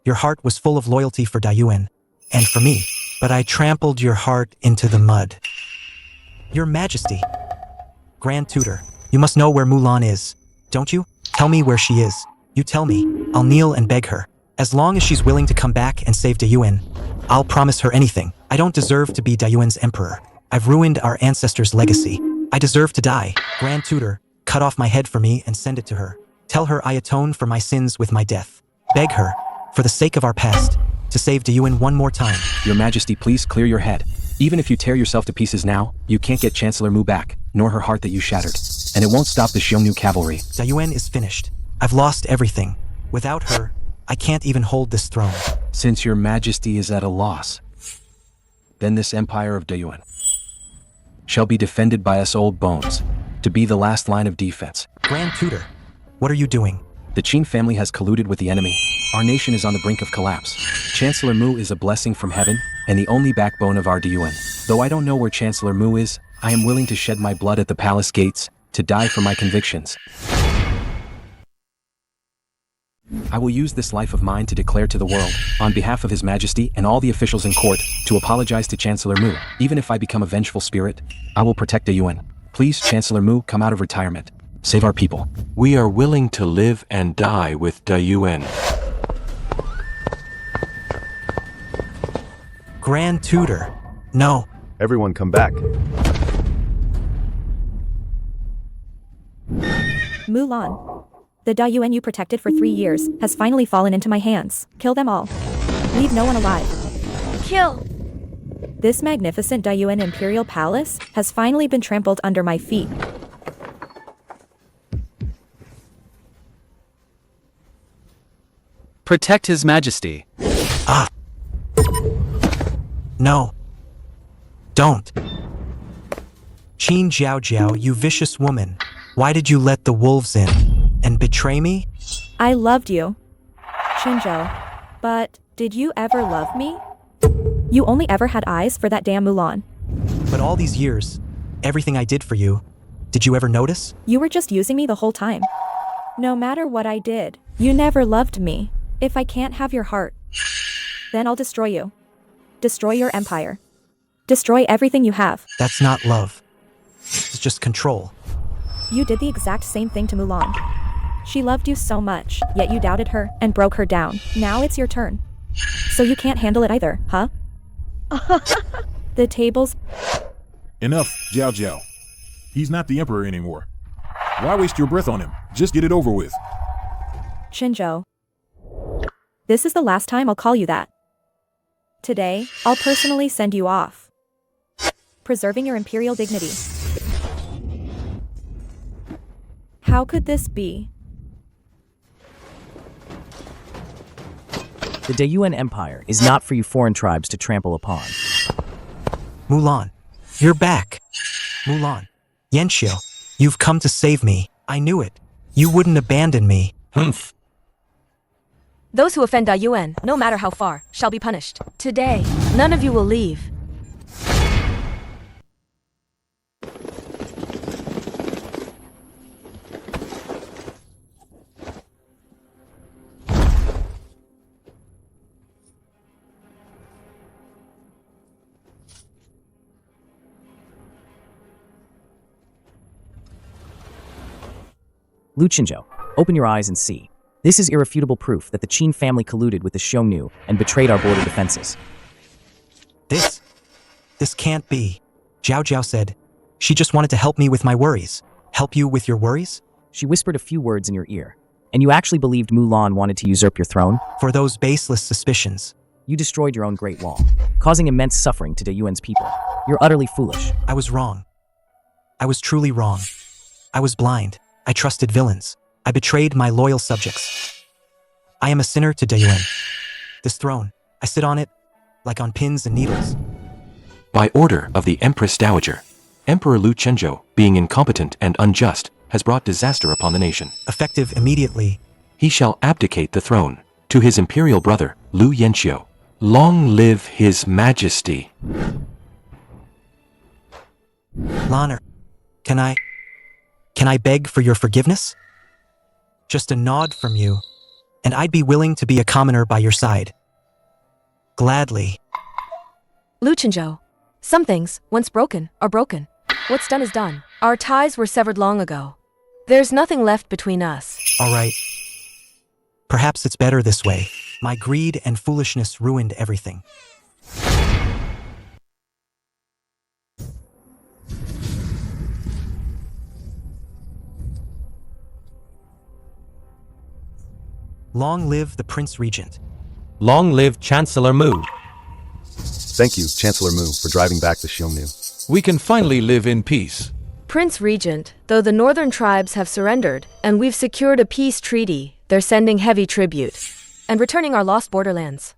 your heart was full of loyalty for Dayuan, and for me, but I trampled your heart into the mud. Your Majesty, Grand Tutor, you must know where Mulan is, don't you? Tell me where she is. You tell me, I'll kneel and beg her. As long as she's willing to come back and save Dayuan, I'll promise her anything. I don't deserve to be Dayuan's emperor. I've ruined our ancestors' legacy. I deserve to die. Grand Tutor, cut off my head for me and send it to her. Tell her I atone for my sins with my death. Beg her, for the sake of our past, to save Dayuan one more time. Your Majesty, please clear your head. Even if you tear yourself to pieces now, you can't get Chancellor Mu back, nor her heart that you shattered. And it won't stop the Xiongnu cavalry. Dayuan is finished. I've lost everything. Without her, I can't even hold this throne. Since your Majesty is at a loss, then this empire of Dayuan shall be defended by us old bones, to be the last line of defense. Grand Tutor, what are you doing? The Qin family has colluded with the enemy. Our nation is on the brink of collapse. Chancellor Mu is a blessing from heaven, and the only backbone of our Dayuan. Though I don't know where Chancellor Mu is, I am willing to shed my blood at the palace gates, to die for my convictions. I will use this life of mine to declare to the world, on behalf of His Majesty and all the officials in court, to apologize to Chancellor Mu. Even if I become a vengeful spirit, I will protect Dayuan. Please, Chancellor Mu, come out of retirement. Save our people. We are willing to live and die with Dayuan. Grand Tutor. No. Everyone come back. Mulan. The Dayuan you protected for 3 years has finally fallen into my hands. Kill them all. Leave no one alive. Kill! This magnificent Dayuan imperial palace has finally been trampled under my feet. Protect His Majesty. Ah. No. Don't. Qin Jiaojiao, you vicious woman. Why did you let the wolves in? And betray me? I loved you, Chenzhou. But did you ever love me? You only ever had eyes for that damn Mulan. But all these years, everything I did for you, did you ever notice? You were just using me the whole time. No matter what I did, you never loved me. If I can't have your heart, then I'll destroy you. Destroy your empire. Destroy everything you have. That's not love. It's just control. You did the exact same thing to Mulan. She loved you so much, yet you doubted her and broke her down. Now it's your turn. So you can't handle it either, huh? The tables... Enough, Jiao Jiao. He's not the emperor anymore. Why waste your breath on him? Just get it over with. Chenzhou. This is the last time I'll call you that. Today, I'll personally send you off. Preserving your imperial dignity. How could this be? The Dayuan Empire is not for you foreign tribes to trample upon. Mulan, you're back. Mulan. Yanxiu, you've come to save me. I knew it. You wouldn't abandon me. Humph. Those who offend Dayuan, no matter how far, shall be punished. Today, none of you will leave. Lu Chenzhou, open your eyes and see. This is irrefutable proof that the Qin family colluded with the Xiongnu and betrayed our border defenses. This can't be. Jiao Jiao said, she just wanted to help me with my worries. Help you with your worries? She whispered a few words in your ear. And you actually believed Mulan wanted to usurp your throne? For those baseless suspicions. You destroyed your own Great Wall, causing immense suffering to Dayuan's people. You're utterly foolish. I was wrong. I was truly wrong. I was blind. I trusted villains. I betrayed my loyal subjects. I am a sinner to Dayuan. This throne, I sit on it like on pins and needles. By order of the Empress Dowager, Emperor Lu Chenzhou, being incompetent and unjust, has brought disaster upon the nation. Effective immediately. He shall abdicate the throne to his imperial brother, Lu Yanxiu. Long live His Majesty. Lanner, can I beg for your forgiveness? Just a nod from you, and I'd be willing to be a commoner by your side. Gladly. Lu Chenzhou, some things, once broken, are broken. What's done is done. Our ties were severed long ago. There's nothing left between us. All right. Perhaps it's better this way. My greed and foolishness ruined everything. Long live the Prince Regent. Long live Chancellor Mu. Thank you, Chancellor Mu, for driving back the Xiongnu. We can finally live in peace. Prince Regent, though the northern tribes have surrendered, and we've secured a peace treaty, they're sending heavy tribute, and returning our lost borderlands.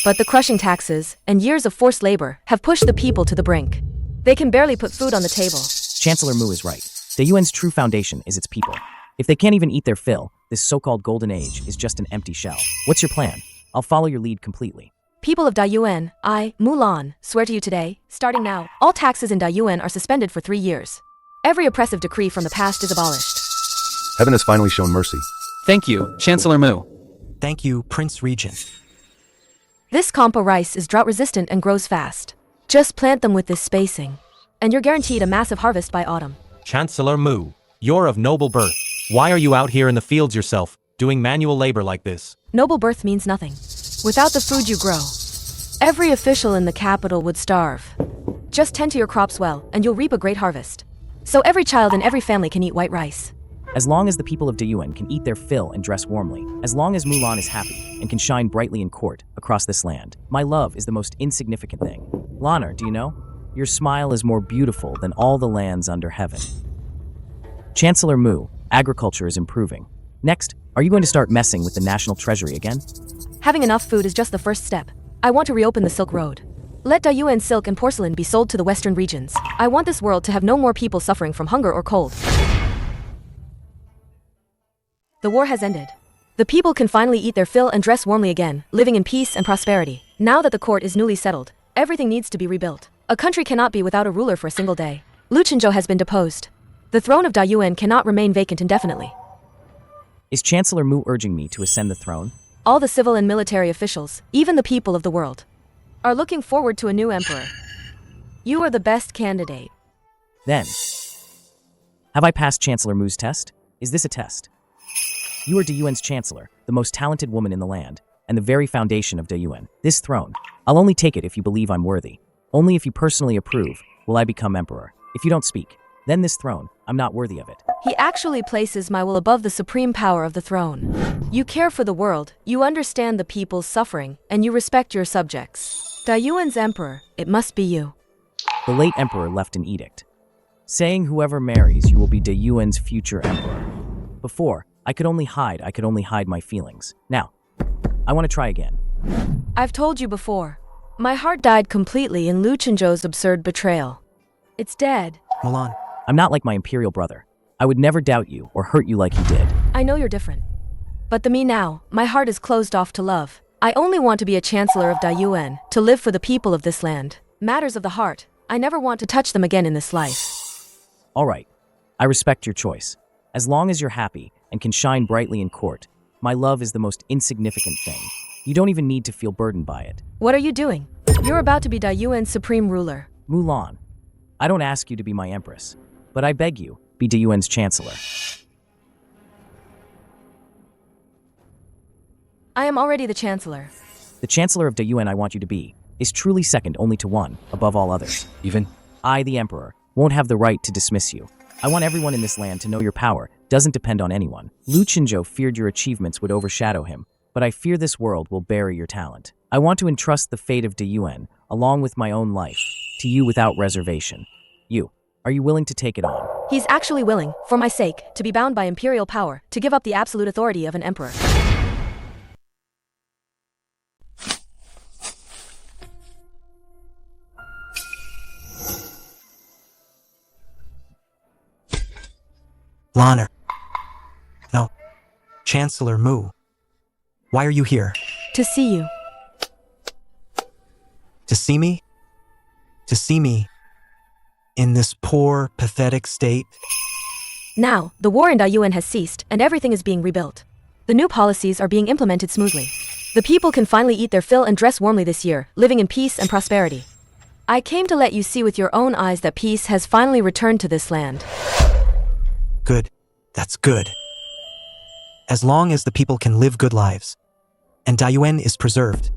But the crushing taxes, and years of forced labor, have pushed the people to the brink. They can barely put food on the table. Chancellor Mu is right. Dayuan's true foundation is its people. If they can't even eat their fill, this so-called golden age is just an empty shell. What's your plan? I'll follow your lead completely. People of Dayuan, I, Mulan, swear to you today, starting now, all taxes in Dayuan are suspended for 3 years. Every oppressive decree from the past is abolished. Heaven has finally shown mercy. Thank you, Chancellor Mu. Thank you, Prince Regent. This Kampa rice is drought-resistant and grows fast. Just plant them with this spacing, and you're guaranteed a massive harvest by autumn. Chancellor Mu, you're of noble birth. Why are you out here in the fields yourself, doing manual labor like this? Noble birth means nothing. Without the food you grow, Every official in the capital would starve. Just tend to your crops well, and you'll reap a great harvest. So every child in every family can eat white rice. As long as the people of Dayuan can eat their fill and dress warmly, as long as Mulan is happy and can shine brightly in court across this land, my love is the most insignificant thing. Lanner, do you know? Your smile is more beautiful than all the lands under heaven. Chancellor Mu, agriculture is improving. Next, are you going to start messing with the national treasury again? Having enough food is just the first step. I want to reopen the Silk Road. Let Dayuan silk and porcelain be sold to the western regions. I want this world to have no more people suffering from hunger or cold. The war has ended. The people can finally eat their fill and dress warmly again, living in peace and prosperity. Now that the court is newly settled, everything needs to be rebuilt. A country cannot be without a ruler for a single day. Lu Chenzhou has been deposed. The throne of Dayuan cannot remain vacant indefinitely. Is Chancellor Mu urging me to ascend the throne? All the civil and military officials, even the people of the world, are looking forward to a new emperor. You are the best candidate. Then, have I passed Chancellor Mu's test? Is this a test? You are Dayuan's chancellor, the most talented woman in the land, and the very foundation of Dayuan. This throne, I'll only take it if you believe I'm worthy. Only if you personally approve will I become emperor. If you don't speak, then this throne, I'm not worthy of it. He actually places my will above the supreme power of the throne. You care for the world, you understand the people's suffering, and you respect your subjects. Dayuan's emperor, it must be you. The late emperor left an edict, saying whoever marries you will be Dayuan's future emperor. Before, I could only hide my feelings. Now, I want to try again. I've told you before. My heart died completely in Lu Chenzhou's absurd betrayal. It's dead. Mulan, I'm not like my imperial brother. I would never doubt you or hurt you like he did. I know you're different. But the me now, my heart is closed off to love. I only want to be a chancellor of Dayuan, to live for the people of this land. Matters of the heart, I never want to touch them again in this life. All right, I respect your choice. As long as you're happy and can shine brightly in court, my love is the most insignificant thing. You don't even need to feel burdened by it. What are you doing? You're about to be Dayuan's supreme ruler. Mulan, I don't ask you to be my empress, but I beg you, be Dayuan's chancellor. I am already the chancellor. The chancellor of Dayuan I want you to be is truly second only to one, above all others. Even? I, the emperor, won't have the right to dismiss you. I want everyone in this land to know your power doesn't depend on anyone. Lu Chenzhou feared your achievements would overshadow him, but I fear this world will bury your talent. I want to entrust the fate of Dayuan, along with my own life, to you without reservation. Are you willing to take it on? He's actually willing, for my sake, to be bound by imperial power, to give up the absolute authority of an emperor. Lanner. No. Chancellor Mu. Why are you here? To see you. To see me? To see me in this poor, pathetic state? Now, the war in Dayuan has ceased, and everything is being rebuilt. The new policies are being implemented smoothly. The people can finally eat their fill and dress warmly this year, living in peace and prosperity. I came to let you see with your own eyes that peace has finally returned to this land. Good. That's good. As long as the people can live good lives, and Dayuan is preserved,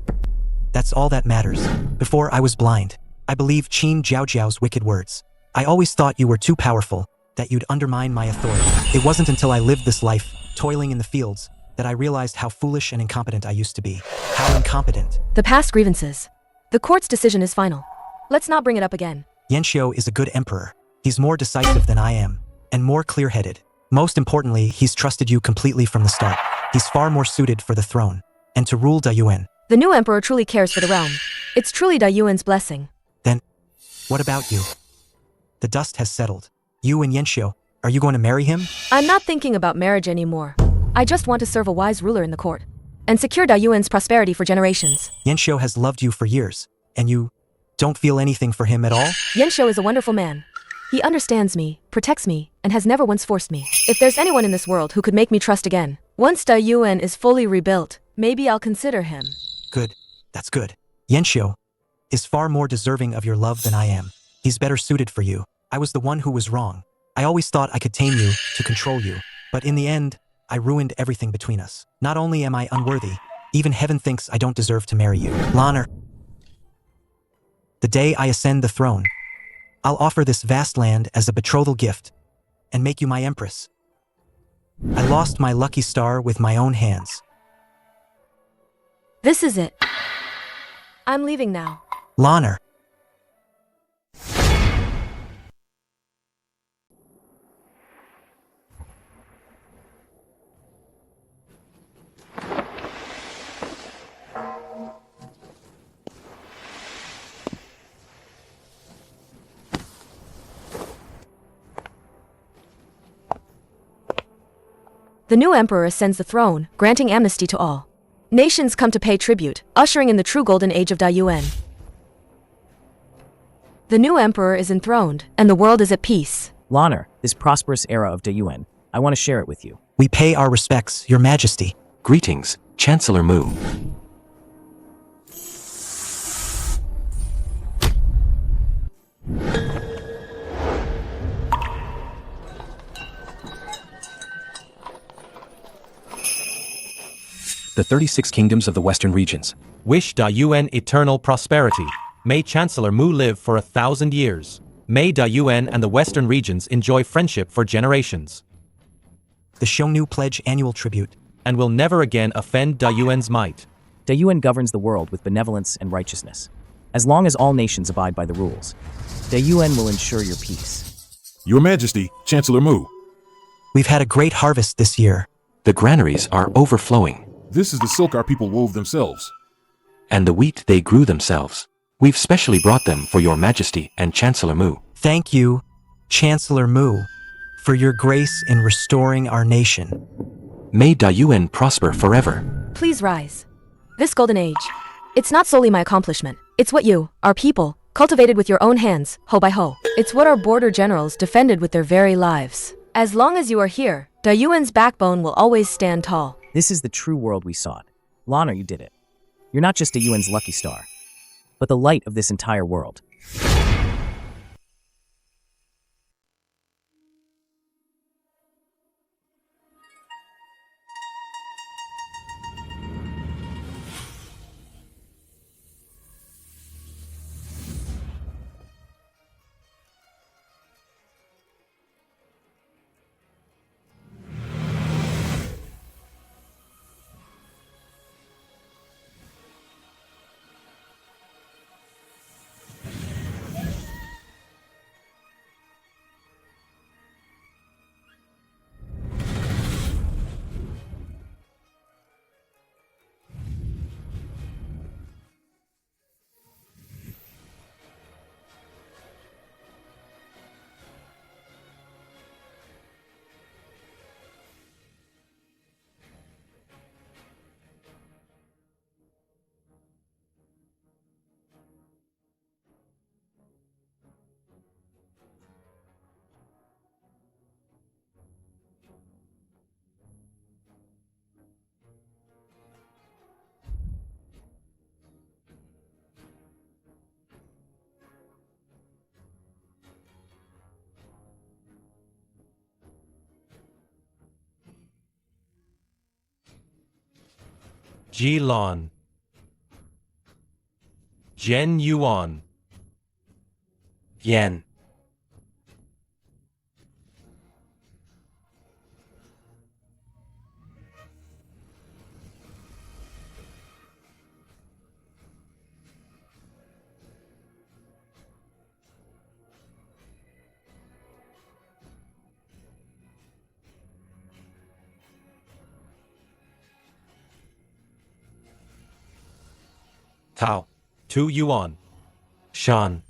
that's all that matters. Before I was blind, I believed Qin Jiaojiao's wicked words. I always thought you were too powerful, that you'd undermine my authority. It wasn't until I lived this life, toiling in the fields, that I realized how foolish and incompetent I used to be. How incompetent. The past grievances. The court's decision is final. Let's not bring it up again. Yanxiu is a good emperor. He's more decisive than I am, and more clear-headed. Most importantly, he's trusted you completely from the start. He's far more suited for the throne, and to rule Dayuan. The new emperor truly cares for the realm. It's truly Dayuan's blessing. Then, what about you? The dust has settled. You and Yanxiu, are you going to marry him? I'm not thinking about marriage anymore. I just want to serve a wise ruler in the court, and secure Dayuan's prosperity for generations. Yanxiu has loved you for years, and you don't feel anything for him at all? Yanxiu is a wonderful man. He understands me, protects me, and has never once forced me. If there's anyone in this world who could make me trust again, once Dayuan is fully rebuilt, maybe I'll consider him. Good. That's good. Yanxiu is far more deserving of your love than I am. He's better suited for you. I was the one who was wrong. I always thought I could tame you, to control you. But in the end, I ruined everything between us. Not only am I unworthy, even heaven thinks I don't deserve to marry you. Lanner, The day I ascend the throne, I'll offer this vast land as a betrothal gift and make you my empress. I lost my lucky star with my own hands. This is it. I'm leaving now. Lanner. The new emperor ascends the throne, granting amnesty to all. Nations come to pay tribute, ushering in the true golden age of Dayuan. The new emperor is enthroned, and the world is at peace. Lanner, this prosperous era of Dayuan, I want to share it with you. We pay our respects, Your Majesty. Greetings, Chancellor Mu. The 36 kingdoms of the western regions. Wish Dayuan eternal prosperity. May Chancellor Mu live for 1,000 years. May Dayuan and the western regions enjoy friendship for generations. The Xiongnu pledge annual tribute. And will never again offend Dayuan's might. Dayuan governs the world with benevolence and righteousness. As long as all nations abide by the rules, Dayuan will ensure your peace. Your Majesty, Chancellor Mu. We've had a great harvest this year. The granaries are overflowing. This is the silk our people wove themselves. And the wheat they grew themselves. We've specially brought them for Your Majesty and Chancellor Mu. Thank you, Chancellor Mu, for your grace in restoring our nation. May Dayuan prosper forever. Please rise. This golden age, it's not solely my accomplishment. It's what you, our people, cultivated with your own hands, ho by ho. It's what our border generals defended with their very lives. As long as you are here, Dayuan's backbone will always stand tall. This is the true world we sought. Lanner, you did it. You're not just Dayuan's lucky star, but the light of this entire world. Jilon. Jen Yuan. Yen. Tao. Tu Yuan. Shan.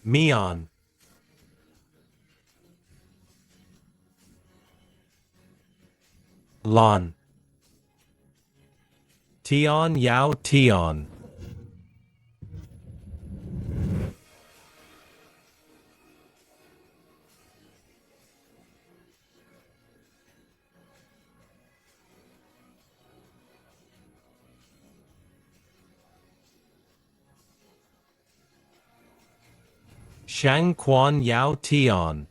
Mian. Lon. Tion Yao Tion. Shang Quan Yao Tion.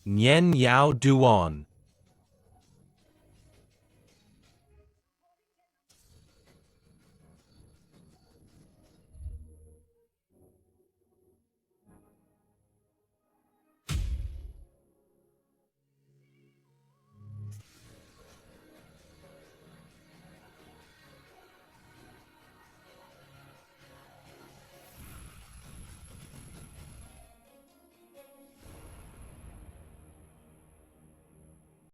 Nian Yao Duan.